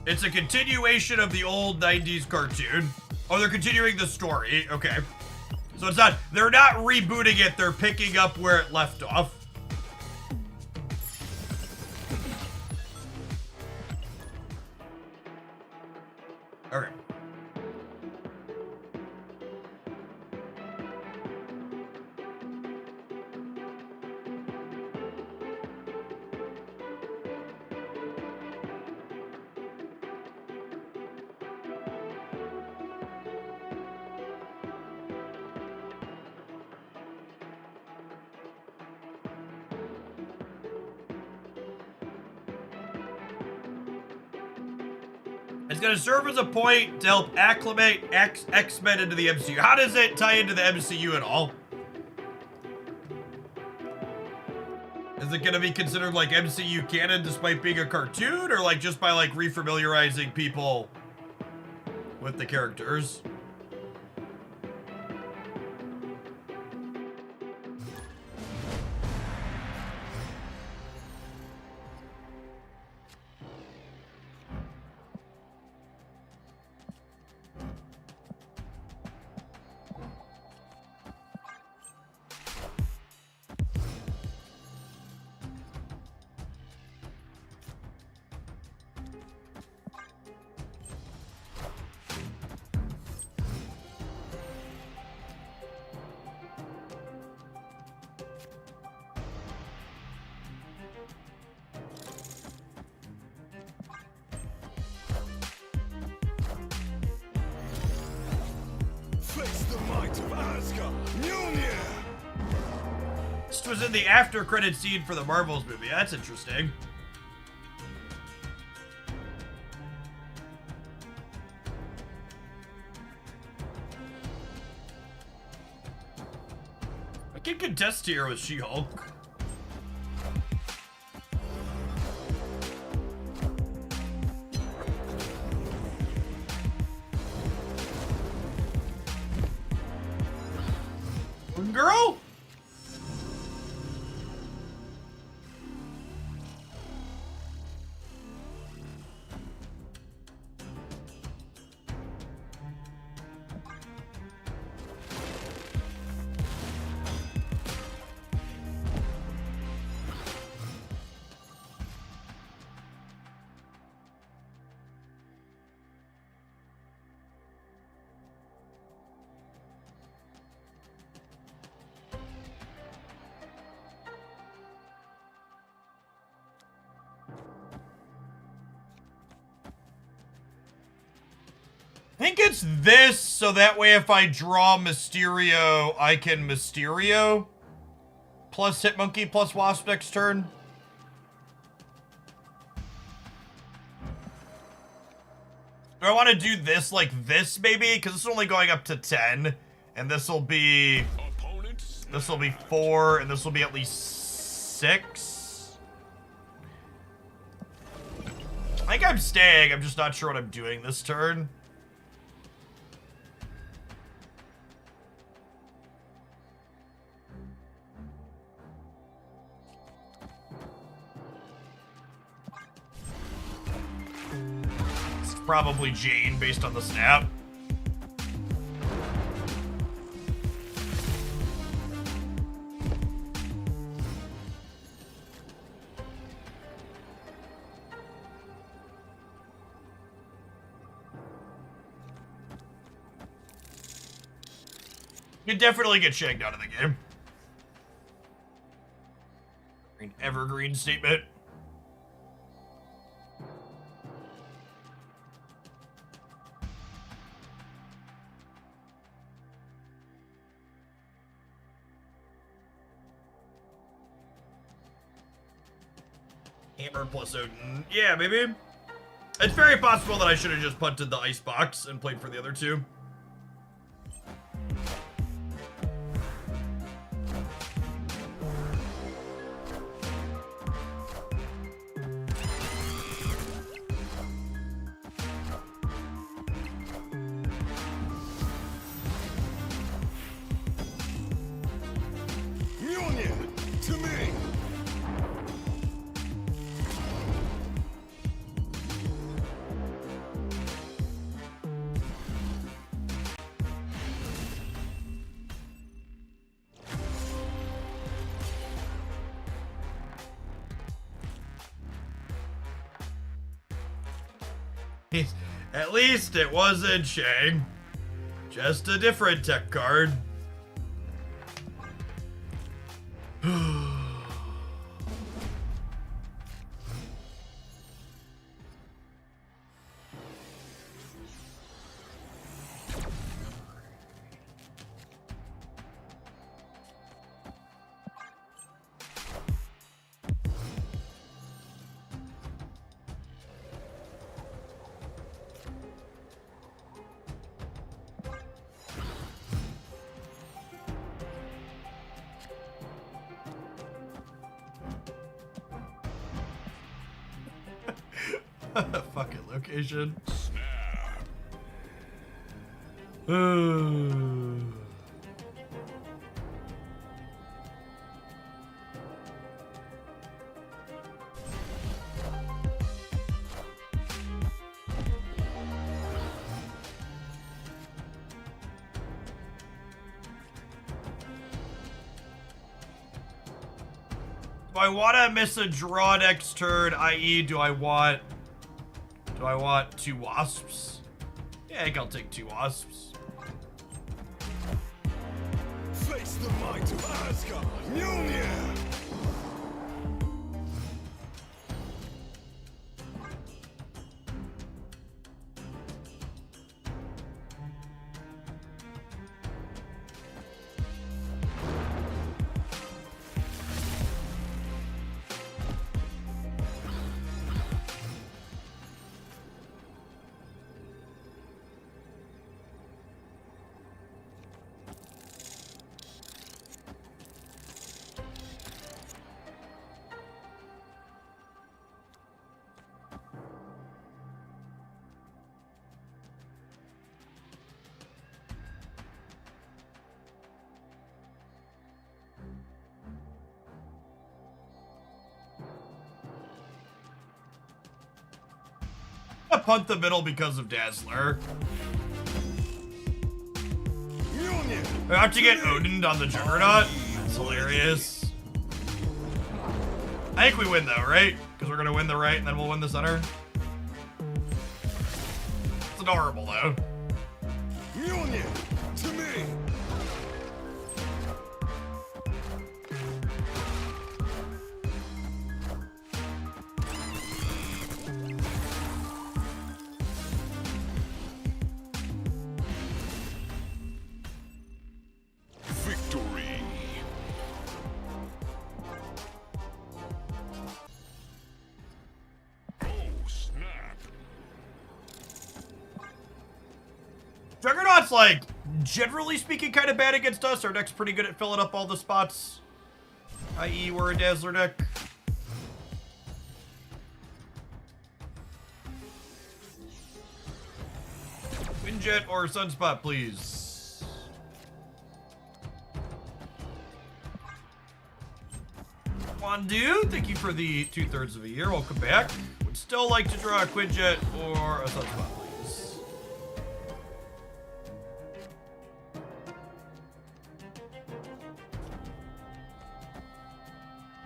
It's a continuation of the old 90s cartoon. Oh, they're continuing the story. Okay. So they're not rebooting it, they're picking up where it left off. Okay. It's going to serve as a point to help acclimate X-Men into the MCU. How does it tie into the MCU at all? Is it going to be considered like MCU canon despite being a cartoon, or like just by like refamiliarizing people with the characters? Face the might of Asgard. Mjolnir. This was in the after credit scene for the Marvels movie. That's interesting. I can contest here with She-Hulk. Girl? I think it's this, so that way if I draw Mysterio, I can Mysterio plus Hitmonkey plus Wasp next turn. Do I want to do this like this, maybe? Because this is only going up to 10, and this will be 4, and this will be at least 6. I think I'm staying. I'm just not sure what I'm doing this turn. Probably Jane, based on the snap. You definitely get shanked out of the game. An evergreen statement. Hammer plus Odin. Yeah, maybe. It's very possible that I should have just punted the icebox and played for the other two. Mjolnir, to me. At least it wasn't Shang. Just a different tech card. Fucking location. Do I want to miss a draw next turn, i.e. do I want 2 wasps? Yeah, I think I'll take 2 wasps. Face the might of Asgard! Mjolnir! I punt the middle because of Dazzler. Mjolnir! I have to get Odin'd on the Juggernaut. That's hilarious. I think we win though, right? Because we're gonna win the right and then we'll win the center. It's adorable though. Mjolnir! To me! Victory! Oh, snap! Juggernaut's like, generally speaking, kind of bad against us. Our deck's pretty good at filling up all the spots. I.e. we're a Dazzler deck. Windjet or Sunspot, please. Wandu, thank you for the 2/3 of a year. Welcome back. Would still like to draw a Quinjet or a Sunspot, please.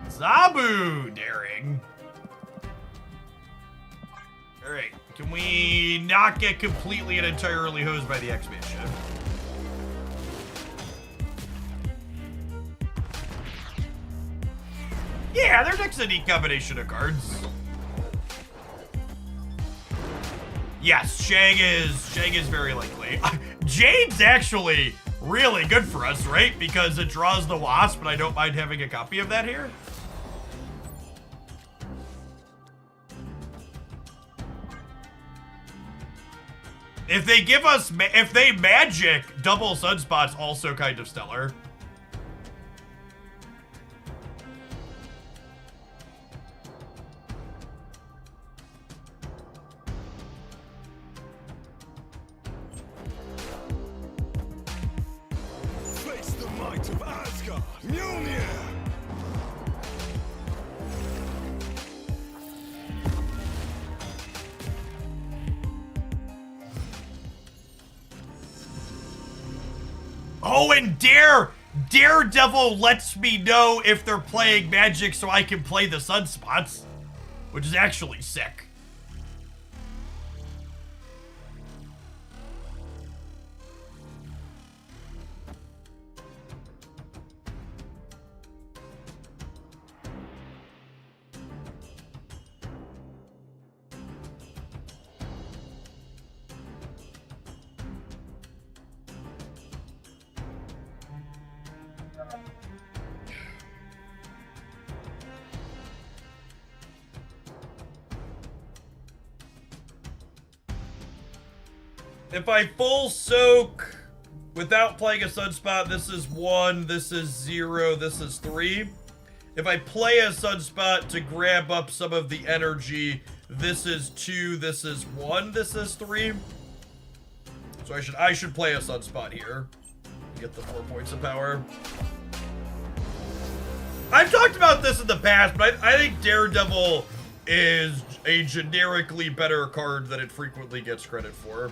Zabu, daring. All right, can we not get completely and entirely hosed by the X-Man ship? Yeah, their deck's a neat combination of cards. Yes, Shang is very likely. Jade's actually really good for us, right? Because it draws the Wasp, and I don't mind having a copy of that here. If they give us, if they magic double Sunspots, also kind of stellar. Face the might of Asgard! Mjolnir! Oh, and Daredevil lets me know if they're playing magic so I can play the Sunspots, which is actually sick. If I full soak without playing a Sunspot, this is 1, this is 0, this is 3. If I play a Sunspot to grab up some of the energy, This is 2, this is 1, this is 3. So I should play a Sunspot here. Get the 4 points of power. I've talked about this in the past, but I think Daredevil is a generically better card than it frequently gets credit for.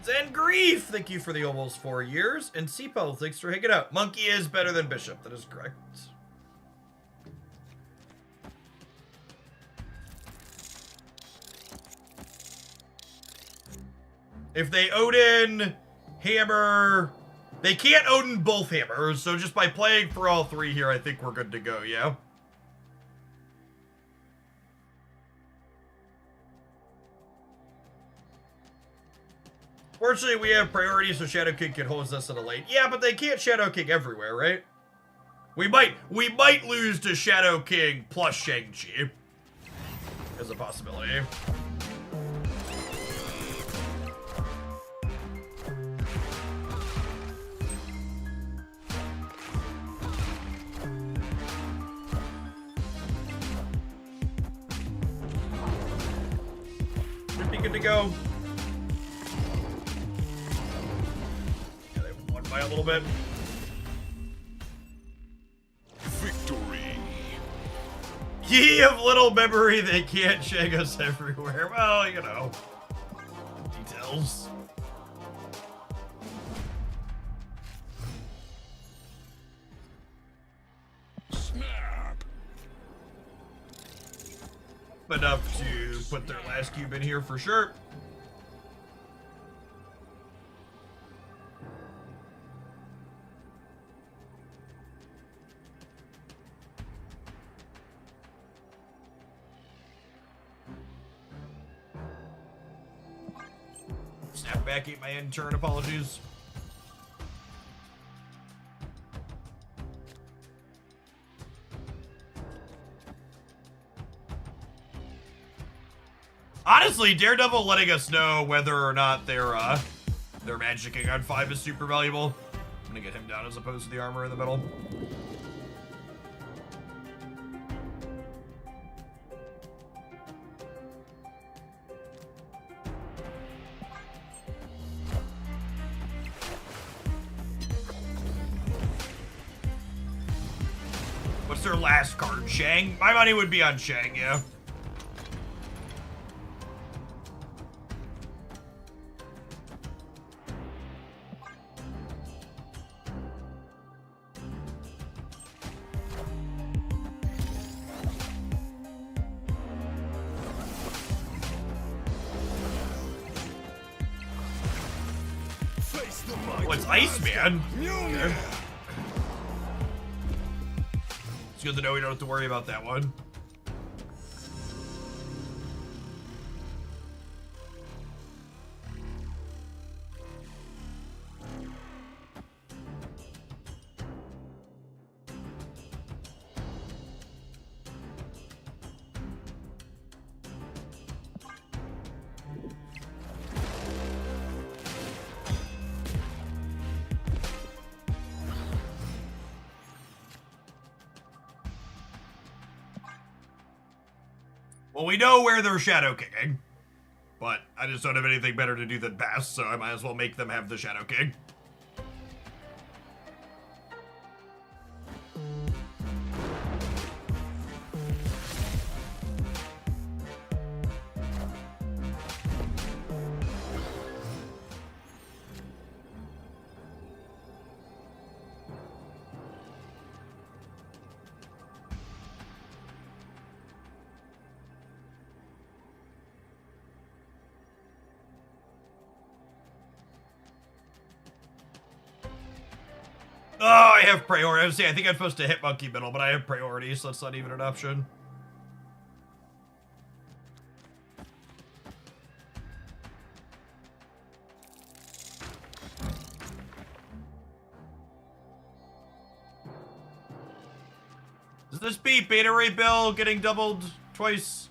Zangrief, thank you for the almost 4 years. And Seapel, thanks for hanging out. Monkey is better than Bishop, that is correct. If they Odin, Hammer... They can't Odin both Hammers, so just by playing for all 3 here, I think we're good to go, yeah? Fortunately, we have priority, so Shadow King can hold us in a lane. Yeah, but they can't Shadow King everywhere, right? We might lose to Shadow King plus Shang-Chi. As a possibility. Should be good to go. Yeah, they won by a little bit. Victory. Ye of little memory, they can't shag us everywhere. Well, you know. Details. Snap. Enough to put their last cube in here for sure. Snap back, ate my intern, apologies. Honestly, Daredevil letting us know whether or not their magicking on 5 is super valuable. I'm gonna get him down as opposed to the armor in the middle. What's their last card? Shang? My money would be on Shang, yeah. Face the might Oh, it's of Iceman. Mjolnir. Okay. It's good to know we don't have to worry about that one. Well, we know where they're Shadow Kicking, but I just don't have anything better to do than Bass, so I might as well make them have the Shadow King. Oh, I have priority. I was saying, I think I'm supposed to hit Monkey Middle, but I have priority, so that's not even an option. Does this beat Beta Ray Bill getting doubled twice?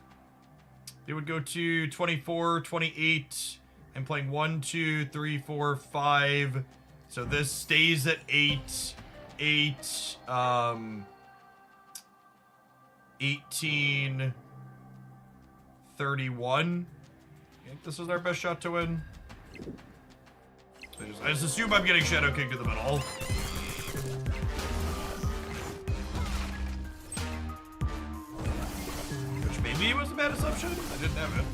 It would go to 24, 28, I'm playing 1, 2, 3, 4, 5. So this stays at 8. 8, 18, 31. I think this is our best shot to win. I just assume I'm getting Shadow King to the middle. Which maybe was a bad assumption? I didn't have it.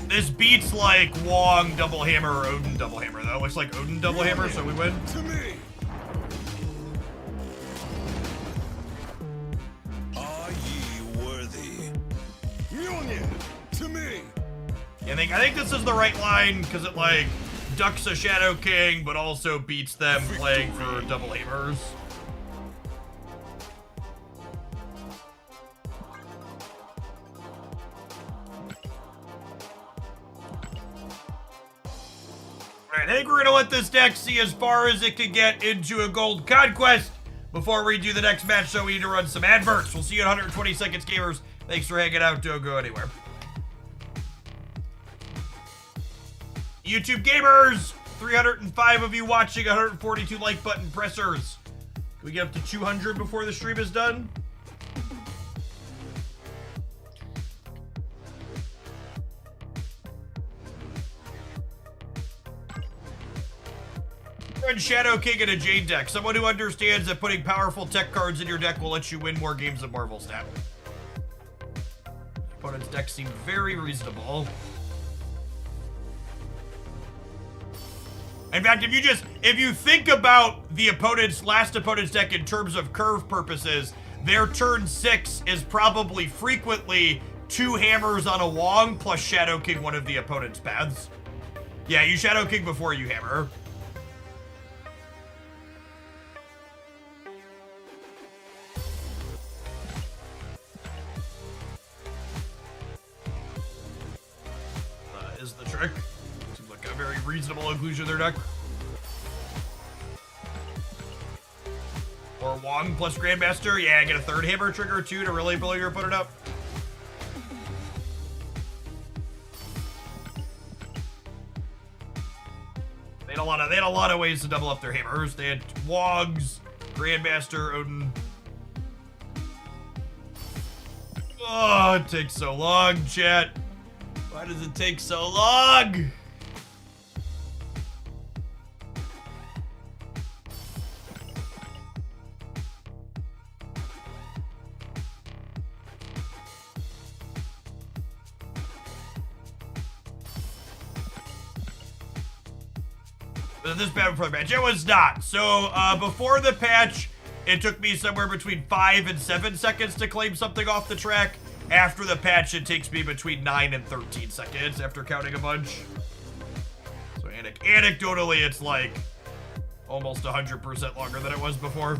This beats like Wong double hammer or Odin double hammer though. It looks like Odin double hammer, so we win. To me. Are ye worthy? Mjolnir, to me. I think this is the right line because it like ducks a Shadow King, but also beats them playing for double hammers. Alright, I think we're gonna let this deck see as far as it can get into a gold conquest before we do the next match, so we need to run some adverts. We'll see you in 120 seconds, gamers. Thanks for hanging out. Don't go anywhere. YouTube gamers, 305 of you watching, 142 like button pressers. Can we get up to 200 before the stream is done? Run Shadow King in a Jade deck. Someone who understands that putting powerful tech cards in your deck will let you win more games of Marvel Snap. Opponent's deck seemed very reasonable. In fact, if you think about the last opponent's deck in terms of curve purposes, their turn 6 is probably frequently 2 hammers on a Wong plus Shadow King one of the opponent's paths. Yeah, you Shadow King before you hammer. Is the trick. Seems like a very reasonable inclusion of their deck. Or Wong plus Grandmaster. Yeah, get a 3rd hammer trigger too to really blow your opponent up. They had a lot of ways to double up their hammers. They had Wongs, Grandmaster, Odin. Oh, it takes so long, chat. Why does it take so long? This bad before the patch? It was not. So before the patch, it took me somewhere between 5 and 7 seconds to claim something off the track. After the patch, it takes me between 9 and 13 seconds after counting a bunch. So anecdotally, it's like almost 100% longer than it was before.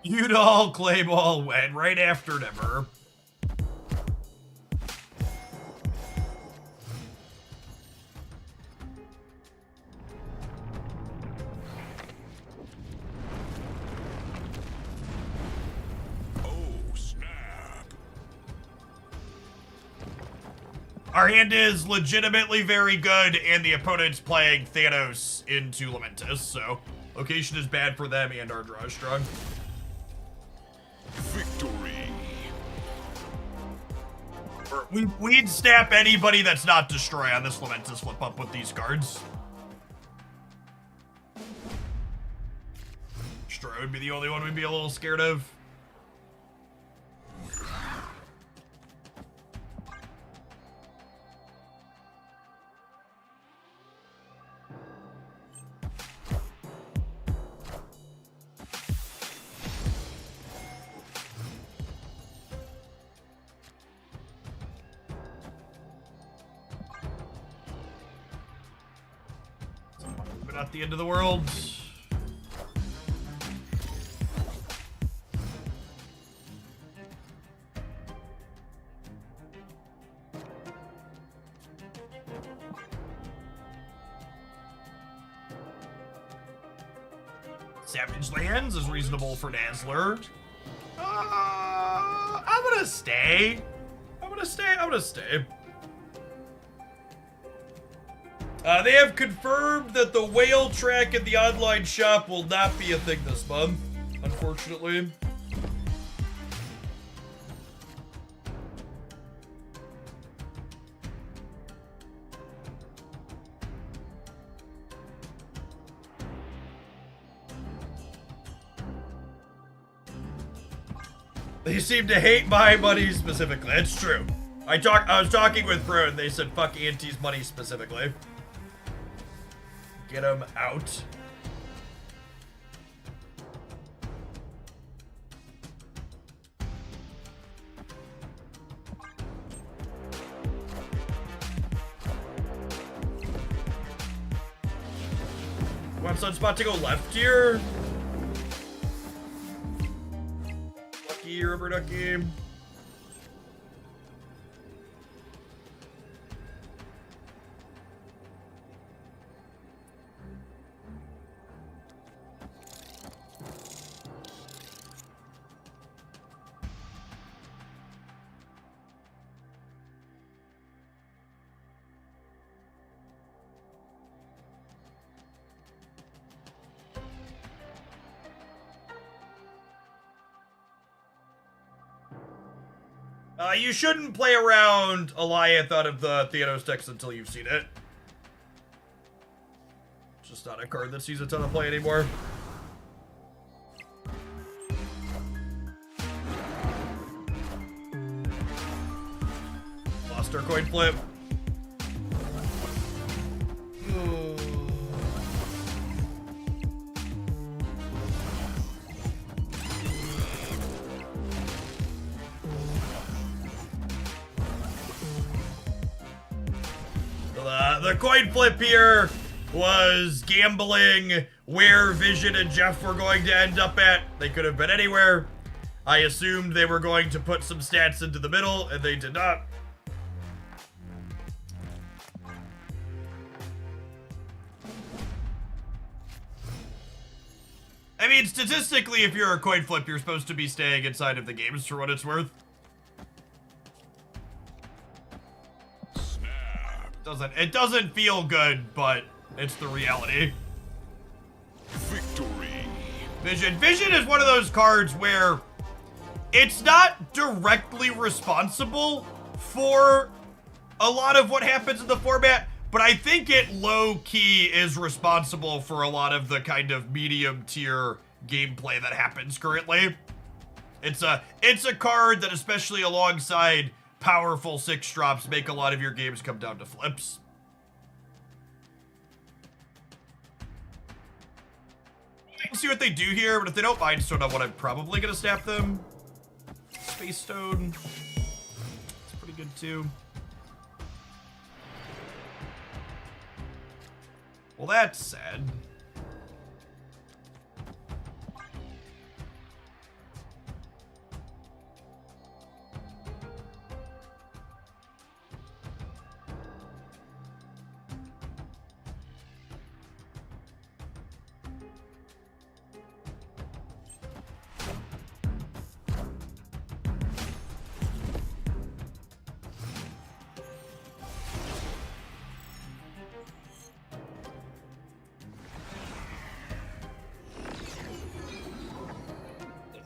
Udall, Clayball went right after Never. Oh, snap. Our hand is legitimately very good, and the opponent's playing Thanos into Lamentus, so location is bad for them, and our draw is strong. Victory. We'd snap anybody that's not Destroy on this Lamentus flip up with these cards. Destroy would be the only one we'd be a little scared of. Not the end of the world. Savage Lands is reasonable for Dazzler. I'm gonna stay. I'm gonna stay. They have confirmed that the whale track in the online shop will not be a thing this month, unfortunately. They seem to hate my money specifically. It's true. I was talking with Bro and they said fuck Auntie's money specifically. Get him out. Want Sunspot to go left here? Lucky rubber ducky. You shouldn't play around Alioth out of the Theanos decks until you've seen it. It's just not a card that sees a ton of play anymore. Lost our coin flip. The coin flip here was gambling where Vision and Jeff were going to end up at. They could have been anywhere. I assumed they were going to put some stats into the middle, and they did not. I mean, statistically, if you're a coin flip, you're supposed to be staying inside of the games for what it's worth. It doesn't feel good, but it's the reality. Victory. Vision is one of those cards where it's not directly responsible for a lot of what happens in the format, but I think it low-key is responsible for a lot of the kind of medium-tier gameplay that happens currently. It's a card that, especially alongside powerful 6-drops, make a lot of your games come down to flips. We'll see what they do here, but if they don't mind Stone on what I'm probably gonna snap them. Space Stone. It's pretty good too. Well, that's sad.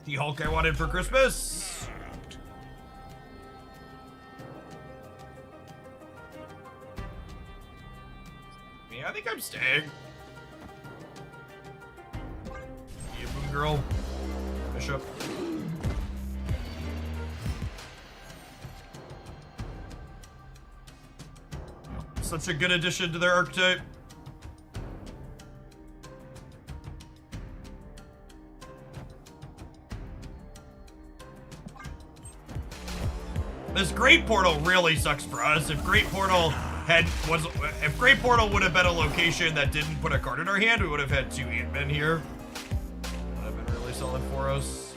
The Hulk I wanted for Christmas. Yeah, I think I'm staying. You Moon Girl. Bishop. Such a good addition to their archetype. This Great Portal really sucks for us. If Great Portal if Great Portal would have been a location that didn't put a card in our hand, we would have had 2 Ant-Men here. That would have been really solid for us.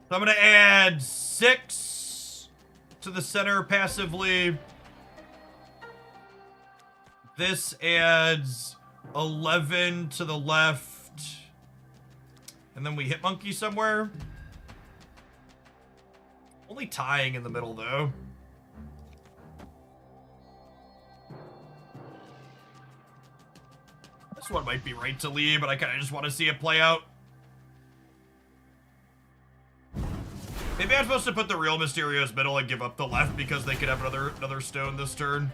So I'm going to add 6 to the center passively. This adds 11 to the left. And then we hit monkey somewhere. Only tying in the middle, though. This one might be right to leave, but I kind of just want to see it play out. Maybe I'm supposed to put the real Mysterio's middle and give up the left because they could have another stone this turn.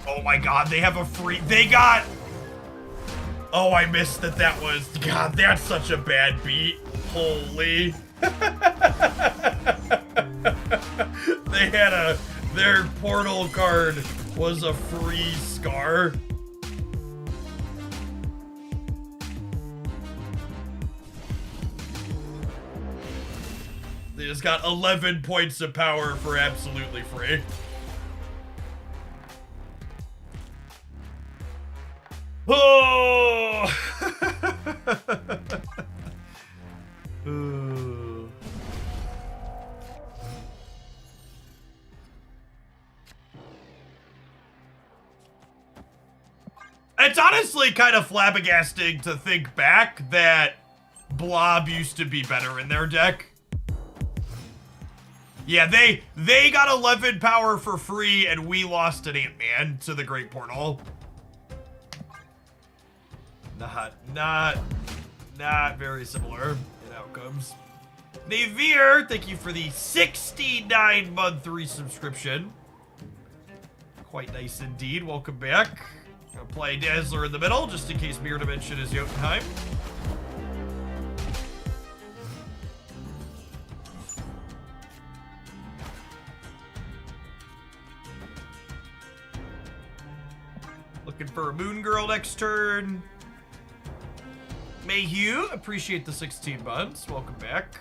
Oh my god, they have a free... They got... Oh, I missed that was... God, that's such a bad beat. Holy. They had a... Their portal card was a free Scar. They just got 11 points of power for absolutely free. Oh! It's honestly kind of flabbergasting to think back that Blob used to be better in their deck. Yeah, they got 11 power for free and we lost an Ant-Man to the Great Portal. Not very similar in outcomes. Naveer, thank you for the 69-month resubscription. Quite nice indeed. Welcome back. Gonna play Dazzler in the middle, just in case Mirror Dimension is Jotunheim. Looking for a Moon Girl next turn. Mayhew, appreciate the 16 months. Welcome back.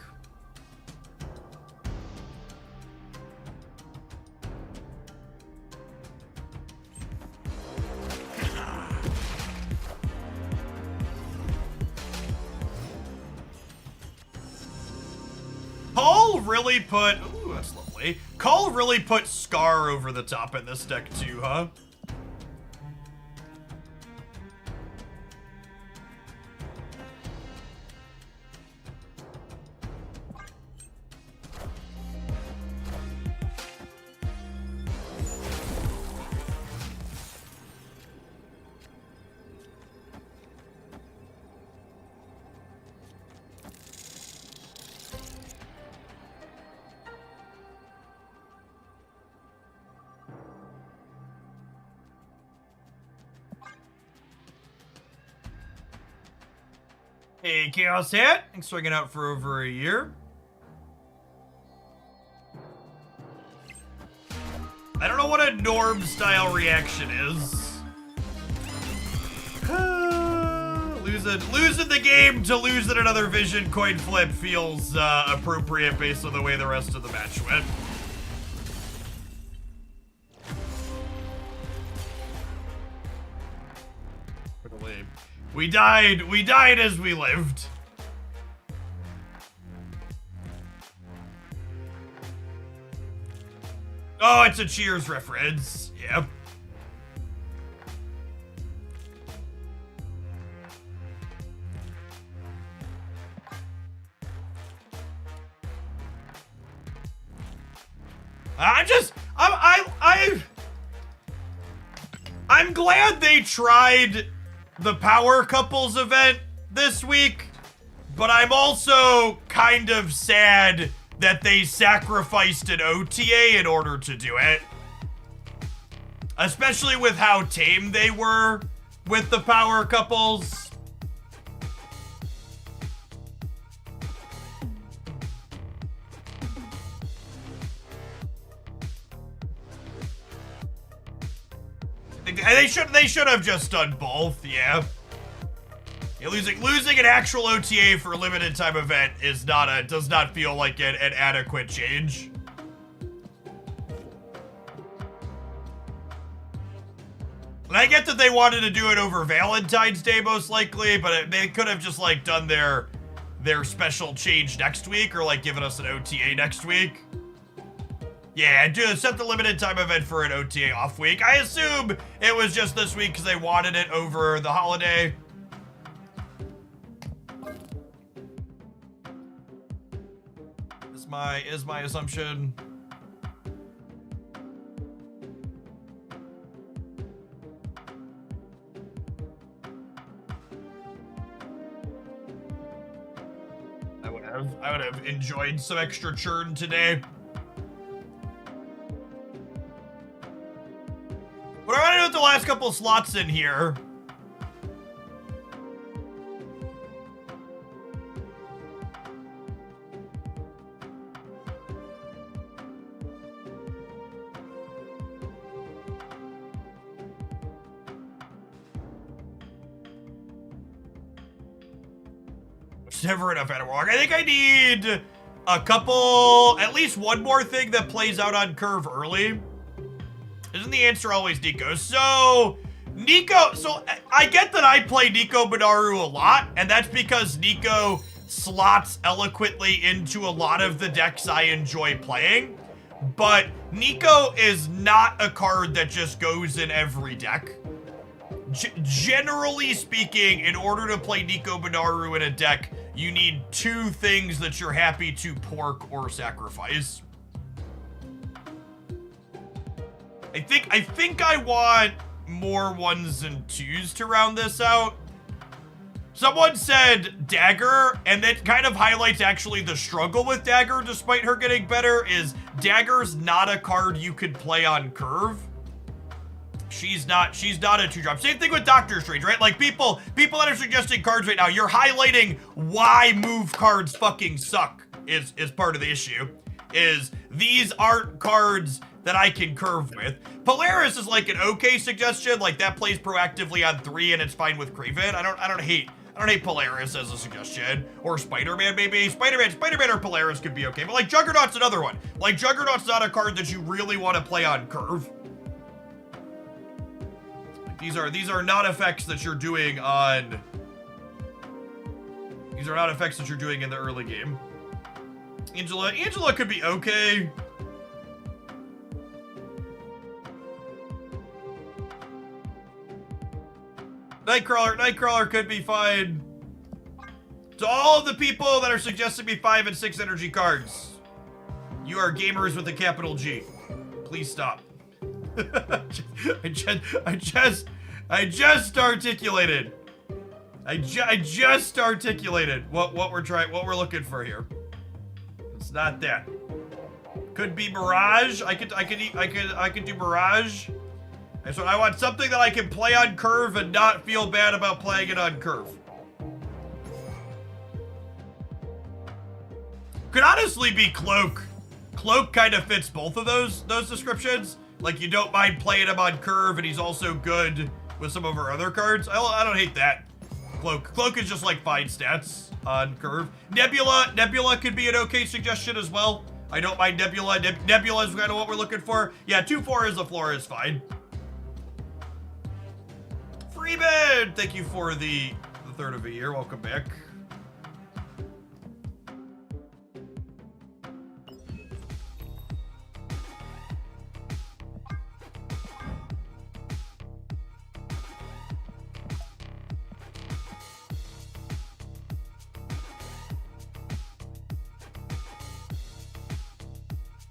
Cole really put... Ooh, that's lovely. Cole really put Scar over the top in this deck too, huh? Hey, Chaos Hat. Thanks for hanging out for over a year. I don't know what a norm-style reaction is. Losing the game to losing another Vision coin flip feels appropriate based on the way the rest of the match went. We died as we lived. Oh, it's a Cheers reference. Yep. I'm glad they tried the power couples event this week, but I'm also kind of sad that they sacrificed an OTA in order to do it. Especially with how tame they were with the power couples. They should have just done both, yeah. Losing an actual OTA for a limited time event does not feel like an adequate change. And I get that they wanted to do it over Valentine's Day most likely, but they could have just like done their special change next week or like given us an OTA next week. Yeah, set the limited time event for an OTA off week. I assume it was just this week because they wanted it over the holiday. Is my assumption. I would have enjoyed some extra churn today. What do I want to do with the last couple slots in here? It's never enough animal work. I think I need a couple, at least one more thing that plays out on curve early. Isn't the answer always Nico? So I get that I play Nico Minaru a lot, and that's because Nico slots eloquently into a lot of the decks I enjoy playing. But Nico is not a card that just goes in every deck. Generally speaking, in order to play Nico Minaru in a deck, you need two things that you're happy to pork or sacrifice. I think I want more ones and twos to round this out. Someone said Dagger, and that kind of highlights actually the struggle with Dagger despite her getting better, is Dagger's not a card you could play on curve. She's not a 2-drop. Same thing with Doctor Strange, right? Like people that are suggesting cards right now, you're highlighting why move cards fucking suck is part of the issue. Is these aren't cards that I can curve with. Polaris is like an okay suggestion, like that plays proactively on 3 and it's fine with Craven. I don't hate Polaris as a suggestion. Or Spider-Man maybe. Spider-Man or Polaris could be okay. But like Juggernaut's another one. Like Juggernaut's not a card that you really want to play on curve. Like, these are not effects that you're doing on. These are not effects that you're doing in the early game. Angela could be okay. Nightcrawler could be fine. To all of the people that are suggesting me 5 and 6 energy cards, you are gamers with a capital G. Please stop. I just articulated. I just articulated what we're looking for here. It's not that. Could be Mirage. I could do Mirage. So I want something that I can play on curve and not feel bad about playing it on curve. Could honestly be Cloak. Cloak kind of fits both of those descriptions. Like, you don't mind playing him on curve, and he's also good with some of our other cards. I don't hate that. Cloak is just like fine stats on curve. Nebula could be an okay suggestion as well. I don't mind Nebula. Nebula is kind of what we're looking for. Yeah, 2/4 as the floor is fine. Freeman, thank you for the third of a year. Welcome back.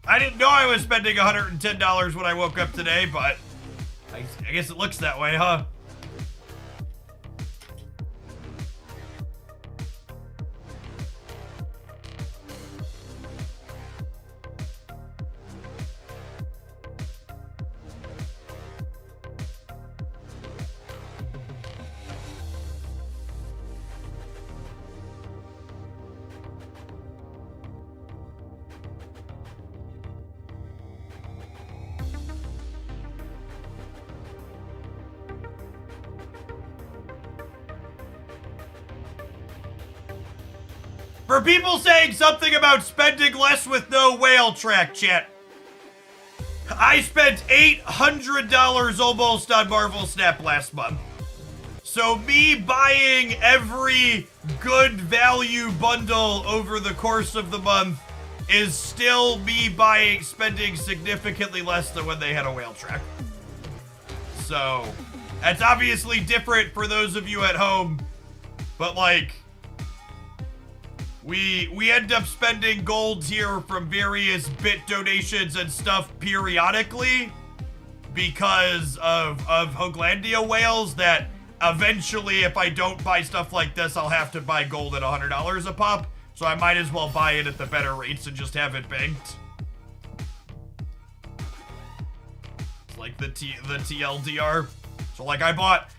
I didn't know I was spending $110 when I woke up today, but I guess it looks that way, huh? For people saying something about spending less with no whale track, chat. I spent $800 almost on Marvel Snap last month. So me buying every good value bundle over the course of the month is still me spending significantly less than when they had a whale track. So that's obviously different for those of you at home, but like, we end up spending gold here from various bit donations and stuff periodically because of Hoaglandia whales that eventually, if I don't buy stuff like this, I'll have to buy gold at $100 a pop. So I might as well buy it at the better rates and just have it banked. Like the TLDR. So like I bought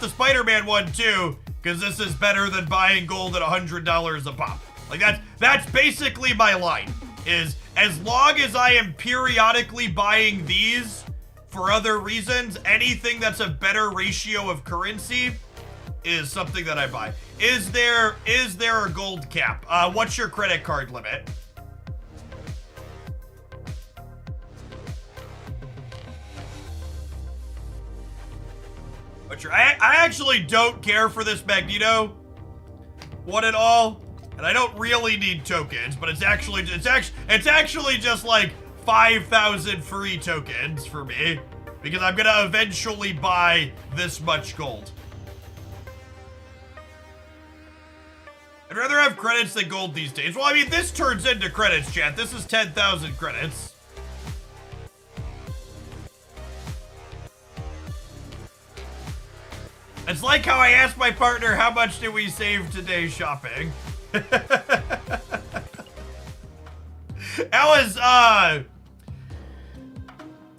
the Spider-Man one too, because this is better than buying gold at $100 a pop. Like that's basically my line, is as long as I am periodically buying these for other reasons, anything that's a better ratio of currency is something that I buy. Is there a gold cap? What's your credit card limit? I actually don't care for this Magneto one at all, and I don't really need tokens, but it's actually just like 5,000 free tokens for me because I'm gonna eventually buy this much gold. I'd rather have credits than gold these days. Well, I mean, this turns into credits, chat. This is 10,000 credits. It's like how I asked my partner, how much did we save today shopping? That was,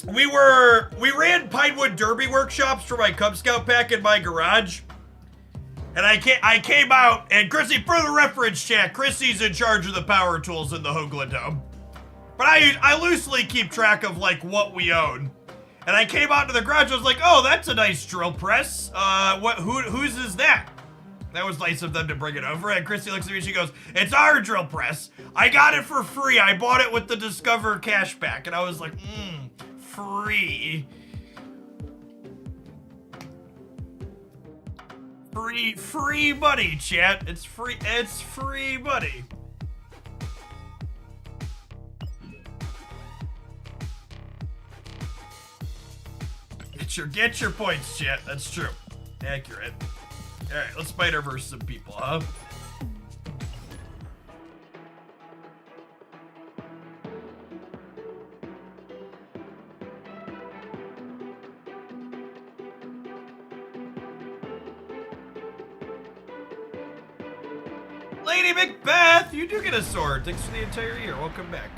we ran Pinewood Derby workshops for my Cub Scout pack in my garage. And I came out, and Chrissy, for the reference chat, Chrissy's in charge of the power tools in the Hoagland Dome. But I loosely keep track of, like, what we own. And I came out to the garage, I was like, oh, that's a nice drill press. Whose is that? That was nice of them to bring it over. And Christy looks at me and she goes, it's our drill press. I got it for free. I bought it with the Discover cashback. And I was like, free. Free money, chat. It's free money. Get your points, chat. That's true. Accurate. Alright, let's Spider-Verse some people, huh? Lady Macbeth, you do get a sword. Thanks for the entire year. Welcome back.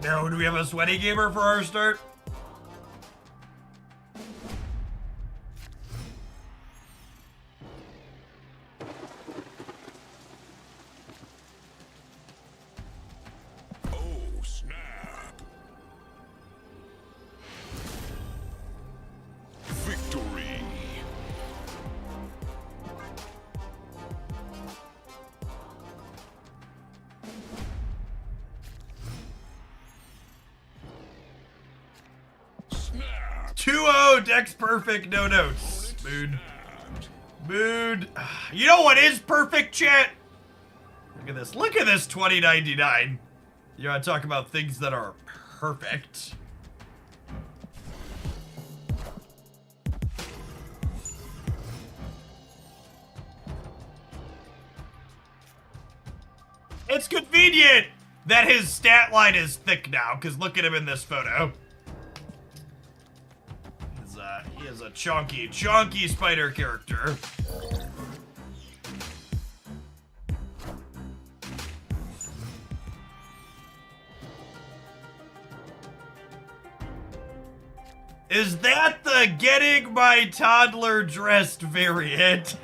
No, do we have a sweaty gamer for our start? Oh, snap. Victory. Snap. 2-0, Dex perfect, no notes. Mood. You know what is perfect, chat? Look at this. Look at this 2099. You want to talk about things that are perfect. It's convenient that his stat line is thick now, because look at him in this photo. He is a chonky spider character. Is that the getting my toddler dressed variant?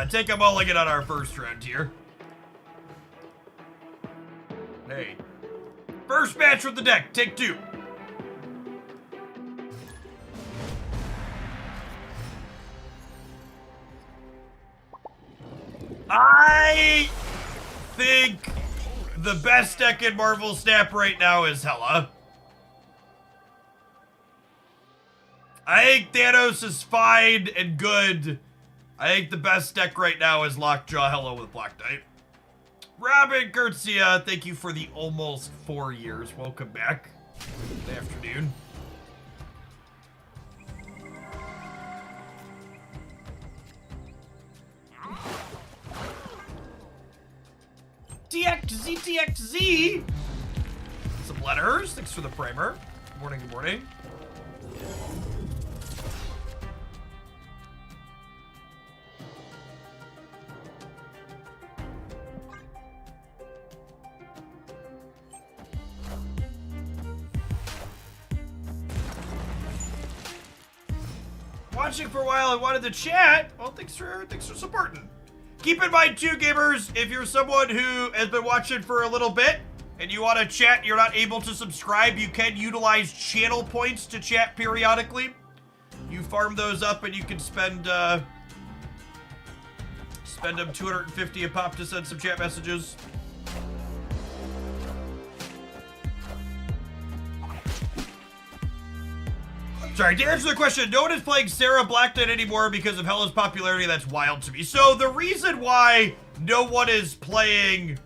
Take a mulligan on our first round here. Hey. First match with the deck, take 2. I think the best deck in Marvel Snap right now is Hela. I think Thanos is fine and good. I think the best deck right now is Lockjaw Hela with Black Knight. Robin Garcia, thank you for the almost 4 years. Welcome back. Good afternoon. TXZ. Some letters. Thanks for the primer. Good morning, good morning. Watching for a while, I wanted to chat. Well, thanks for supporting. Keep in mind too, gamers, if you're someone who has been watching for a little bit and you want to chat and you're not able to subscribe, you can utilize channel points to chat periodically. You farm those up and you can spend them 250 a pop to send some chat messages. Sorry, to answer the question, no one is playing Sarah Black Knight anymore because of Hela's popularity. That's wild to me. So the reason why no one is playing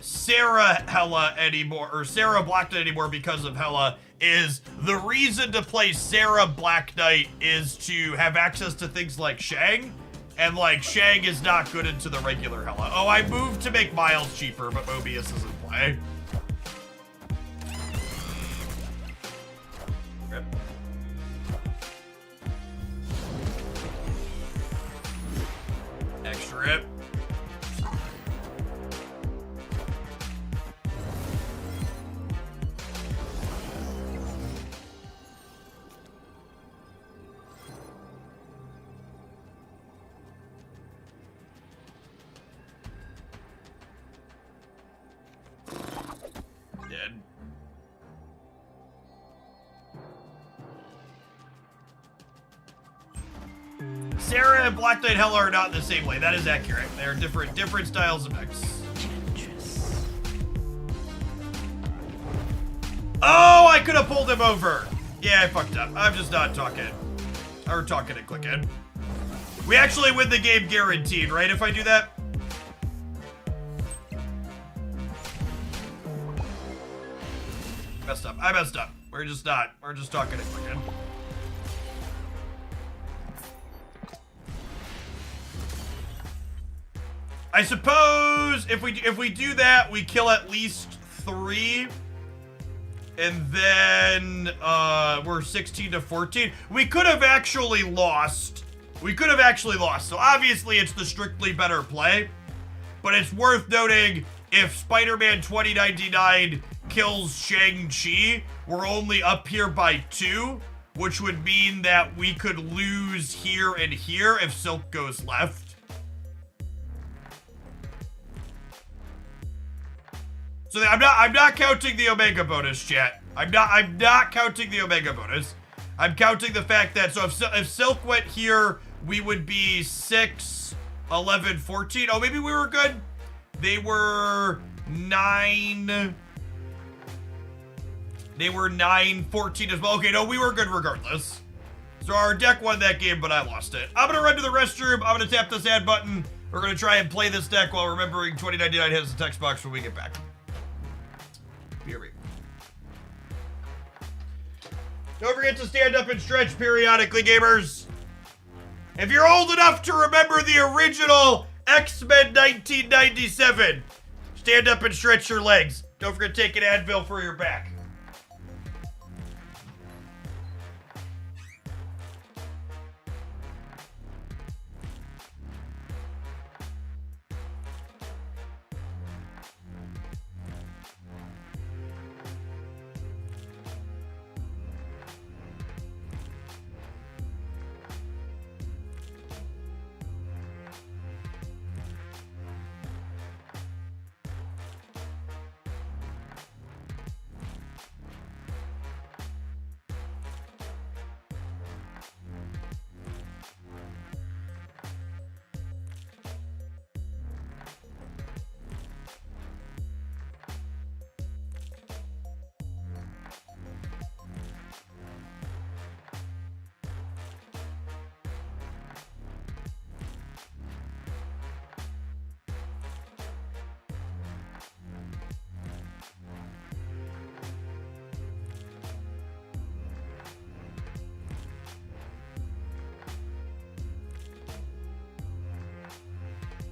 Sarah Hela anymore, or Sarah Black Knight anymore because of Hela, is the reason to play Sarah Black Knight is to have access to things like Shang, and like Shang is not good into the regular Hela. Oh, I moved to make Miles cheaper, but Mobius is in play. Extra rip. Dead. Sarah and Black Knight Hela are not in the same way. That is accurate. They're different styles of decks. Oh, I could have pulled him over. Yeah, I fucked up. I'm just not talking. Or talking and clicking. We actually win the game guaranteed, right? If I do that. Messed up. I messed up. We're just talking and clicking. I suppose if we do that, we kill at least 3, and then we're 16 to 14. We could have actually lost. So obviously it's the strictly better play, but it's worth noting if Spider-Man 2099 kills Shang-Chi, we're only up here by 2, which would mean that we could lose here and here if Silk goes left. So I'm not counting the Omega bonus, chat. I'm not counting the Omega bonus. I'm counting the fact that, so if Silk went here, we would be 6, 11, 14. Oh, maybe we were good. They were 9. They were 9, 14 as well. Okay, no, we were good regardless. So our deck won that game, but I lost it. I'm gonna run to the restroom. I'm gonna tap this add button. We're gonna try and play this deck while remembering 2099 has the text box when we get back. Here we go. Don't forget to stand up and stretch periodically, gamers. If you're old enough to remember the original X-Men 1997, stand up and stretch your legs. Don't forget to take an Advil for your back.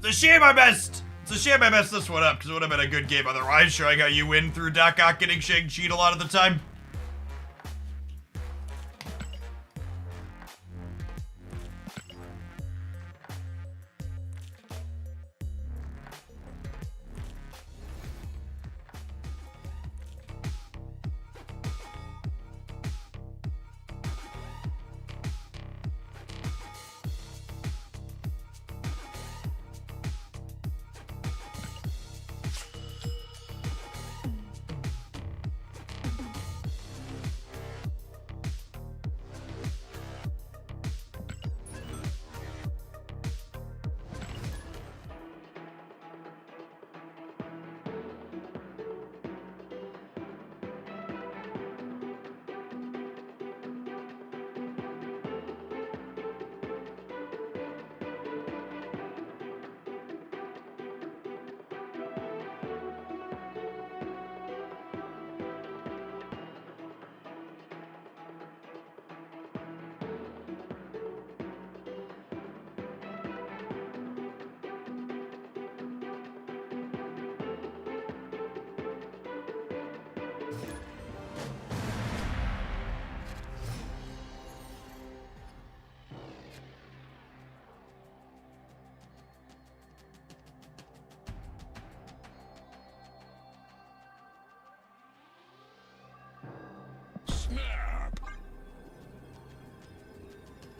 It's a shame I messed this one up, because it would have been a good game otherwise, showing how you win through Doc Ock getting Shang-Chi a lot of the time.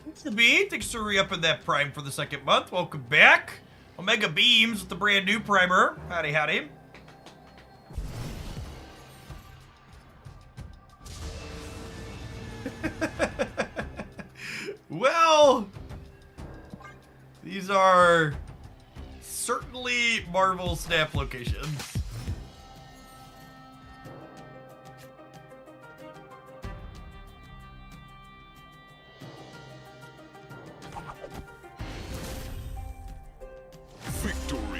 Thanks to B. Thanks for re-upping that Prime for the second month. Welcome back. Omega Beams with the brand new primer. Howdy, howdy. Well, these are certainly Marvel Snap locations. Victory.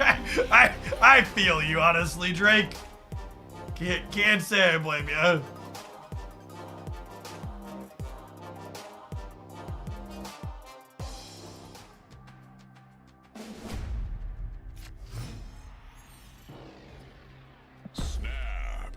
I feel you, honestly, Drake. Can't say I blame you. Snap.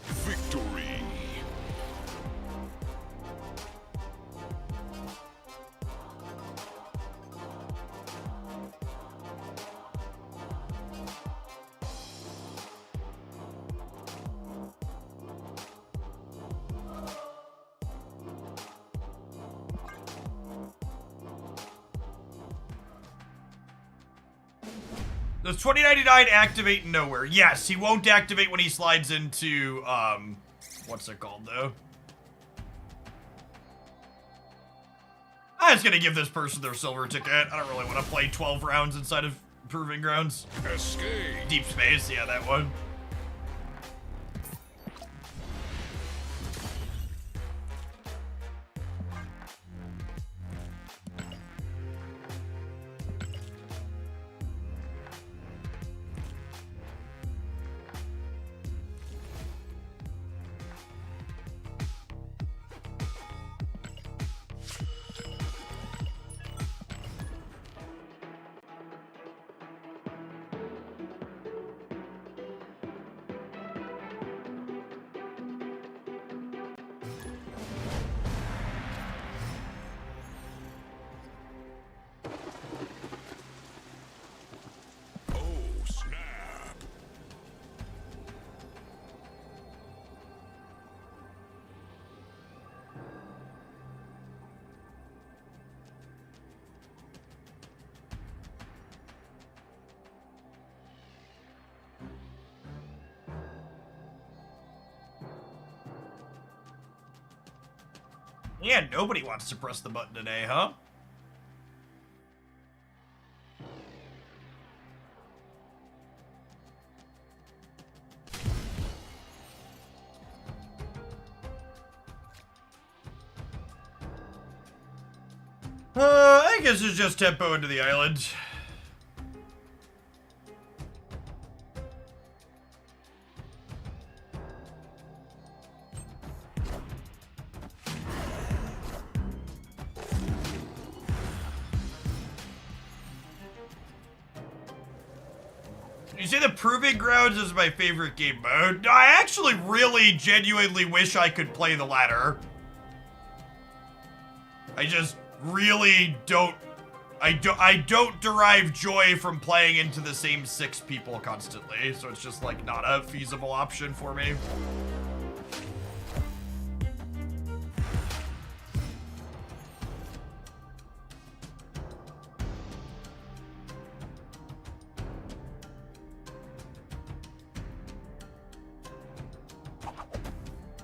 Victory. Does 2099 activate nowhere? Yes, he won't activate when he slides into, what's it called, though? I'm just gonna give this person their silver ticket. I don't really want to play 12 rounds inside of Proving Grounds. Escape. Deep Space, yeah, that one. Oh, snap. Yeah, nobody wants to press the button today, huh? I guess it's just tempo into the island. You say the Proving Grounds is my favorite game mode? No, I actually really genuinely wish I could play the latter. I just really don't. I don't derive joy from playing into the same 6 people constantly, so it's just like not a feasible option for me.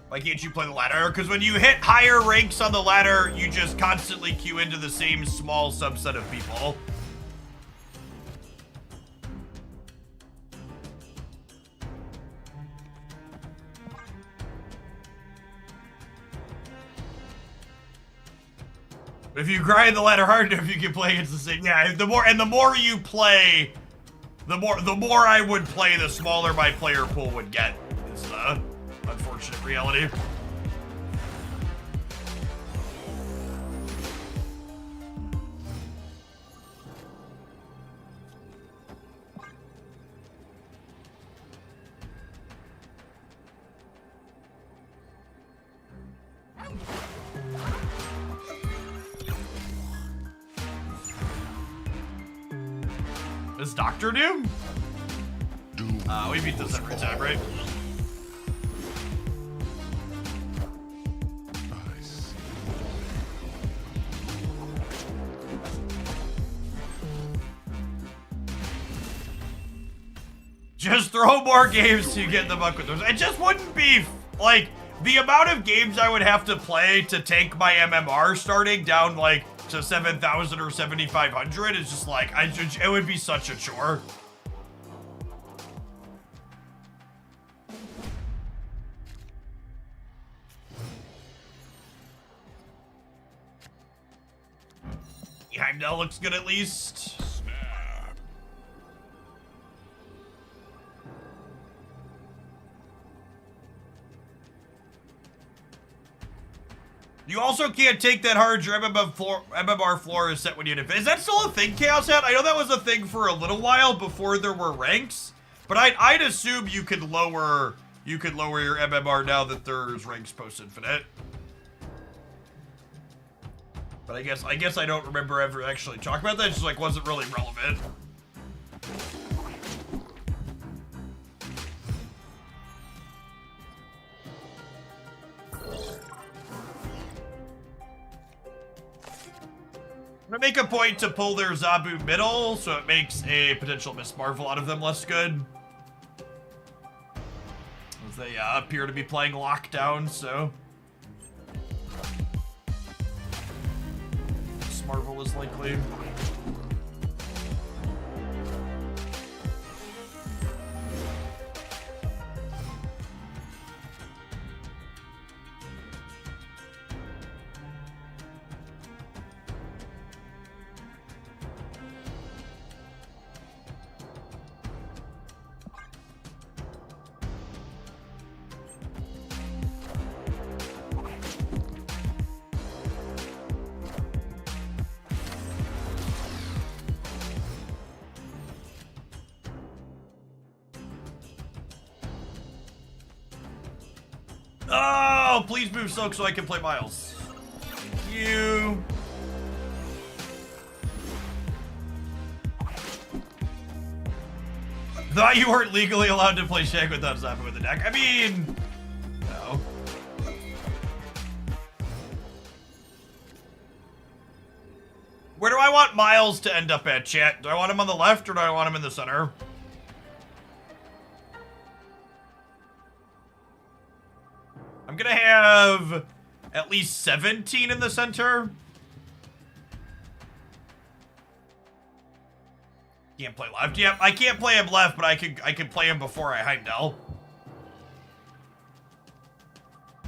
Why can't you play the ladder? Because when you hit higher ranks on the ladder, you just constantly queue into the same small subset of people. If you grind the ladder hard enough, you can play against the same. Yeah, the more you play, the more I would play, the smaller my player pool would get. Is the unfortunate reality. Is Doctor Doom? We beat this every time, right? Just throw more games to get the buck with those. It just wouldn't be, like, the amount of games I would have to play to tank my MMR starting down, like, to 7,000 or 7,500 is just like, it would be such a chore. Heimdall looks good at least. Snap. You also can't take that hard. Your MMR floor is set when you defend. Is that still a thing, Chaos Hat? I know that was a thing for a little while before there were ranks, but I'd assume you could lower your MMR now that there's ranks post-infinite. But I guess I don't remember ever actually talking about that. It just like wasn't really relevant. make a point to pull their Zabu middle, so it makes a potential Miss Marvel out of them less good. As they appear to be playing lockdown, so... Miss Marvel is likely. Oh, please move Silk so I can play Miles. Thank you. Thought you weren't legally allowed to play Shag without Zabu in the deck. I mean, no. Where do I want Miles to end up at, chat? Do I want him on the left or do I want him in the center? I'm gonna have at least 17 in the center. Can't play left. Yep, I can't play him left, but I could play him before I Heimdall.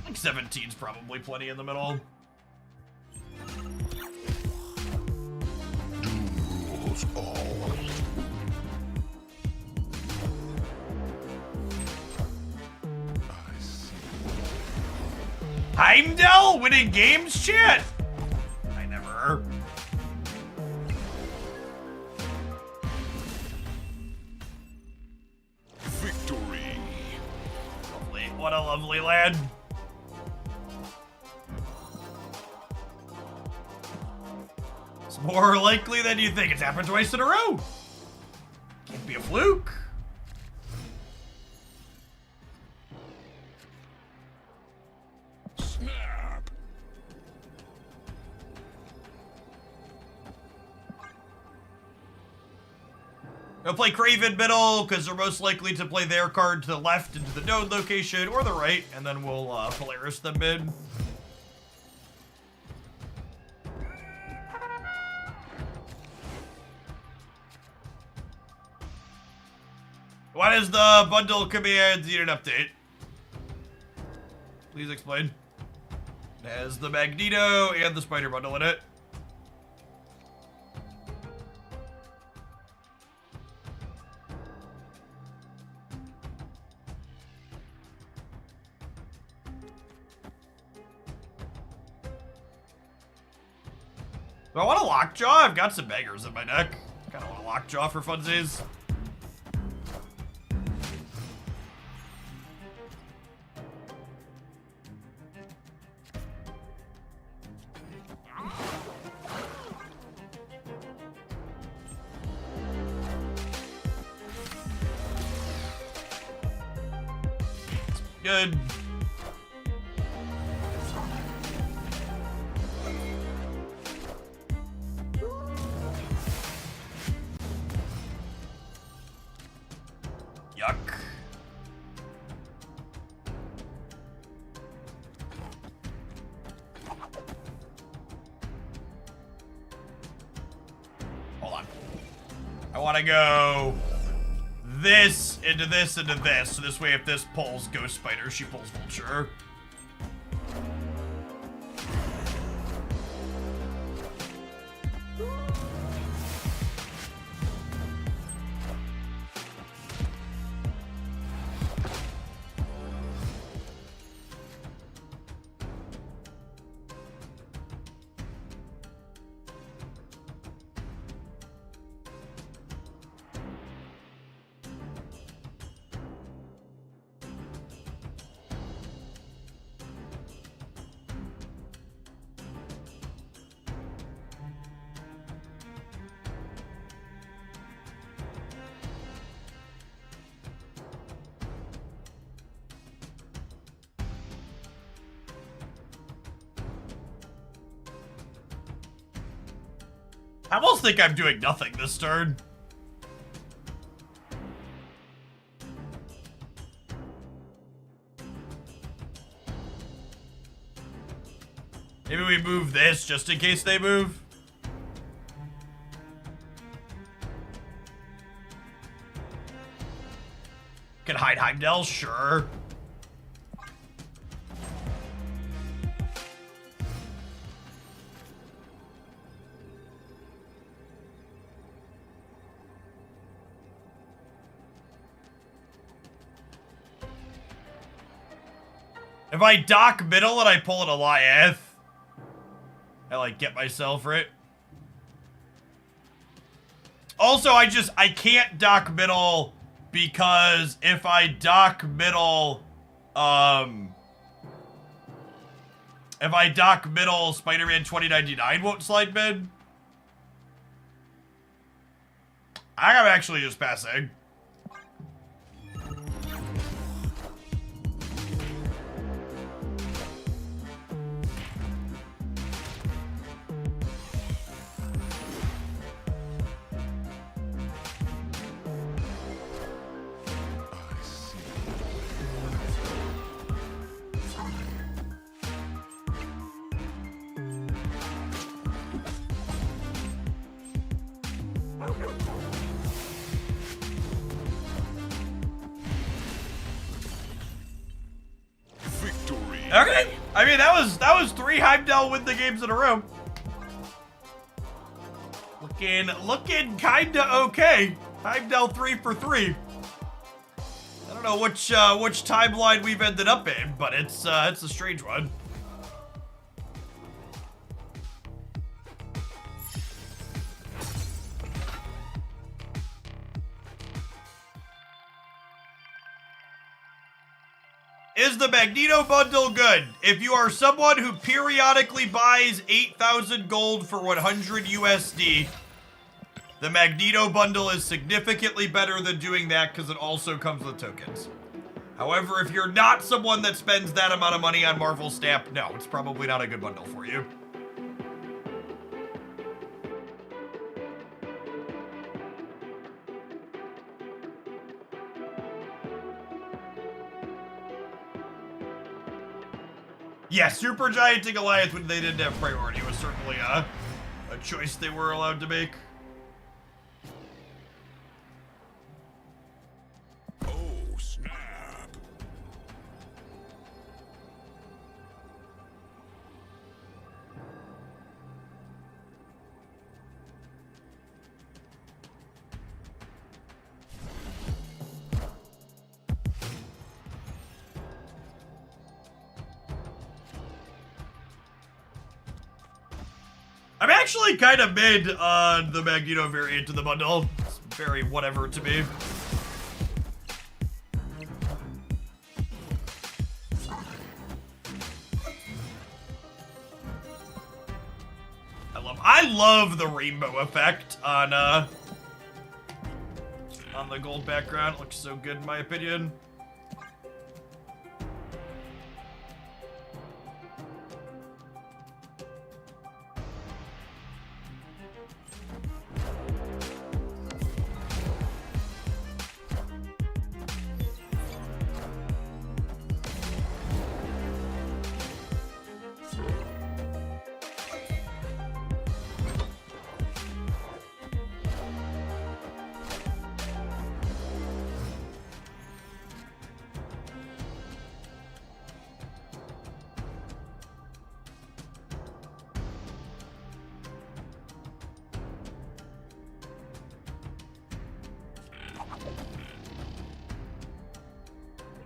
Like 17's probably plenty in the middle. Duels all. I see. Heimdall winning games, chat? I never. Victory. Lovely. What a lovely lad. It's more likely than you think. It's happened twice in a row. Can't be a fluke. Snap. They'll play Craven middle, because they're most likely to play their card to the left into the node location, or the right, and then we'll Polaris them mid. What is the bundle command need an update? Please explain. It has the Magneto and the Spider bundle in it. Do I want a Lockjaw? I've got some beggars in my deck. Kinda want a Lockjaw for funsies. Good. Yuck. Hold on. I want to go this into this into this. So this way, if this pulls Ghost Spider, she pulls Vulture. I almost think I'm doing nothing this turn. Maybe we move this just in case they move. Can hide Heimdall, sure. If I dock middle and I pull an Eliath, I like get myself right. Also, I can't dock middle because if I dock middle, Spider-Man 2099 won't slide mid. I'm actually just passing. Victory. Okay. I mean, that was 3 Heimdall win the games in a row. Looking kinda okay. Heimdall 3 for 3. I don't know which timeline we've ended up in, but it's a strange one. Is the Magneto bundle good? If you are someone who periodically buys 8,000 gold for 100 USD, the Magneto bundle is significantly better than doing that because it also comes with tokens. However, if you're not someone that spends that amount of money on Marvel Snap, no, it's probably not a good bundle for you. Yeah, Super Gianting Goliath when they didn't have priority was certainly a choice they were allowed to make. Oh, snap. I'm actually kind of mid on the Magneto variant of the bundle. It's very whatever to me. I love the rainbow effect on the gold background. It looks so good in my opinion.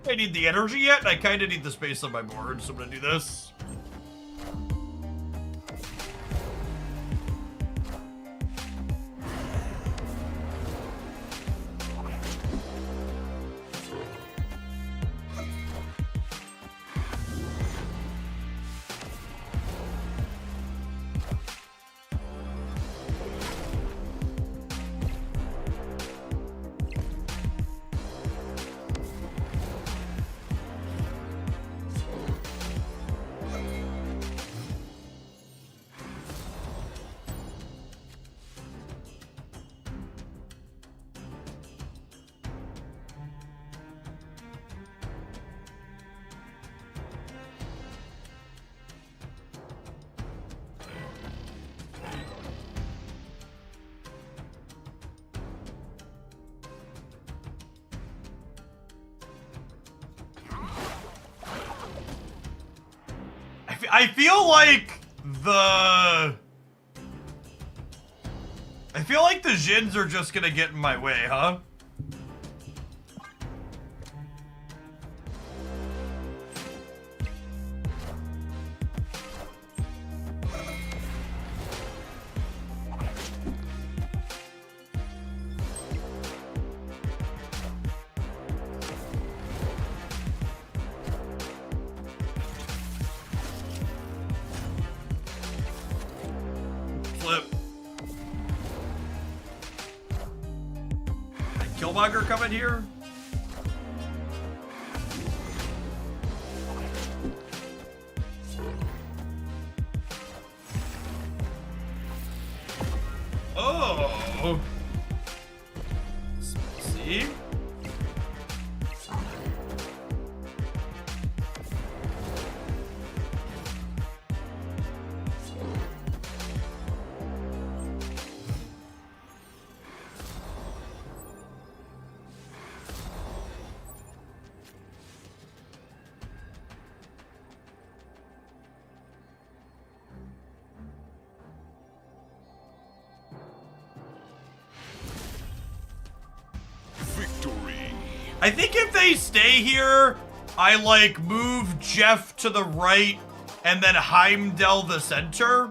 I need the energy yet, and I kind of need the space on my board, so I'm gonna do this. I feel like the Jins are just gonna get in my way, huh? Flip. Killmonger coming here? Oh. See? Victory. I think if they stay here, I like move Jeff to the right and then Heimdall the center.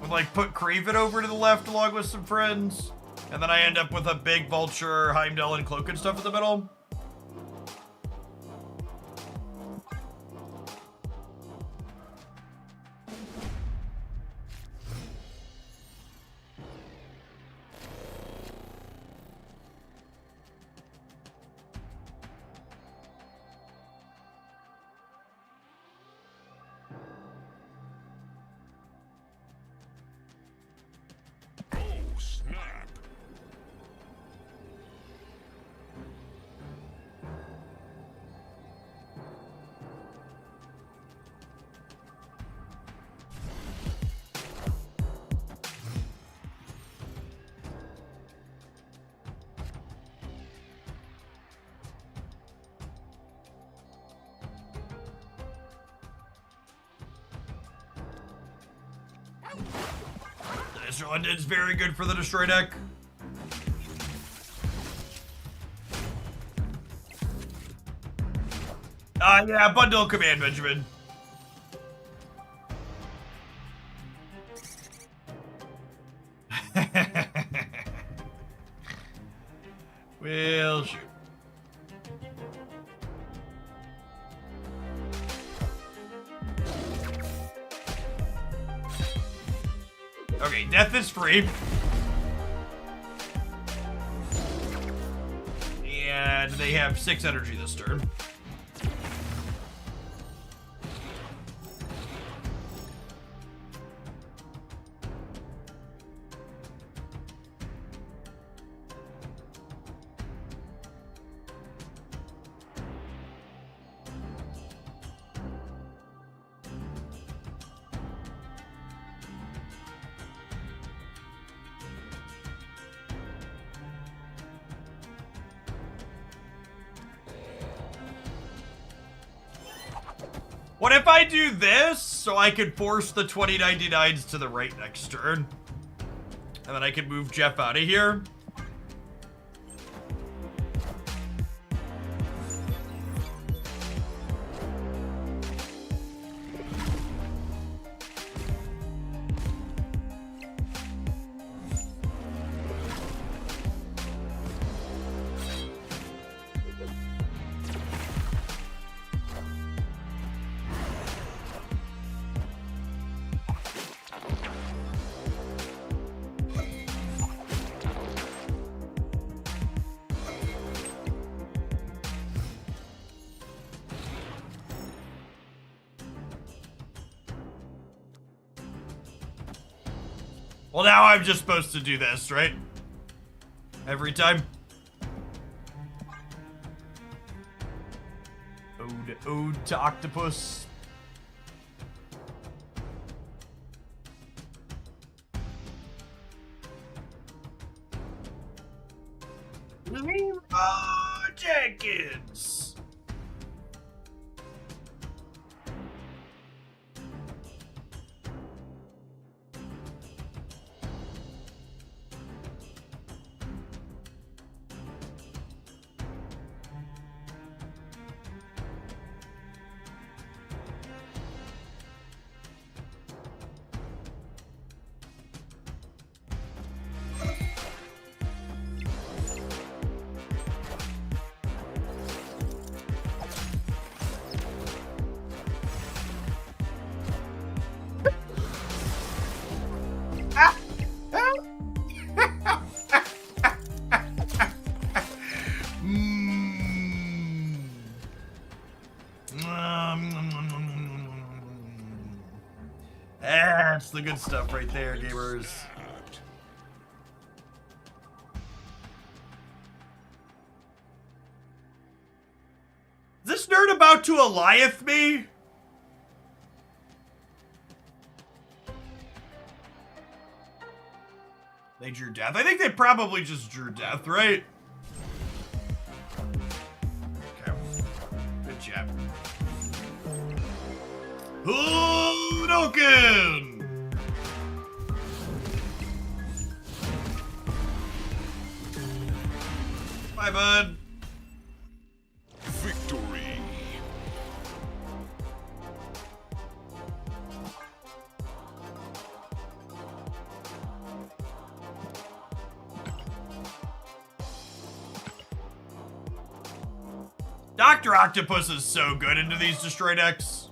And like put Craven over to the left along with some friends. And then I end up with a big Vulture, Heimdall, and Cloak and stuff in the middle. Oh, snap. This one is very good for the destroy deck. Yeah, bundle command, Benjamin. Well, shoot. Okay, death is free. And they have 6 energy this turn. What if I do this so I could force the 2099s to the right next turn? And then I can move Jeff out of here. Well, now I'm just supposed to do this, right? Every time. Ode to Octopus. Jenkins. It's the good stuff right there, gamers. Is this nerd about to Eliath me? They drew death. I think they probably just drew death, right? Okay. Good job. Hadouken! Bye, bud. Victory. Dr. Octopus is so good into these destroy decks.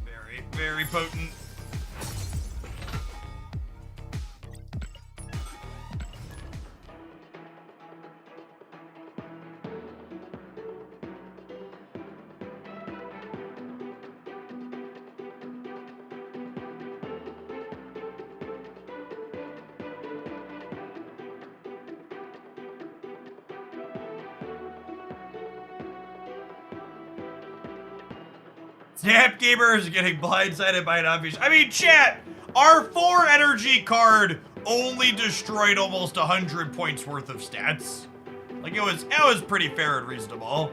Very, very potent. Snap gamers getting blindsided by an obvious. I mean, chat, our 4 energy card only destroyed almost 100 points worth of stats. Like it was pretty fair and reasonable.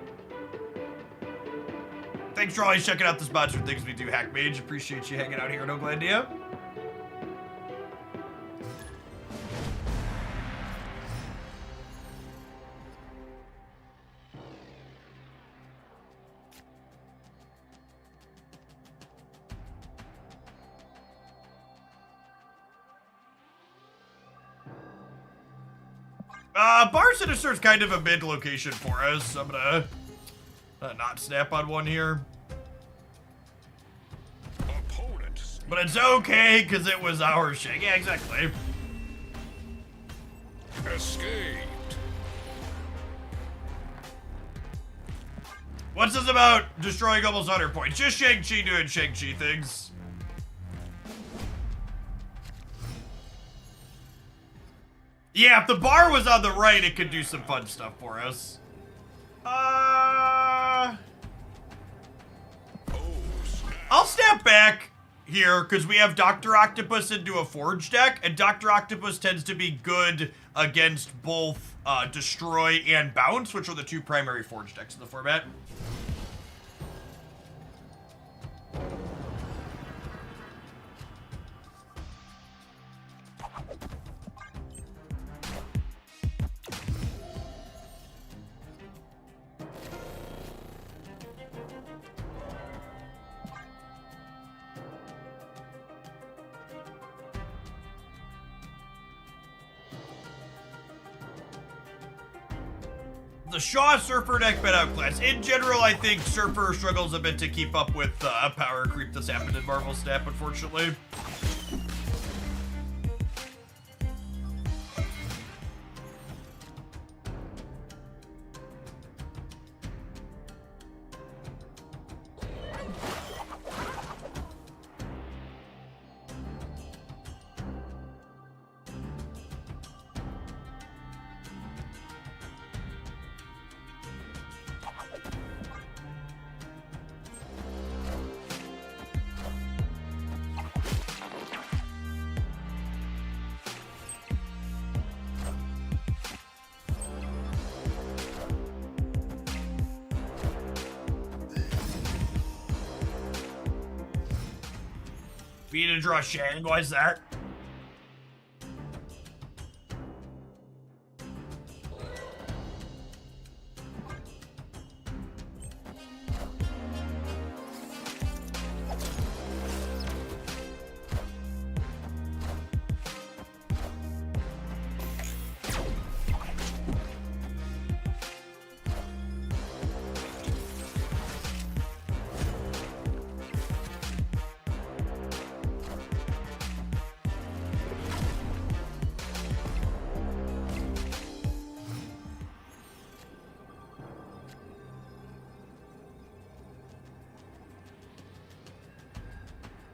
Thanks for always checking out the sponsored things we do, Hackmage. Appreciate you hanging out here in Oaklandia. Bar Sinister's kind of a mid location for us. I'm gonna not snap on one here. Opponent. But it's okay, because it was our shit. Yeah, exactly. Escaped. What's this about destroying almost 100 points? Just Shang-Chi doing Shang-Chi things. Yeah, if the bar was on the right, it could do some fun stuff for us. Oh, snap. I'll step back here, because we have Dr. Octopus into a Forge deck, and Dr. Octopus tends to be good against both Destroy and Bounce, which are the 2 primary Forge decks in the format. The Shaw Surfer deck been outclassed. In general, I think Surfer struggles a bit to keep up with power creep that's happened in Marvel Snap, unfortunately. Be to draw Shang, why is that?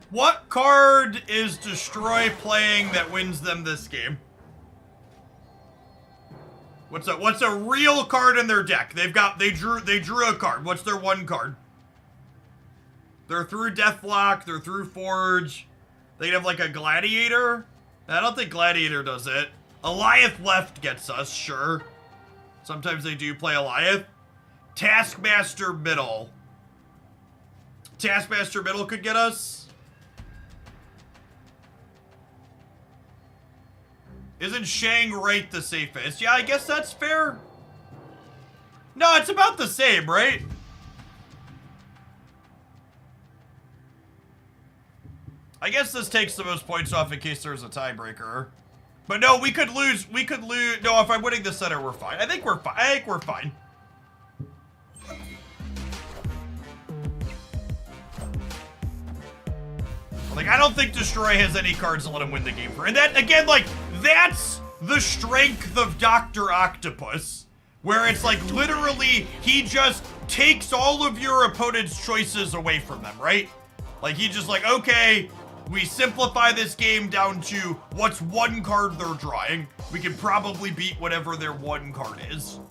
What card is Destroy playing that wins them this game? What's a real card in their deck? They drew a card. What's their one card? They're through Deathlock, they're through Forge. They'd have like a Gladiator. I don't think Gladiator does it. Eliath left gets us, sure. Sometimes they do play Eliath. Taskmaster middle. Taskmaster middle could get us. Isn't Shang right the safest? Yeah, I guess that's fair. No, it's about the same, right? I guess this takes the most points off in case there's a tiebreaker. But no, we could lose. No, if I'm winning the center, we're fine. I think we're fine. Like, I don't think Destroy has any cards to let him win the game for. And that, again, like, that's the strength of Dr. Octopus. Where it's like, literally, he just takes all of your opponent's choices away from them, right? Like, he's just like, okay, we simplify this game down to what's one card they're drawing. We can probably beat whatever their one card is.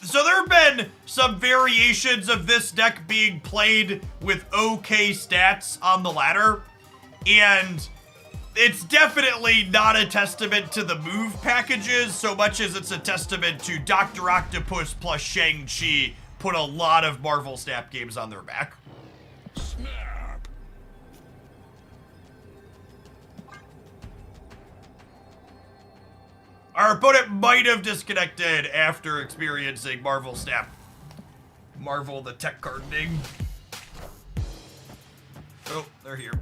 So there have been some variations of this deck being played with okay stats on the ladder, and it's definitely not a testament to the move packages so much as it's a testament to Dr. Octopus plus Shang-Chi put a lot of Marvel Snap games on their back. Snap. Our opponent might have disconnected after experiencing Marvel Snap. Marvel the tech gardening. Oh, they're here.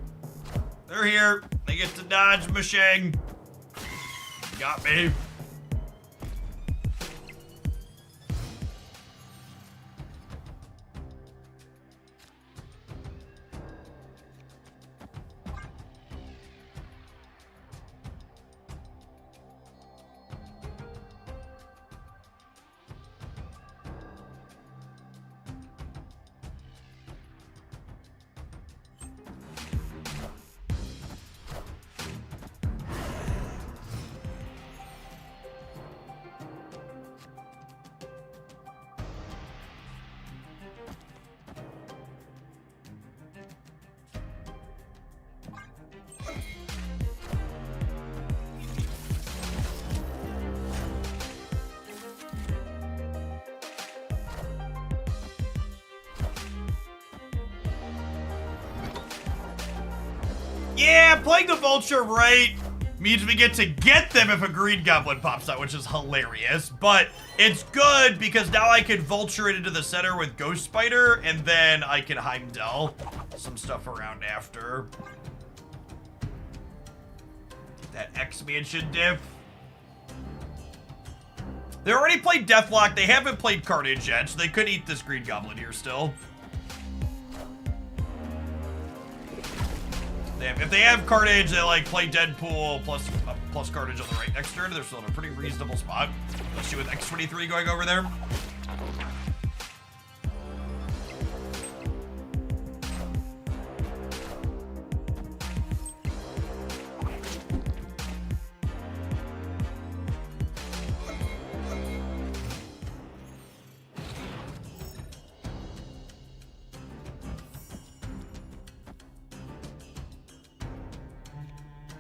They're here. They get to dodge Mashang. Got me. Yeah, playing the Vulture right means we get to get them if a Green Goblin pops out, which is hilarious. But it's good because now I can Vulture it into the center with Ghost Spider, and then I can Heimdall some stuff around after. That X-Mansion diff. They already played Deathlock. They haven't played Carnage yet, so they could eat this Green Goblin here still. If they have Carnage, they like play Deadpool plus Carnage on the right next turn. They're still in a pretty reasonable spot, especially with X-23 going over there.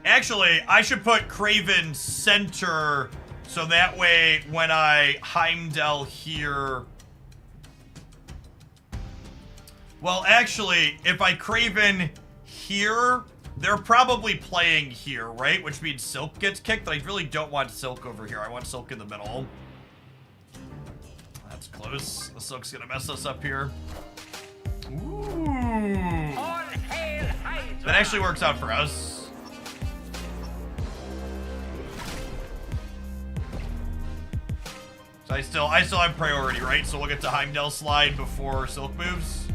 Actually, I should put Kraven center, so that way when I Heimdall here... Well, actually, if I Kraven here, they're probably playing here, right? Which means Silk gets kicked, but I really don't want Silk over here. I want Silk in the middle. That's close. The Silk's gonna mess us up here. Ooh. That actually works out for us. I still have priority, right? So we'll get to Heimdall slide before Silk moves.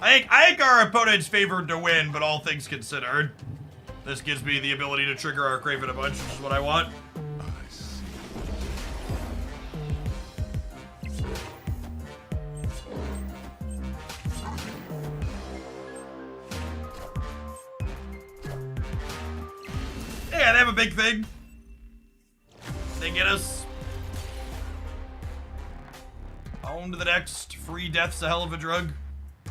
I think our opponent's favored to win, but all things considered, this gives me the ability to trigger our Craven a bunch, which is what I want. I see. Yeah, they have a big thing. They get us on to the next. Free death's a hell of a drug.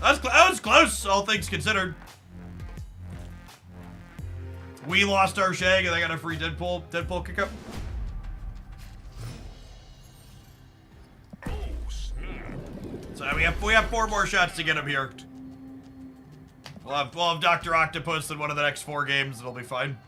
That was close, all things considered. We lost our Shag and they got a free Deadpool kick up. Oh, snap. So we have 4 more shots to get him here. We'll have Dr. Octopus in one of the next 4 games. It'll be fine.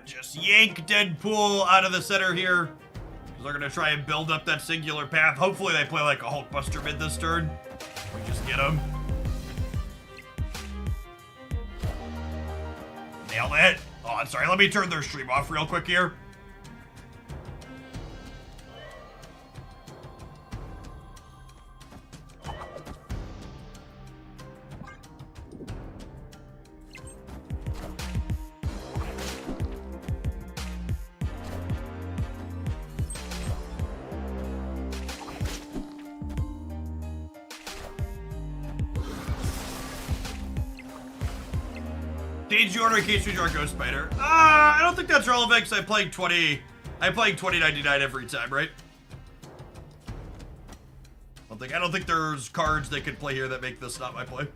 Just yank Deadpool out of the center here. Because they're going to try and build up that singular path. Hopefully they play like a Hulkbuster mid this turn. We just get him. Nailed it. Oh, I'm sorry. Let me turn their stream off real quick here. Did you order a case for our Ghost Spider? I don't think that's relevant because I'm playing 2099 every time, right? I don't think there's cards they could play here that make this not my play.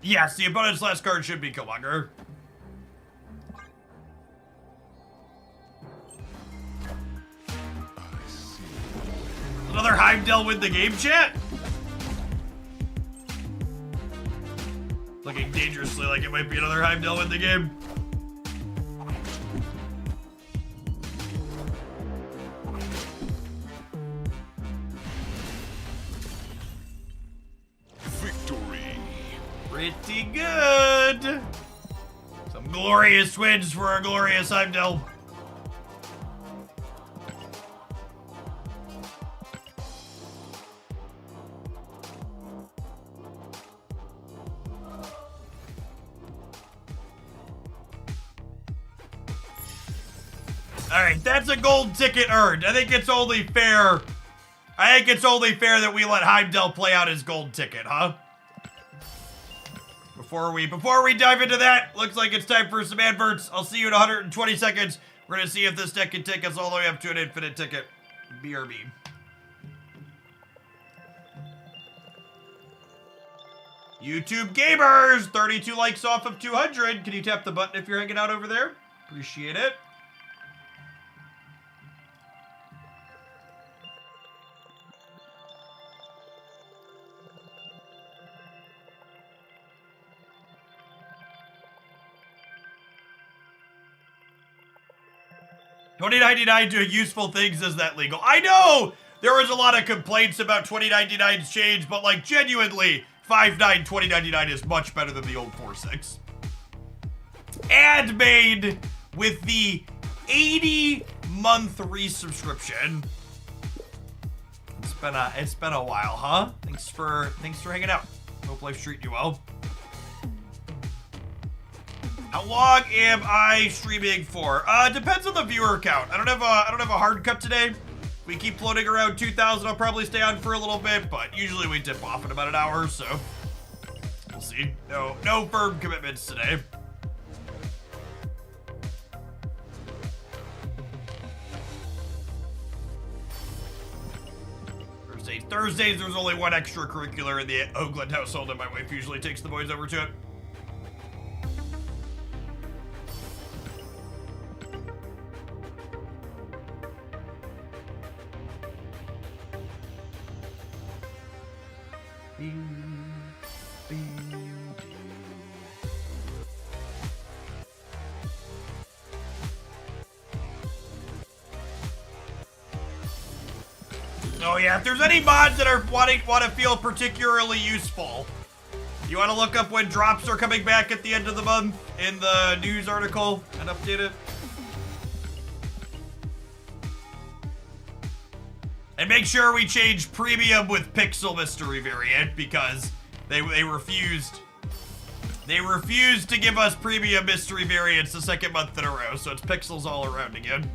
Yes, the opponent's last card should be Killmonger. I see. Another Heimdall win the game, chat? Looking dangerously like it might be another Heimdall win the game. Victory. Pretty good. Some glorious wins for our glorious Heimdall. Alright, that's a gold ticket earned. I think it's only fair. That we let Heimdall play out his gold ticket, huh? Before we dive into that, looks like it's time for some adverts. I'll see you in 120 seconds. We're gonna see if this deck can take us all the way up to an infinite ticket. BRB. YouTube gamers, 32 likes off of 200. Can you tap the button if you're hanging out over there? Appreciate it. $20.99 doing useful things, is that legal? I know there was a lot of complaints about $20.99's change, but like genuinely, $5.9 $20.99 is much better than the old 4.6. And made with the 80-month resubscription. It's been a while, huh? Thanks for hanging out. Hope life's treating you well. How long am I streaming for? Depends on the viewer count. I don't have a hard cut today. If we keep floating around 2,000, I'll probably stay on for a little bit, but usually we dip off in about an hour, so we'll see. No firm commitments today. Thursdays. Thursdays, there's only one extracurricular in the Oakland household, and my wife usually takes the boys over to it. Oh yeah, if there's any mods that are want to feel particularly useful, you want to look up when drops are coming back at the end of the month in the news article and update it. And make sure we change premium with Pixel Mystery Variant because they refused. They refused to give us premium mystery variants the second month in a row, so it's pixels all around again.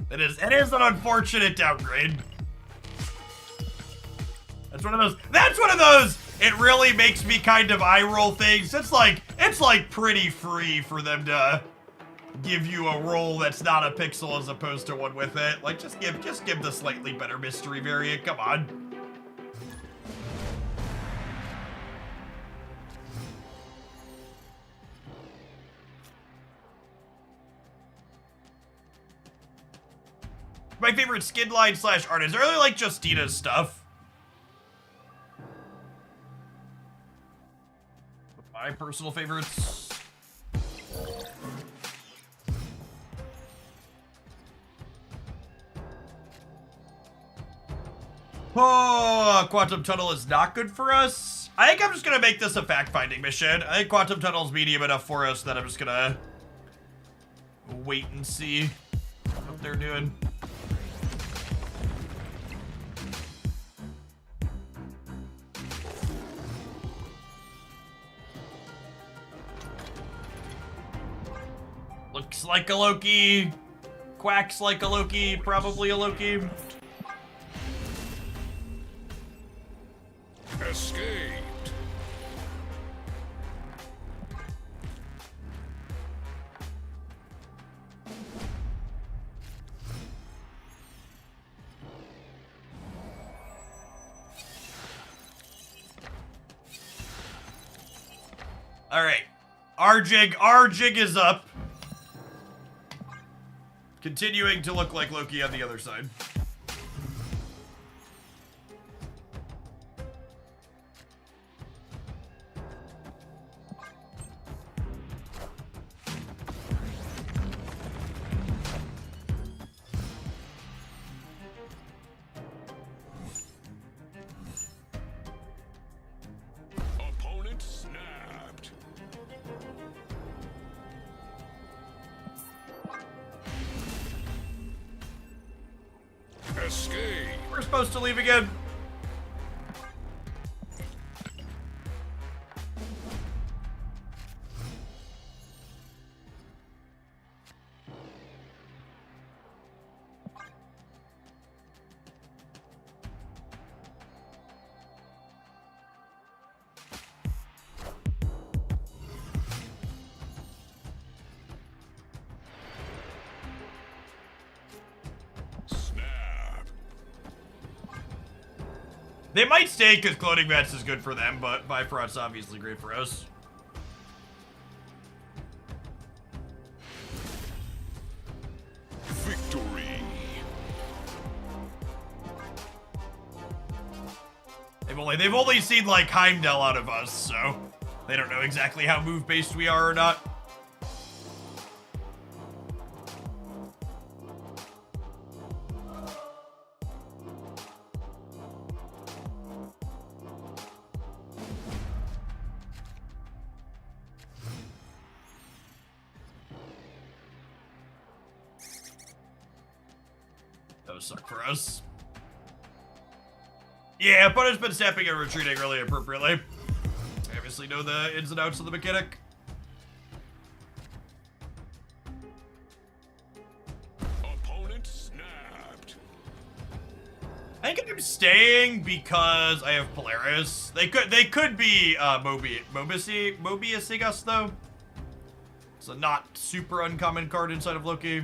It is an unfortunate downgrade. That's one of those, it really makes me kind of eye roll things. It's like pretty free for them to give you a roll that's not a pixel as opposed to one with it. Like, just give the slightly better mystery variant, come on. My favorite skin line / artist. I really like Justina's stuff. My personal favorites. Oh, Quantum Tunnel is not good for us. I think I'm just gonna make this a fact-finding mission. I think Quantum Tunnel's medium enough for us that I'm just gonna wait and see what they're doing. Looks like a Loki. Quacks like a Loki. Probably a Loki. Escaped. All right. Our jig is up. Continuing to look like Loki on the other side. Opponent snapped. Escape. We're supposed to leave again. They might stay because cloning vets is good for them, but Bifrost's obviously great for us. Victory. They've only seen like Heimdall out of us, so they don't know exactly how move based we are or not. That would suck for us. Yeah, opponent's been stepping and retreating really appropriately. I obviously know the ins and outs of the mechanic. Opponent snapped. I think I'm staying because I have Polaris. They could be Mobiusing us though. It's a not super uncommon card inside of Loki.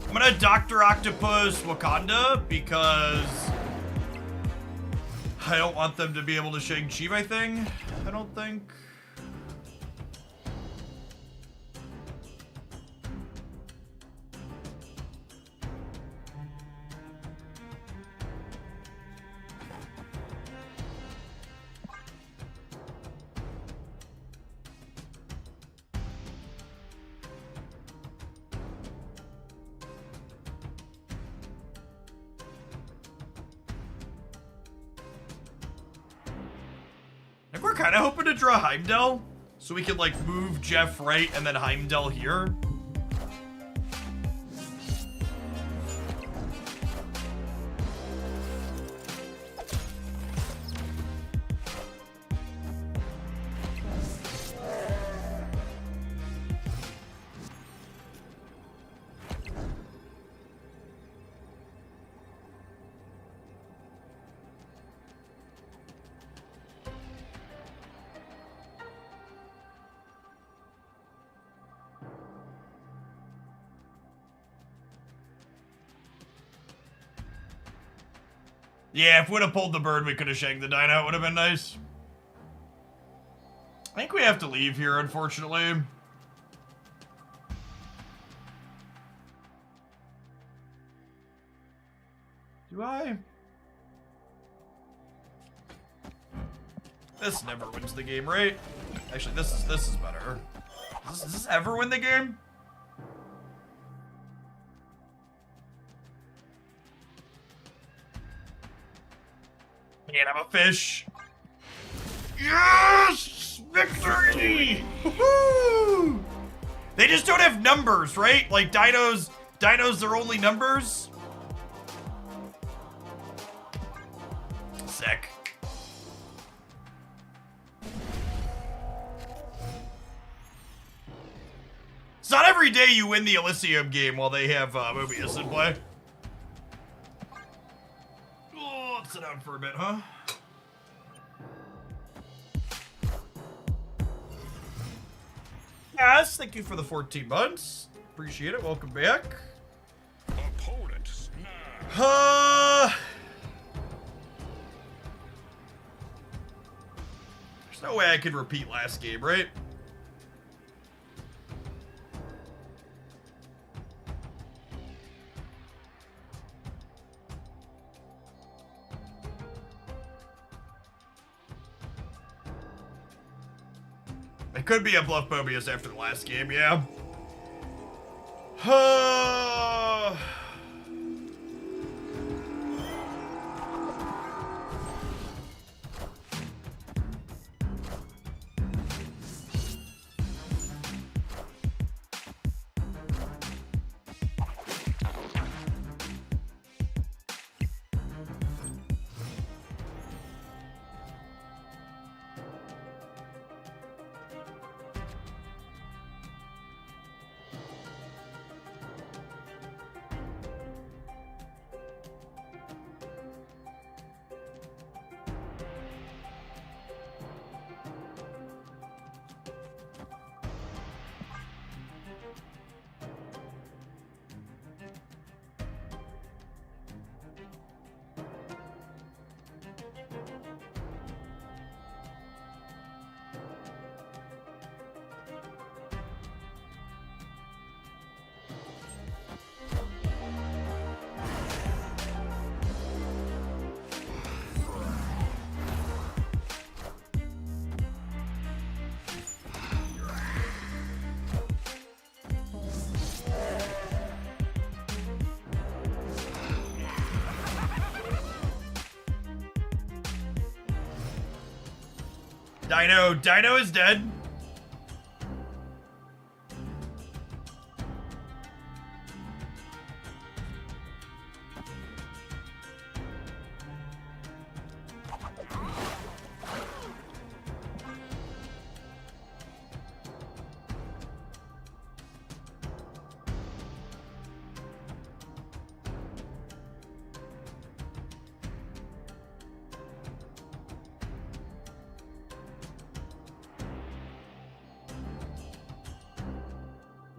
I'm gonna Dr. Octopus Wakanda because I don't want them to be able to Shang-Chi my thing. I don't think. I think we're kind of hoping to draw Heimdall, so we can, like, move Jeff right and then Heimdall here. Yeah, if we would have pulled the bird, we could have shanked the dino. It would have been nice. I think we have to leave here, unfortunately. Do I? This never wins the game, right? Actually, this is better. Does this ever win the game? Man, I'm a fish. Yes! Victory! Woohoo! They just don't have numbers, right? Like dinos are only numbers. Sick. It's not every day you win the Elysium game while they have Mobius in play. Oh, let's sit down for a bit, huh? Yes, thank you for the 14 months. Appreciate it. Welcome back. Opponent snap. There's no way I could repeat last game, right? It could be a bluff Mobius after the last game, yeah. Dino is dead.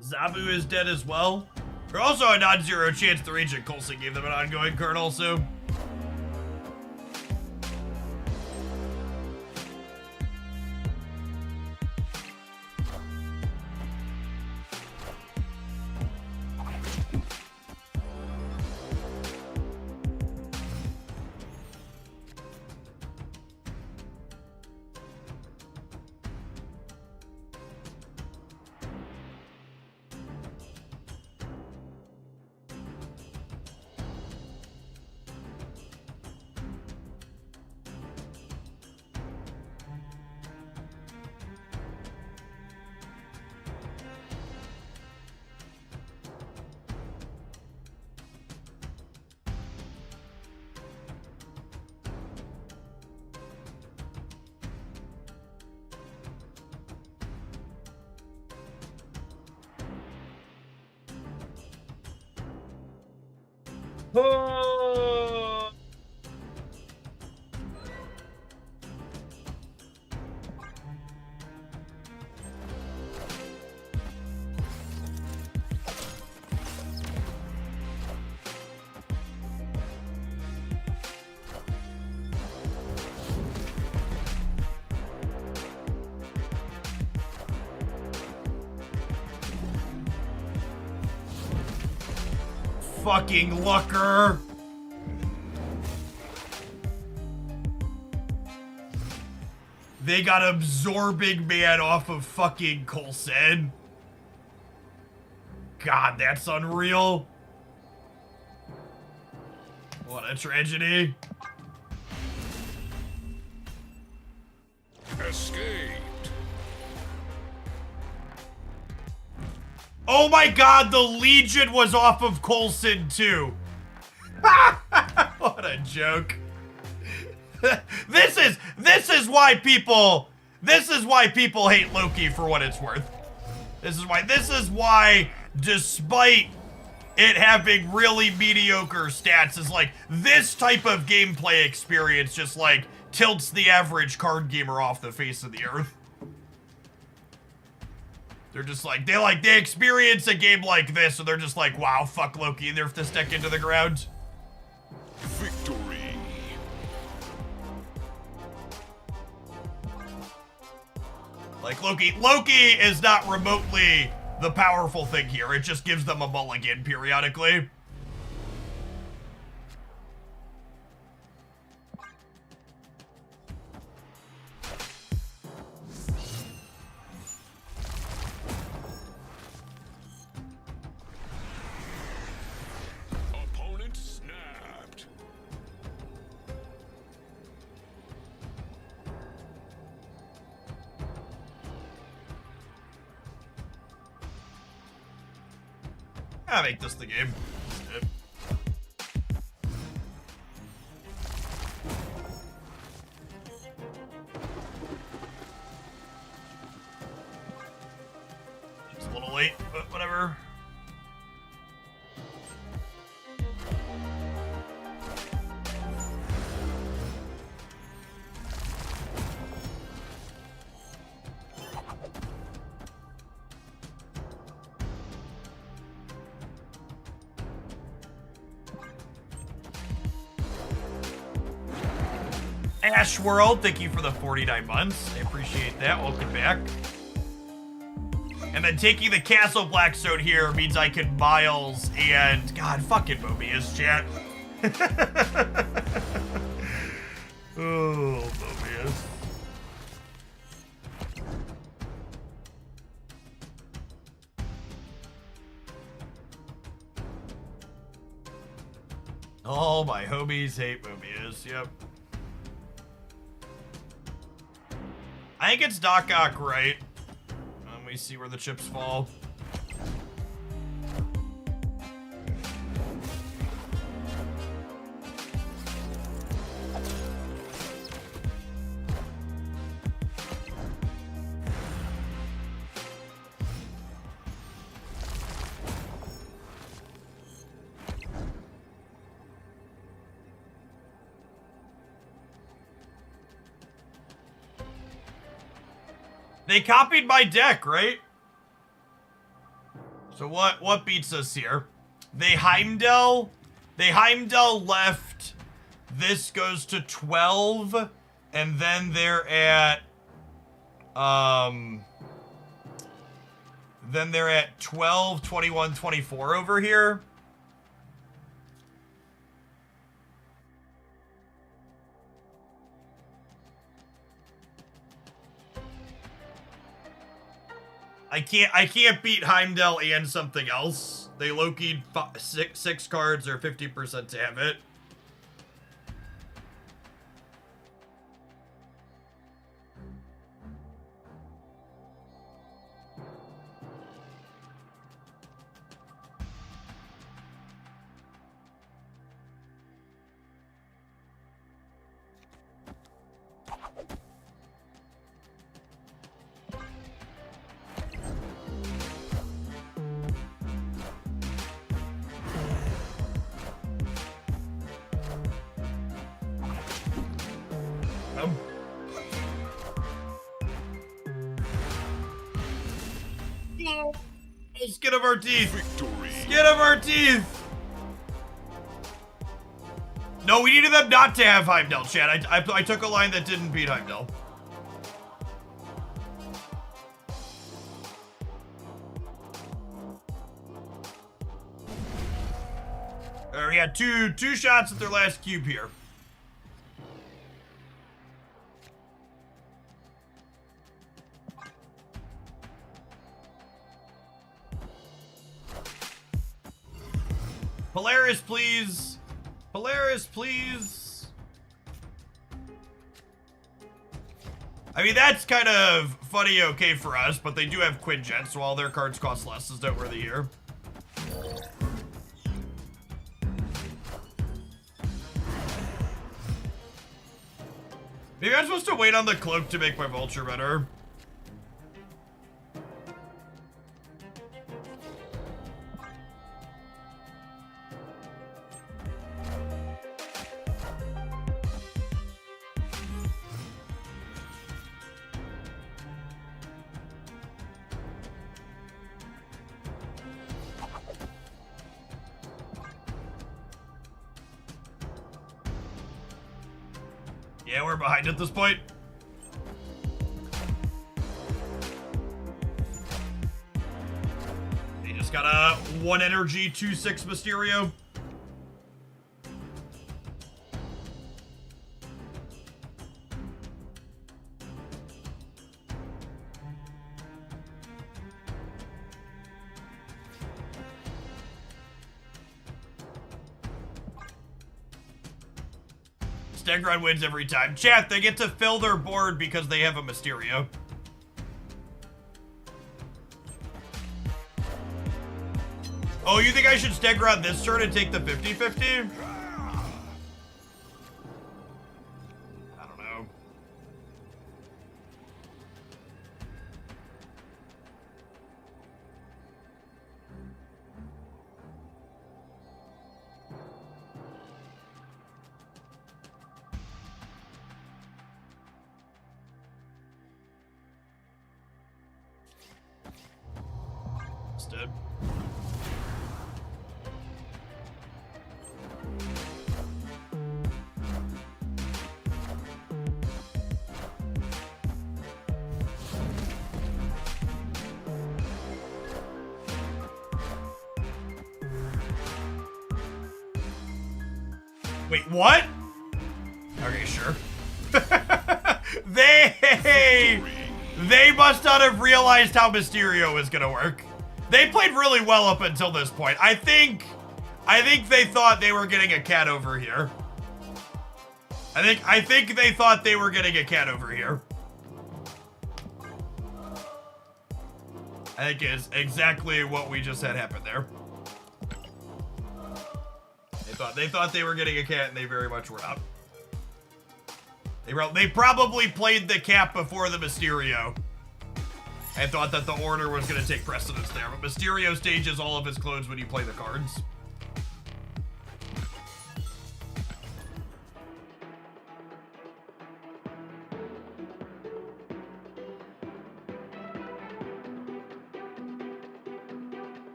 Zabu is dead as well. There's also a non-zero chance the Regent Coulson gave them an ongoing kernel, so... Fucking looker. They got Absorbing Man off of fucking Coulson. God, that's unreal. What a tragedy. Escaped. Oh my god, the Legion was off of Coulson too. What a joke. This is why people hate Loki for what it's worth. This is why despite it having really mediocre stats, is like this type of gameplay experience just like tilts the average card gamer off the face of the earth. They're just like, they experience a game like this, and they're just like, wow, fuck Loki, and they're this deck into the ground. Victory. Like, Loki is not remotely the powerful thing here. It just gives them a mulligan periodically. Opponent snapped. I'll make this the game. Just a little late, but whatever. Ash World, thank you for the 49 months. I appreciate that. Welcome back. And then taking the Castle Blackstone here means I can Miles and... God, fucking Mobius, chat. Oh, Mobius. All my homies hate Mobius, yep. I think it's Doc Ock, right? Let me see where the chips fall. They copied my deck, right? So what beats us here? They Heimdall left. This goes to 12, and then they're at 12, 21, 24 over here. I can't beat Heimdall and something else. They Loki'd six cards or 50% to have it. Skin of our teeth. Victory. Skin of our teeth. No, we needed them not to have Heimdall, Chad. I took a line that didn't beat Heimdall. We had two shots at their last cube here. Polaris, please. Polaris, please. I mean, that's kind of funny, okay, for us, but they do have Quinjet, so all their cards cost less is noteworthy here. Maybe I'm supposed to wait on the cloak to make my vulture better. Yeah, we're behind at this point. They just got a 1 energy, 2/6 Mysterio. Stegron wins every time. Chat, they get to fill their board because they have a Mysterio. Oh, you think I should Stegron this turn and take the 50-50? I don't know. Dead. Wait, what? Okay, sure. They must not have realized how Mysterio was gonna work. They played really well up until this point. I think they thought they were getting a cat over here. I think they thought they were getting a cat over here. I think is exactly what we just had happen there. They thought they were getting a cat, and they very much were not. They probably played the cap before the Mysterio and thought that the order was going to take precedence there. But Mysterio stages all of his clothes when you play the cards.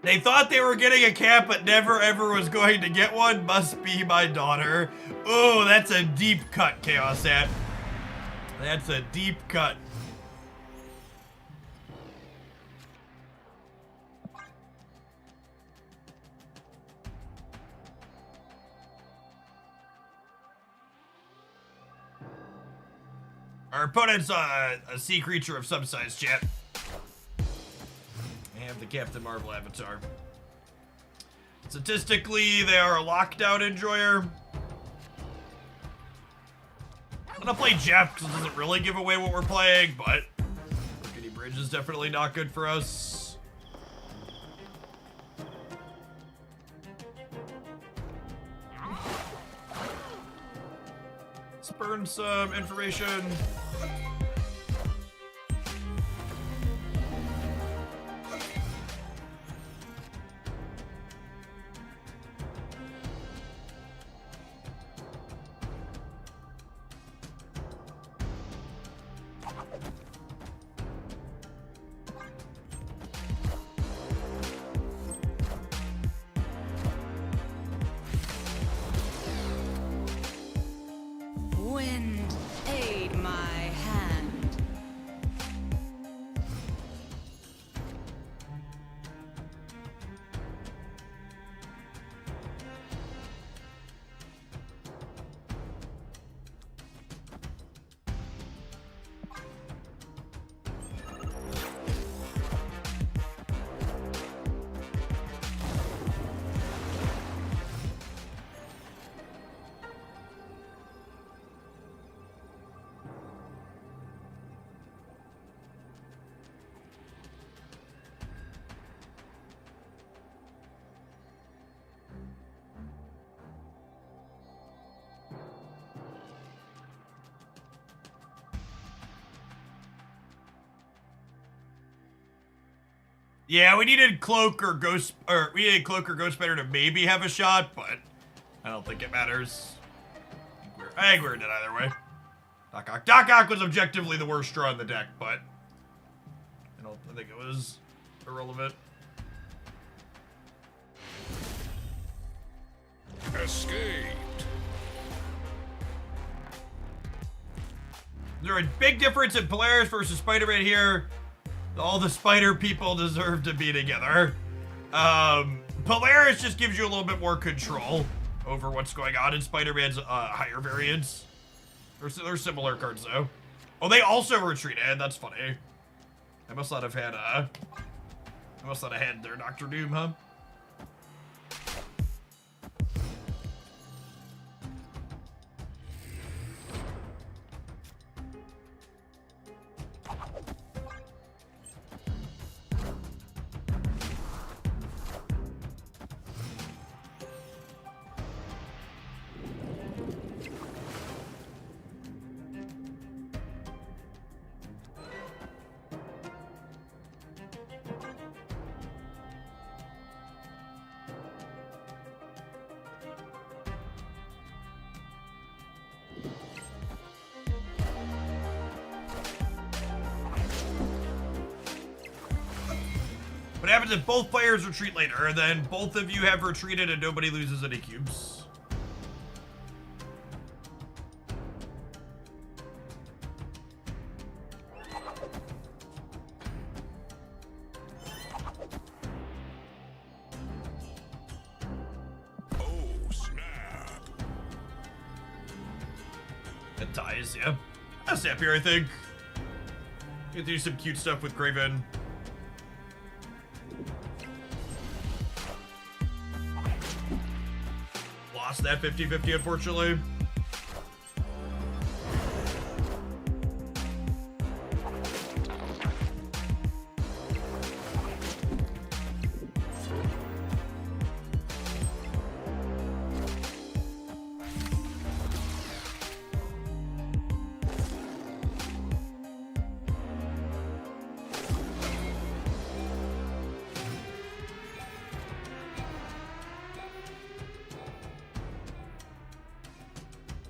They thought they were getting a cat, but never ever was going to get one. Must be my daughter. Oh, that's a deep cut, Chaos Hat. That's a deep cut. Our opponent's a sea creature of some size, chat. Have the Captain Marvel avatar. Statistically, they are a lockdown enjoyer. I'm gonna play Jeff because it doesn't really give away what we're playing, but Rickety Bridge is definitely not good for us. Let's burn some information. Wind, aid my hand. Yeah, we needed Cloak or Ghost Spider to maybe have a shot, but I don't think it matters. I think we're dead either way. Doc Ock was objectively the worst draw in the deck, but I think it was irrelevant. Escaped. There's a big difference in Polaris versus Spider-Man here. All the spider people deserve to be together. Polaris just gives you a little bit more control over what's going on in Spider-Man's higher variants. They're similar cards though. Oh, they also retreated. That's funny. I must not have had their Doctor Doom, huh? What happens if both players retreat later? Then both of you have retreated and nobody loses any cubes. Oh, snap. It dies, yeah. That's happier, I think. You have to do some cute stuff with Craven. Lost that 50-50, unfortunately.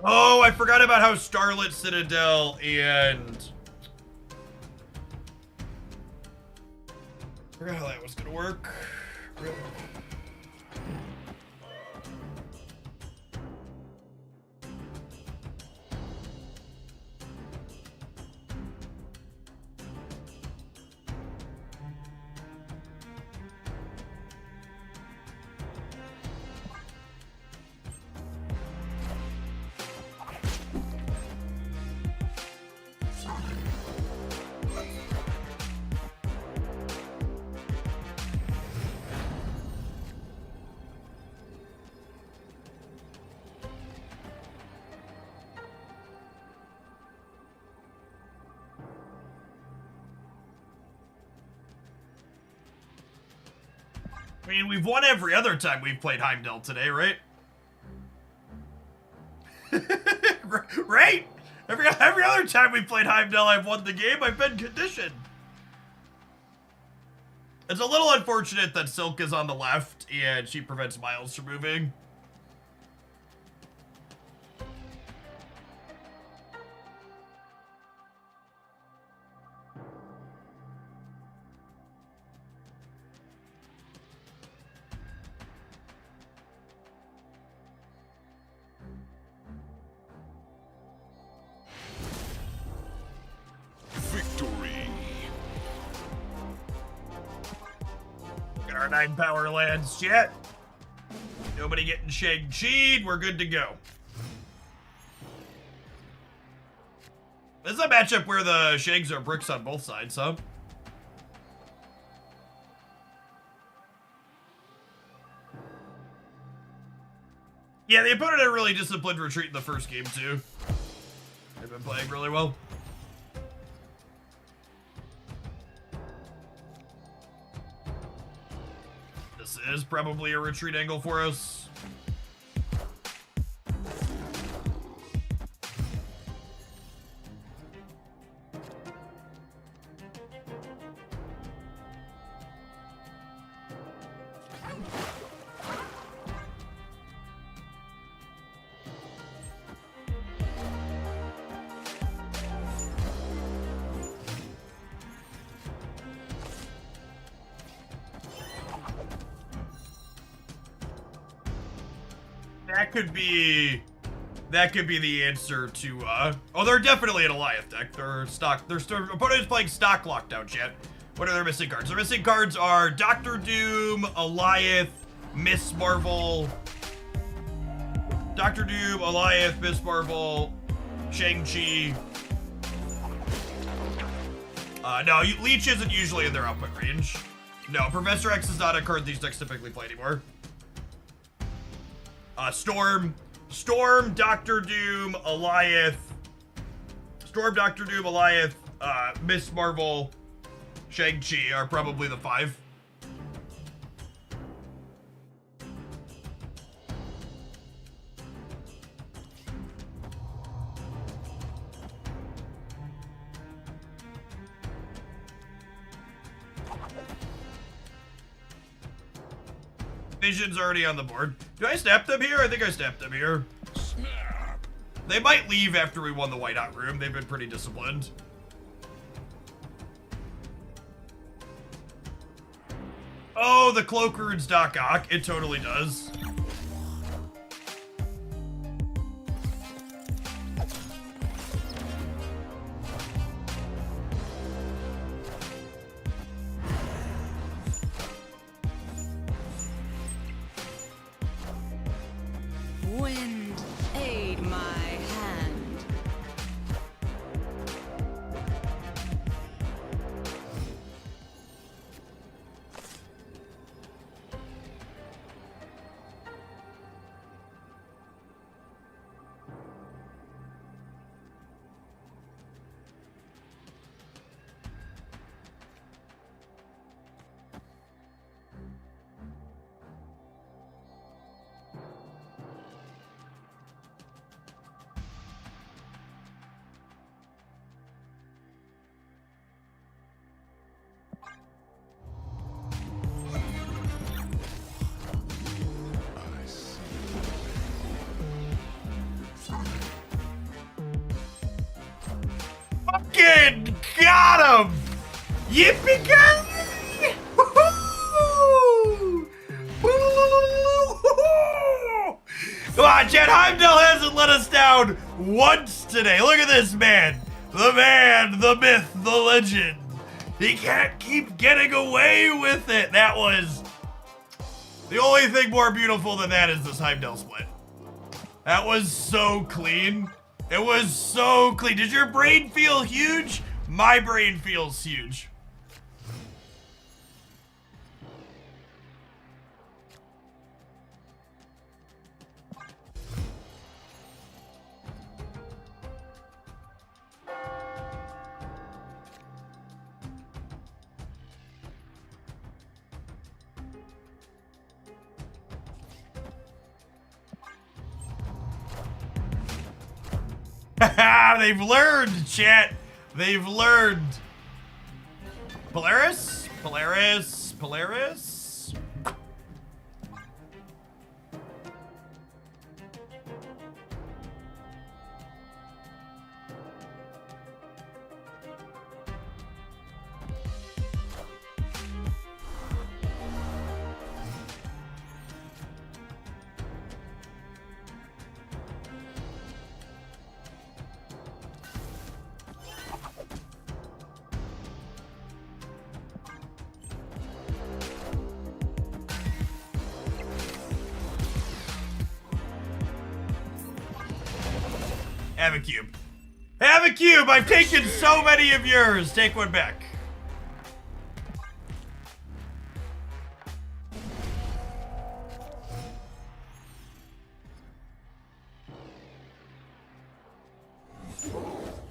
Oh, I forgot about how Starlit Citadel and... I forgot how that was gonna work. I mean, we've won every other time we've played Heimdall today, right? Right? Every other time we've played Heimdall, I've won the game. I've been conditioned. It's a little unfortunate that Silk is on the left and she prevents Miles from moving. Victory. Got our 9 power lands yet. Nobody getting Shang-Chi'd. We're good to go. This is a matchup where the Shags are bricks on both sides, huh? Yeah, the opponent had a really disciplined retreat in the first game, too. They've been playing really well. This is probably a retreat angle for us. That could be the answer to, oh, they're definitely an Alliance deck. Their opponent is playing stock lockdown yet. What are their missing cards? Their missing cards are Doctor Doom, Alliance, Miss Marvel. Doctor Doom, Alliance, Miss Marvel, Shang-Chi. No, Leech isn't usually in their output range. No, Professor X is not a card these decks typically play anymore. Storm, Doctor Doom, Alliance, Miss Marvel, Shang-Chi are probably the 5. Vision's already on the board. Do I snap them here? I think I snapped them here. Snap. They might leave after we won the Whiteout room. They've been pretty disciplined. Oh, the cloak runes Doc Ock. It totally does. Wind, aid my hand. Fucking got him! Yippee-ki-yay! Woo-hoo! Woo-hoo! Come on, Chad. Heimdall hasn't let us down once today. Look at this man. The man, the myth, the legend. He can't keep getting away with it. That was... The only thing more beautiful than that is this Heimdall split. That was so clean. It was so clean. Did your brain feel huge? My brain feels huge. They've learned, chat. They've learned. Polaris? Polaris? Polaris? Have a cube. Have a cube! I've taken so many of yours! Take one back.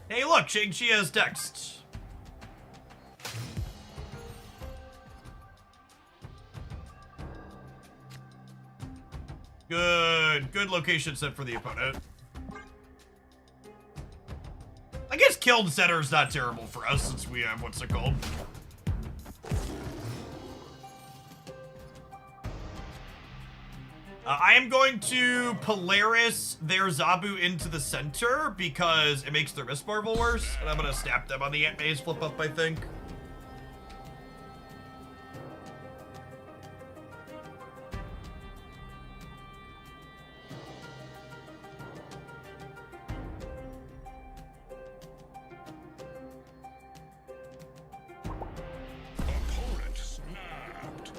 Hey look, Shang-Chi has text. Good location set for the opponent. I guess Killed Center is not terrible for us since we have, what's it called? I am going to Polaris their Zabu into the center because it makes their Miss Marvel worse, and I'm gonna snap them on the Ant Maze flip up, I think. Opponent snapped.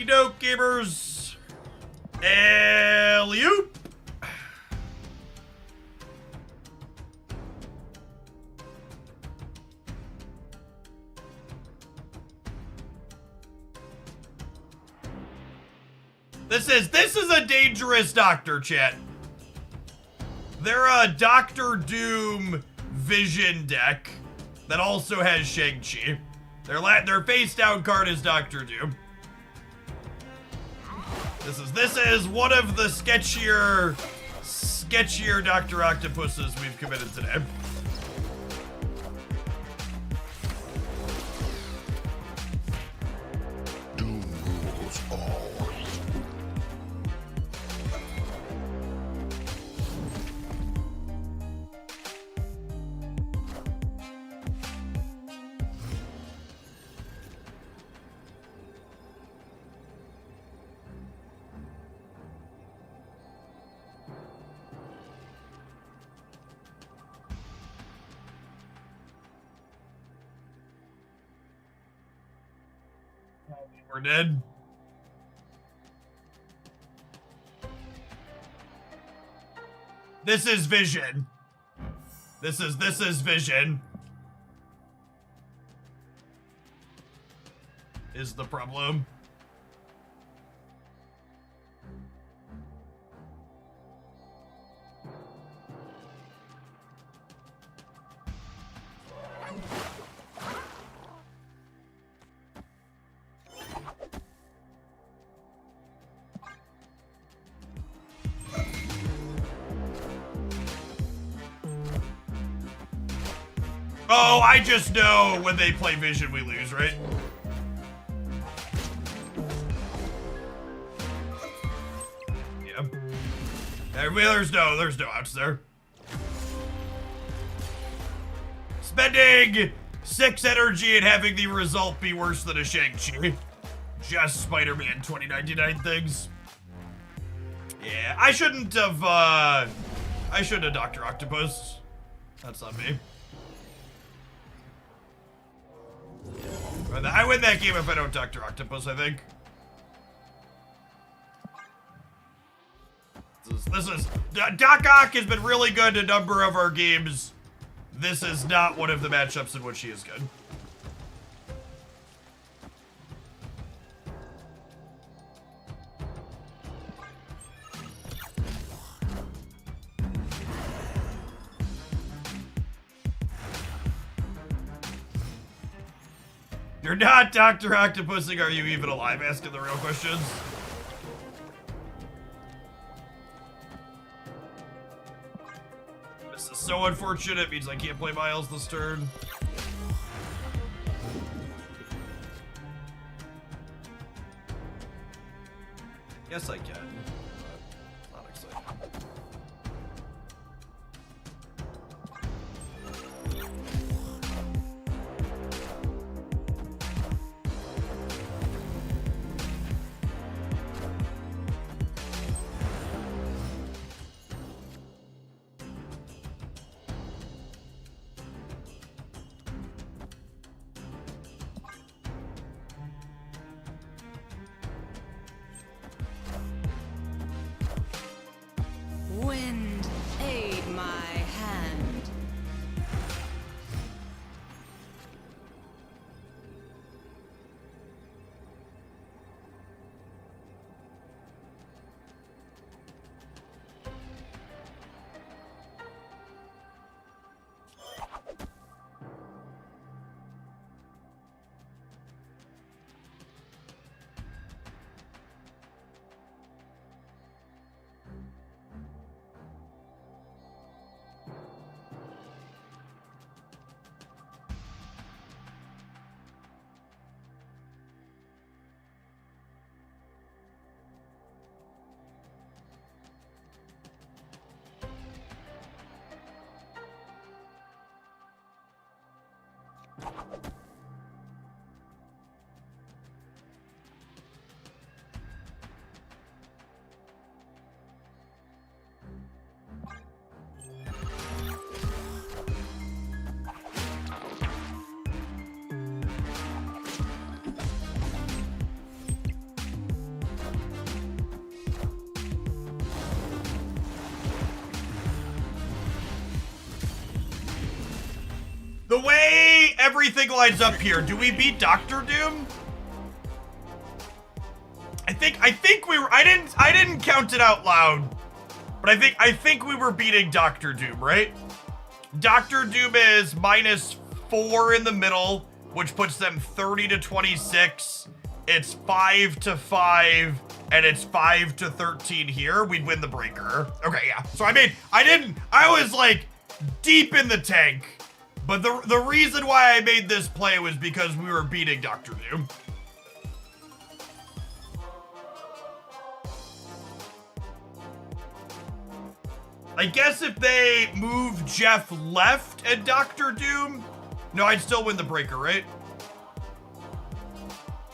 Okie doke, gamers. Alley-oop. This is a dangerous doctor, chat. They're a Doctor Doom Vision deck that also has Shang-Chi. Their face down card is Doctor Doom. This is one of the sketchier Dr. Octopuses we've committed today. Doom rules all. We're dead. This is vision. This is vision. Is the problem. Oh, I just know when they play vision, we lose, right? Yeah. There's no outs there. Spending 6 energy and having the result be worse than a Shang-Chi. Just Spider-Man 2099 things. Yeah, I shouldn't have Dr. Octopus. That's on me. I win that game if I don't Dr. Octopus, I think. This is Doc Ock has been really good in a number of our games. This is not one of the matchups in which he is good. You're not Dr. Octopusing, are you even alive? Asking the real questions. This is so unfortunate, means I can't play Miles this turn. Yes, I can. But not exciting. Wind, aid my hand. The way everything lines up here, do we beat Doctor Doom? I think we were. I didn't count it out loud, but I think we were beating Doctor Doom, right? Doctor Doom is -4 in the middle, which puts them 30 to 26. It's 5 to 5, and it's 5 to 13 here. We'd win the breaker. Okay, yeah. So I was like deep in the tank. But the reason why I made this play was because we were beating Doctor Doom. I guess if they move Jeff left at Doctor Doom, no, I'd still win the breaker, right?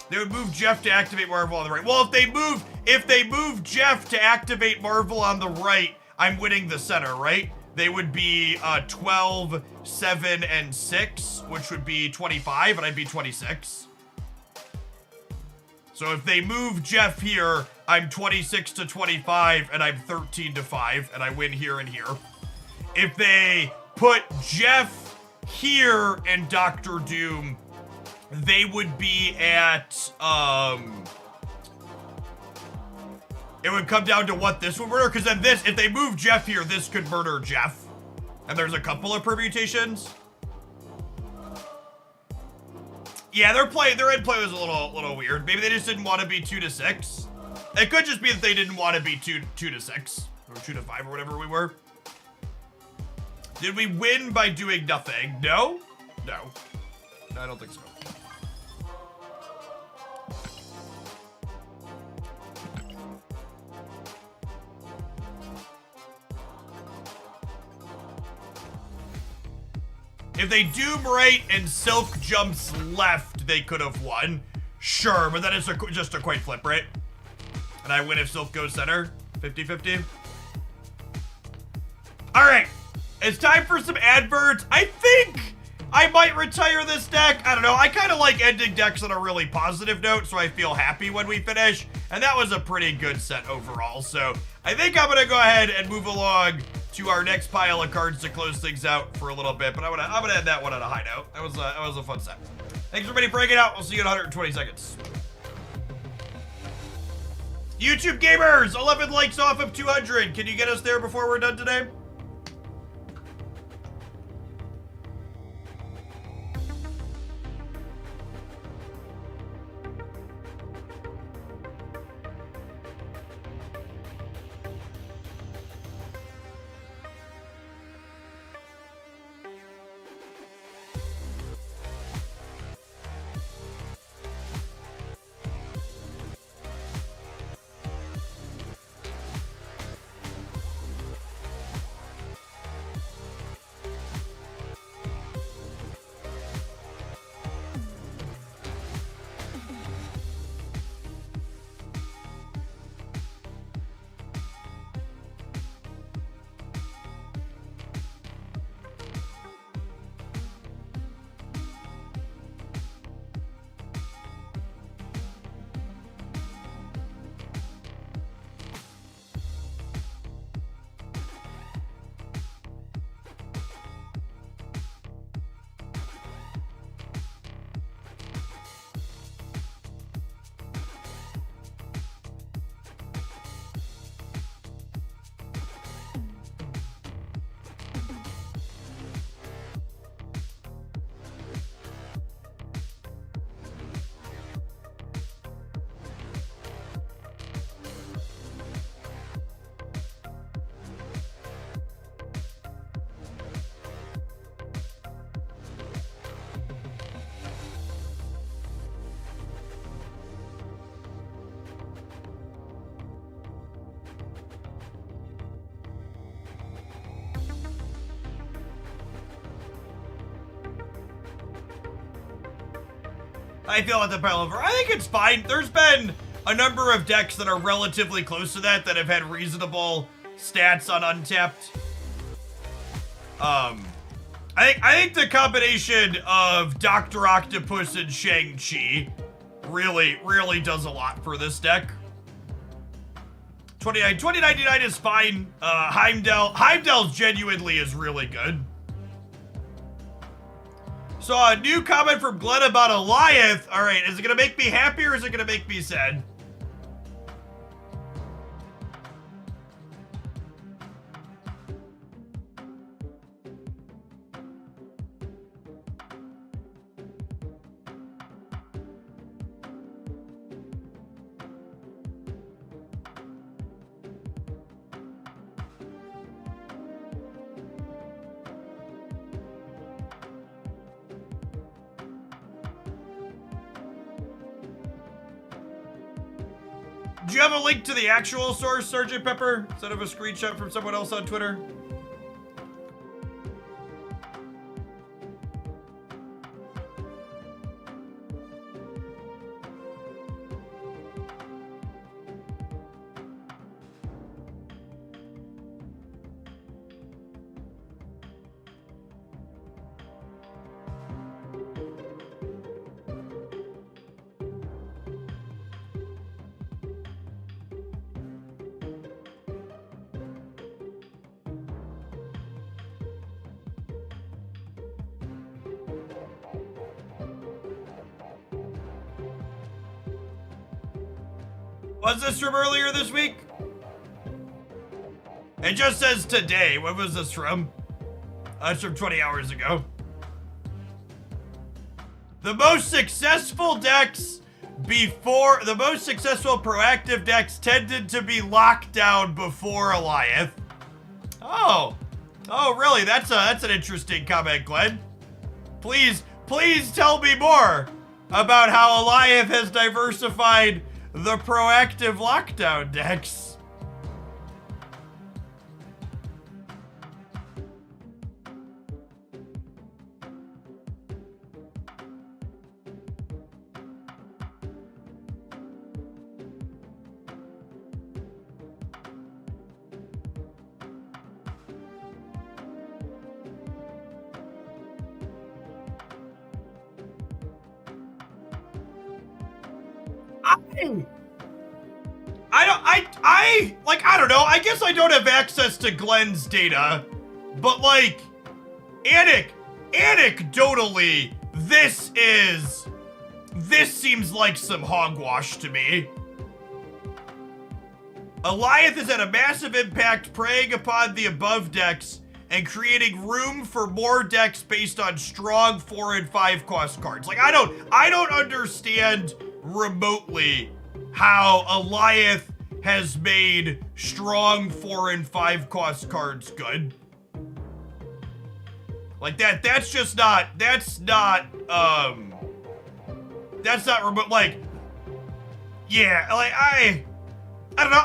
They would move Jeff to activate Marvel on the right. Well, if they move Jeff to activate Marvel on the right, I'm winning the center, right? They would be 12, 7, and 6, which would be 25, and I'd be 26. So if they move Jeff here, I'm 26 to 25 and I'm 13 to 5 and I win here and here. If they put Jeff here and Dr. Doom, they would be at, it would come down to what this would murder, because then this, if they move Jeff here, this could murder Jeff. And there's a couple of permutations. Yeah, their end play was a little weird. Maybe they just didn't want to be 2 to 6. It could just be that they didn't want to be 2 to 6 or 2 to 5 or whatever we were. Did we win by doing nothing? No? No. No, I don't think so. If they Doom right and Silk jumps left, they could have won. Sure, but then it's just a coin flip, right? And I win if Silk goes center. 50-50. All right. It's time for some adverts. I think I might retire this deck. I don't know. I kind of like ending decks on a really positive note, so I feel happy when we finish. And that was a pretty good set overall. So I think I'm going to go ahead and move along to our next pile of cards to close things out for a little bit. But I'm gonna end that one on a high note. That was a fun set. Thanks everybody for hanging out. We'll see you in 120 seconds. YouTube gamers, 11 likes off of 200. Can you get us there before we're done today? I feel about the pile over. I think it's fine. There's been a number of decks that are relatively close to that have had reasonable stats on Untapped. I think the combination of Dr. Octopus and Shang-Chi really does a lot for this deck. 2099 is fine. Heimdall's genuinely is really good. Saw a new comment from Glenn about Eliath. All right, is it gonna make me happy or is it gonna make me sad? Do you have a link to the actual source, Sergeant Pepper, instead of a screenshot from someone else on Twitter? Was this from earlier this week? It just says today. When was this from? It's from 20 hours ago. The most successful decks before, the most successful proactive decks tended to be lockdown before Alioth. Oh really? That's an interesting comment, Glenn. Please tell me more about how Alioth has diversified the proactive lockdown decks. I don't know. I guess I don't have access to Glenn's data, but like, anecdotally, this seems like some hogwash to me. Alioth has had a massive impact preying upon the above decks and creating room for more decks based on strong 4 and 5 cost cards. Like, I don't understand remotely how Alioth has made strong 4 and 5 cost cards good. Like that's not remote. Like, yeah, like I don't know.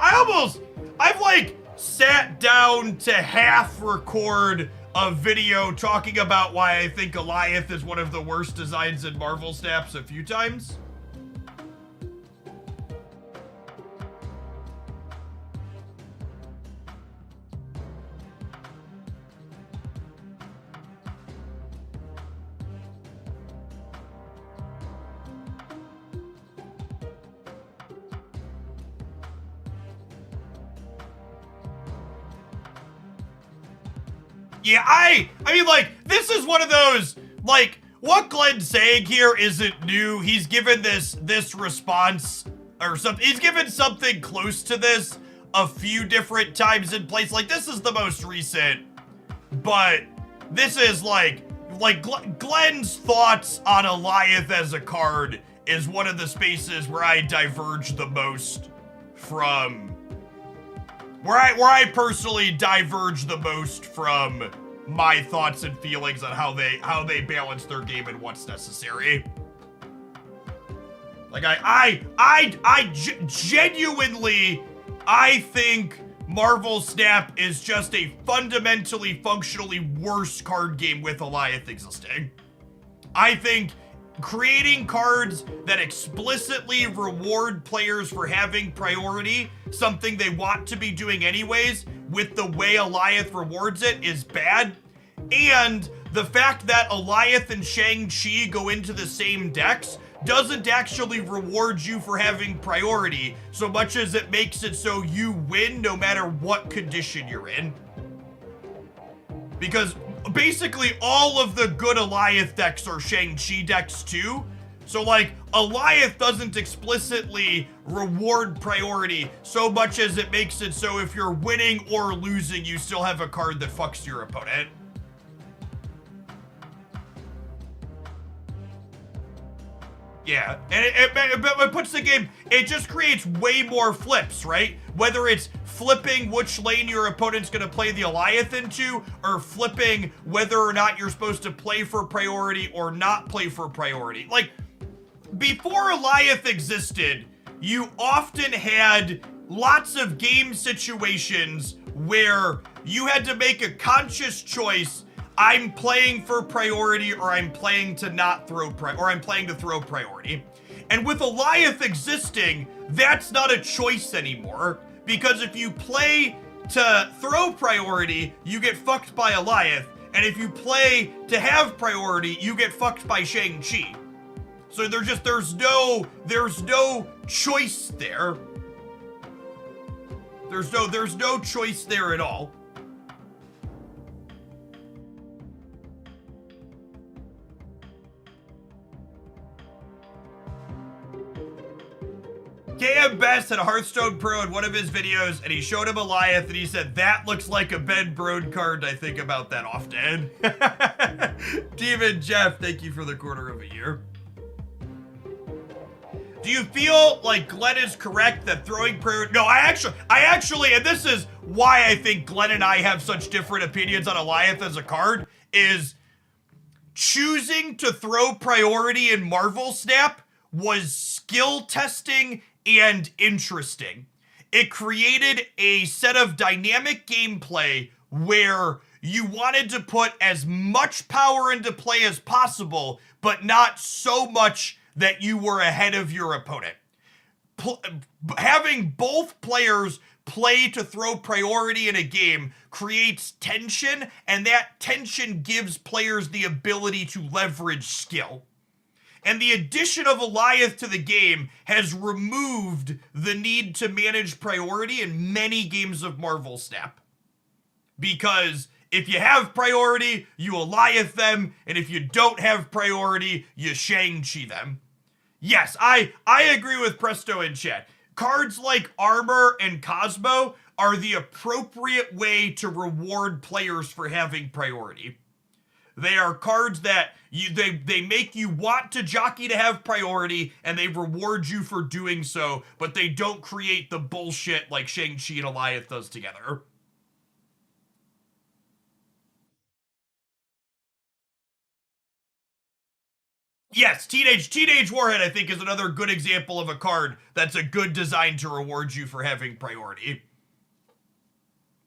I've like sat down to half record a video talking about why I think Alioth is one of the worst designs in Marvel Snaps a few times. Yeah, I mean, like, this is one of those, like, what Glenn's saying here isn't new. He's given this response or something. He's given something close to this a few different times in place. Like, this is the most recent, but this is like Glenn's thoughts on Alioth as a card is one of the spaces where I diverge the most from, where I personally diverge the most from my thoughts and feelings on how they balance their game and what's necessary. Like genuinely, I think Marvel Snap is just a fundamentally, functionally worse card game with Alioth existing. I think creating cards that explicitly reward players for having priority, something they want to be doing anyways, with the way Alioth rewards it is bad. And the fact that Alioth and Shang-Chi go into the same decks doesn't actually reward you for having priority so much as it makes it so you win no matter what condition you're in. Because basically all of the good Alioth decks are Shang-Chi decks too. So like, Alioth doesn't explicitly reward priority so much as it makes it so if you're winning or losing, you still have a card that fucks your opponent. Yeah, and it puts the game, it just creates way more flips, right? Whether it's flipping which lane your opponent's gonna play the Alioth into, or flipping whether or not you're supposed to play for priority or not play for priority. Like, before Alioth existed, you often had lots of game situations where you had to make a conscious choice. I'm playing for priority, or I'm playing to not throw or I'm playing to throw priority. And with Alioth existing, that's not a choice anymore, because if you play to throw priority, you get fucked by Alioth, and if you play to have priority, you get fucked by Shang-Chi. So there's no choice there. There's no choice there at all. KM Best had a Hearthstone Pro in one of his videos, and he showed him Eliath, and he said, that looks like a Ben Brode card. I think about that often. Demon Jeff, thank you for the quarter of a year. Do you feel like Glenn is correct that throwing priority? No, I actually, and this is why I think Glenn and I have such different opinions on Eliath as a card, is choosing to throw priority in Marvel Snap was skill testing and interesting. It created a set of dynamic gameplay where you wanted to put as much power into play as possible, but not so much that you were ahead of your opponent. Having both players play to throw priority in a game creates tension, and that tension gives players the ability to leverage skill. And the addition of Eliath to the game has removed the need to manage priority in many games of Marvel Snap. Because if you have priority, you Eliath them, and if you don't have priority, you Shang-Chi them. Yes, I agree with Presto in chat. Cards like Armor and Cosmo are the appropriate way to reward players for having priority. They are cards that they make you want to jockey to have priority, and they reward you for doing so, but they don't create the bullshit like Shang-Chi and Eliath does together. Yes, Teenage Warhead, I think, is another good example of a card that's a good design to reward you for having priority.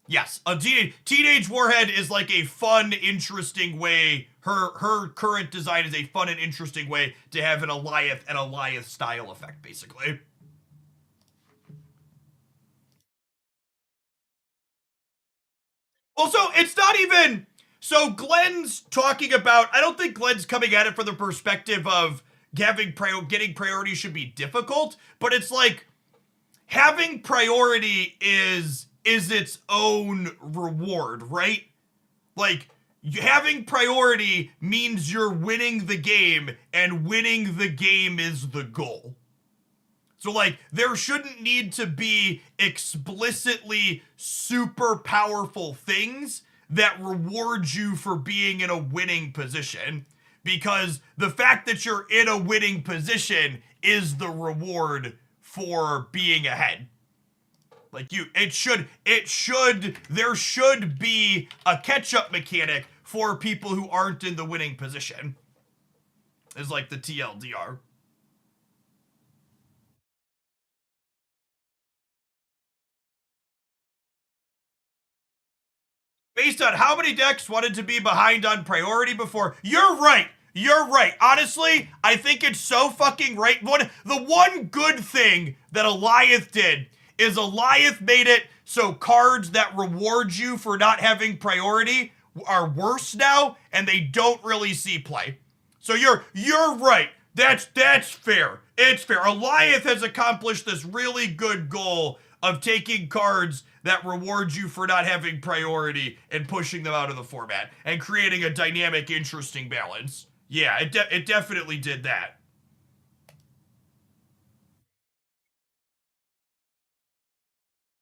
Yes, a Teenage Warhead is like a fun, interesting way. Her current design is a fun and interesting way to have an Eliath style effect, basically. Also, it's not even... So Glenn's talking about... I don't think Glenn's coming at it from the perspective of getting priority should be difficult, but it's like having priority is its own reward, right? Like, having priority means you're winning the game, and winning the game is the goal. So, like, there shouldn't need to be explicitly super powerful things that reward you for being in a winning position, because the fact that you're in a winning position is the reward for being ahead. Like, there should be a catch-up mechanic for people who aren't in the winning position. Is like the TLDR. Based on how many decks wanted to be behind on priority before. You're right. You're right. Honestly, I think it's so fucking right. The one good thing that Eliath did is Eliath made it so cards that reward you for not having priority are worse now, and they don't really see play. So you're right. That's fair. It's fair. Eliath has accomplished this really good goal of taking cards that reward you for not having priority and pushing them out of the format and creating a dynamic, interesting balance. Yeah, it definitely did that.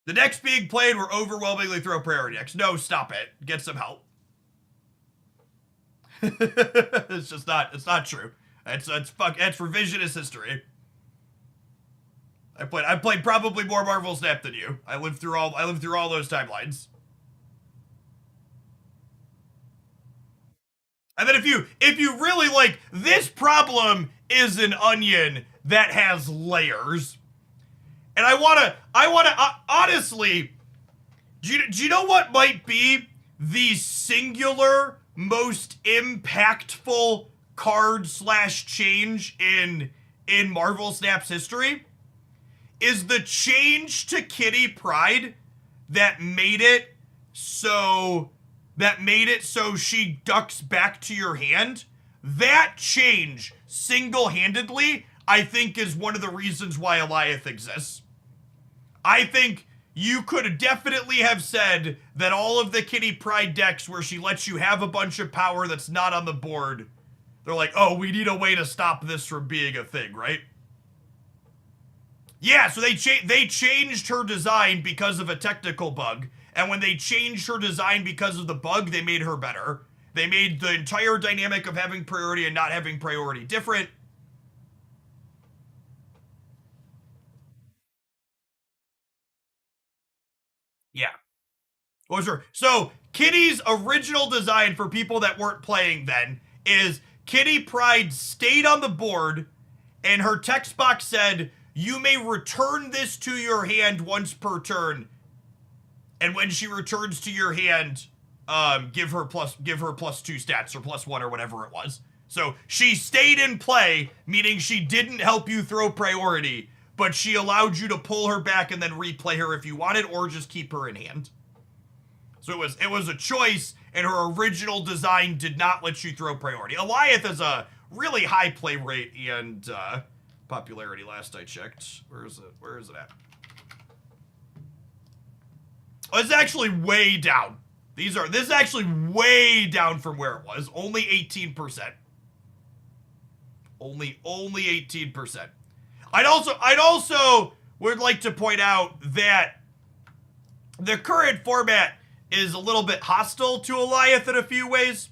The decks being played were overwhelmingly throw priority decks. No, stop it. Get some help. It's not true. It's revisionist history. I played probably more Marvel Snap than you. I lived through all those timelines. And then if you really like, this problem is an onion that has layers. And I wanna honestly, do you know what might be the singular most impactful card / change in Marvel Snap's history? Is the change to Kitty Pryde that made it so she ducks back to your hand. That change, single-handedly, I think is one of the reasons why Eliath exists. I think you could definitely have said that all of the Kitty Pryde decks where she lets you have a bunch of power that's not on the board, they're like, oh, we need a way to stop this from being a thing, right? Yeah, so they changed her design because of a technical bug, and when they changed her design because of the bug, they made her better. They made the entire dynamic of having priority and not having priority different. Yeah. Oh, sure. So, Kitty's original design for people that weren't playing then is Kitty Pryde stayed on the board, and her text box said, "You may return this to your hand once per turn, and when she returns to your hand, give her plus 2 stats or +1 or whatever it was." So she stayed in play, meaning she didn't help you throw priority, but she allowed you to pull her back and then replay her if you wanted, or just keep her in hand. So it was a choice, and her original design did not let you throw priority. Alioth is a really high play rate and popularity last I checked. Where is it at? Oh, it's actually way down. This is actually way down from where it was. Only 18%. Only 18%. I'd also would like to point out that the current format is a little bit hostile to Alioth in a few ways.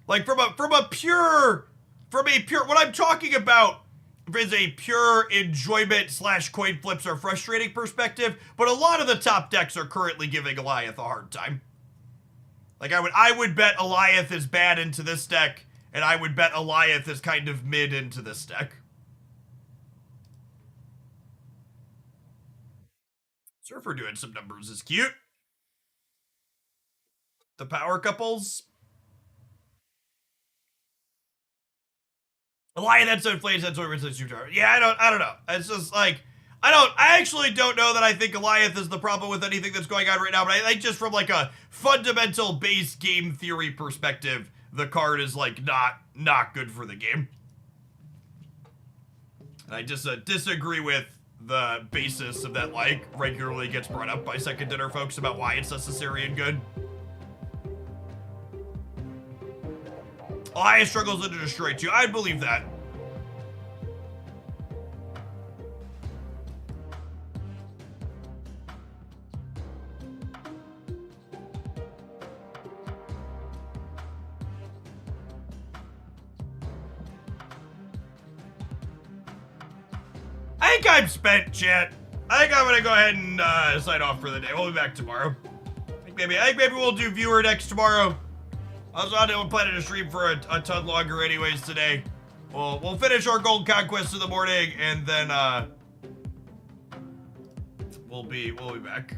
Like from a pure what I'm talking about is a pure enjoyment / coin flips or frustrating perspective, but a lot of the top decks are currently giving Alioth a hard time. Like I would bet Alioth is bad into this deck, and I would bet Alioth is kind of mid into this deck. Surfer doing some numbers is cute. The power couples. Alioth, that's inflated, that's what it's super. Yeah, I don't know. It's just like, I actually don't know that I think Alioth is the problem with anything that's going on right now, but I think just from like a fundamental base game theory perspective, the card is like not good for the game. And I just disagree with the basis of that, like, regularly gets brought up by second dinner folks about why it's necessary and good. Alioth struggles into destroy too. I believe that. I think I'm spent, chat. I think I'm gonna go ahead and sign off for the day. We'll be back tomorrow. I think maybe we'll do viewer decks tomorrow. I was planning to stream for a ton longer anyways today. We'll finish our gold conquest in the morning, and then we'll be back.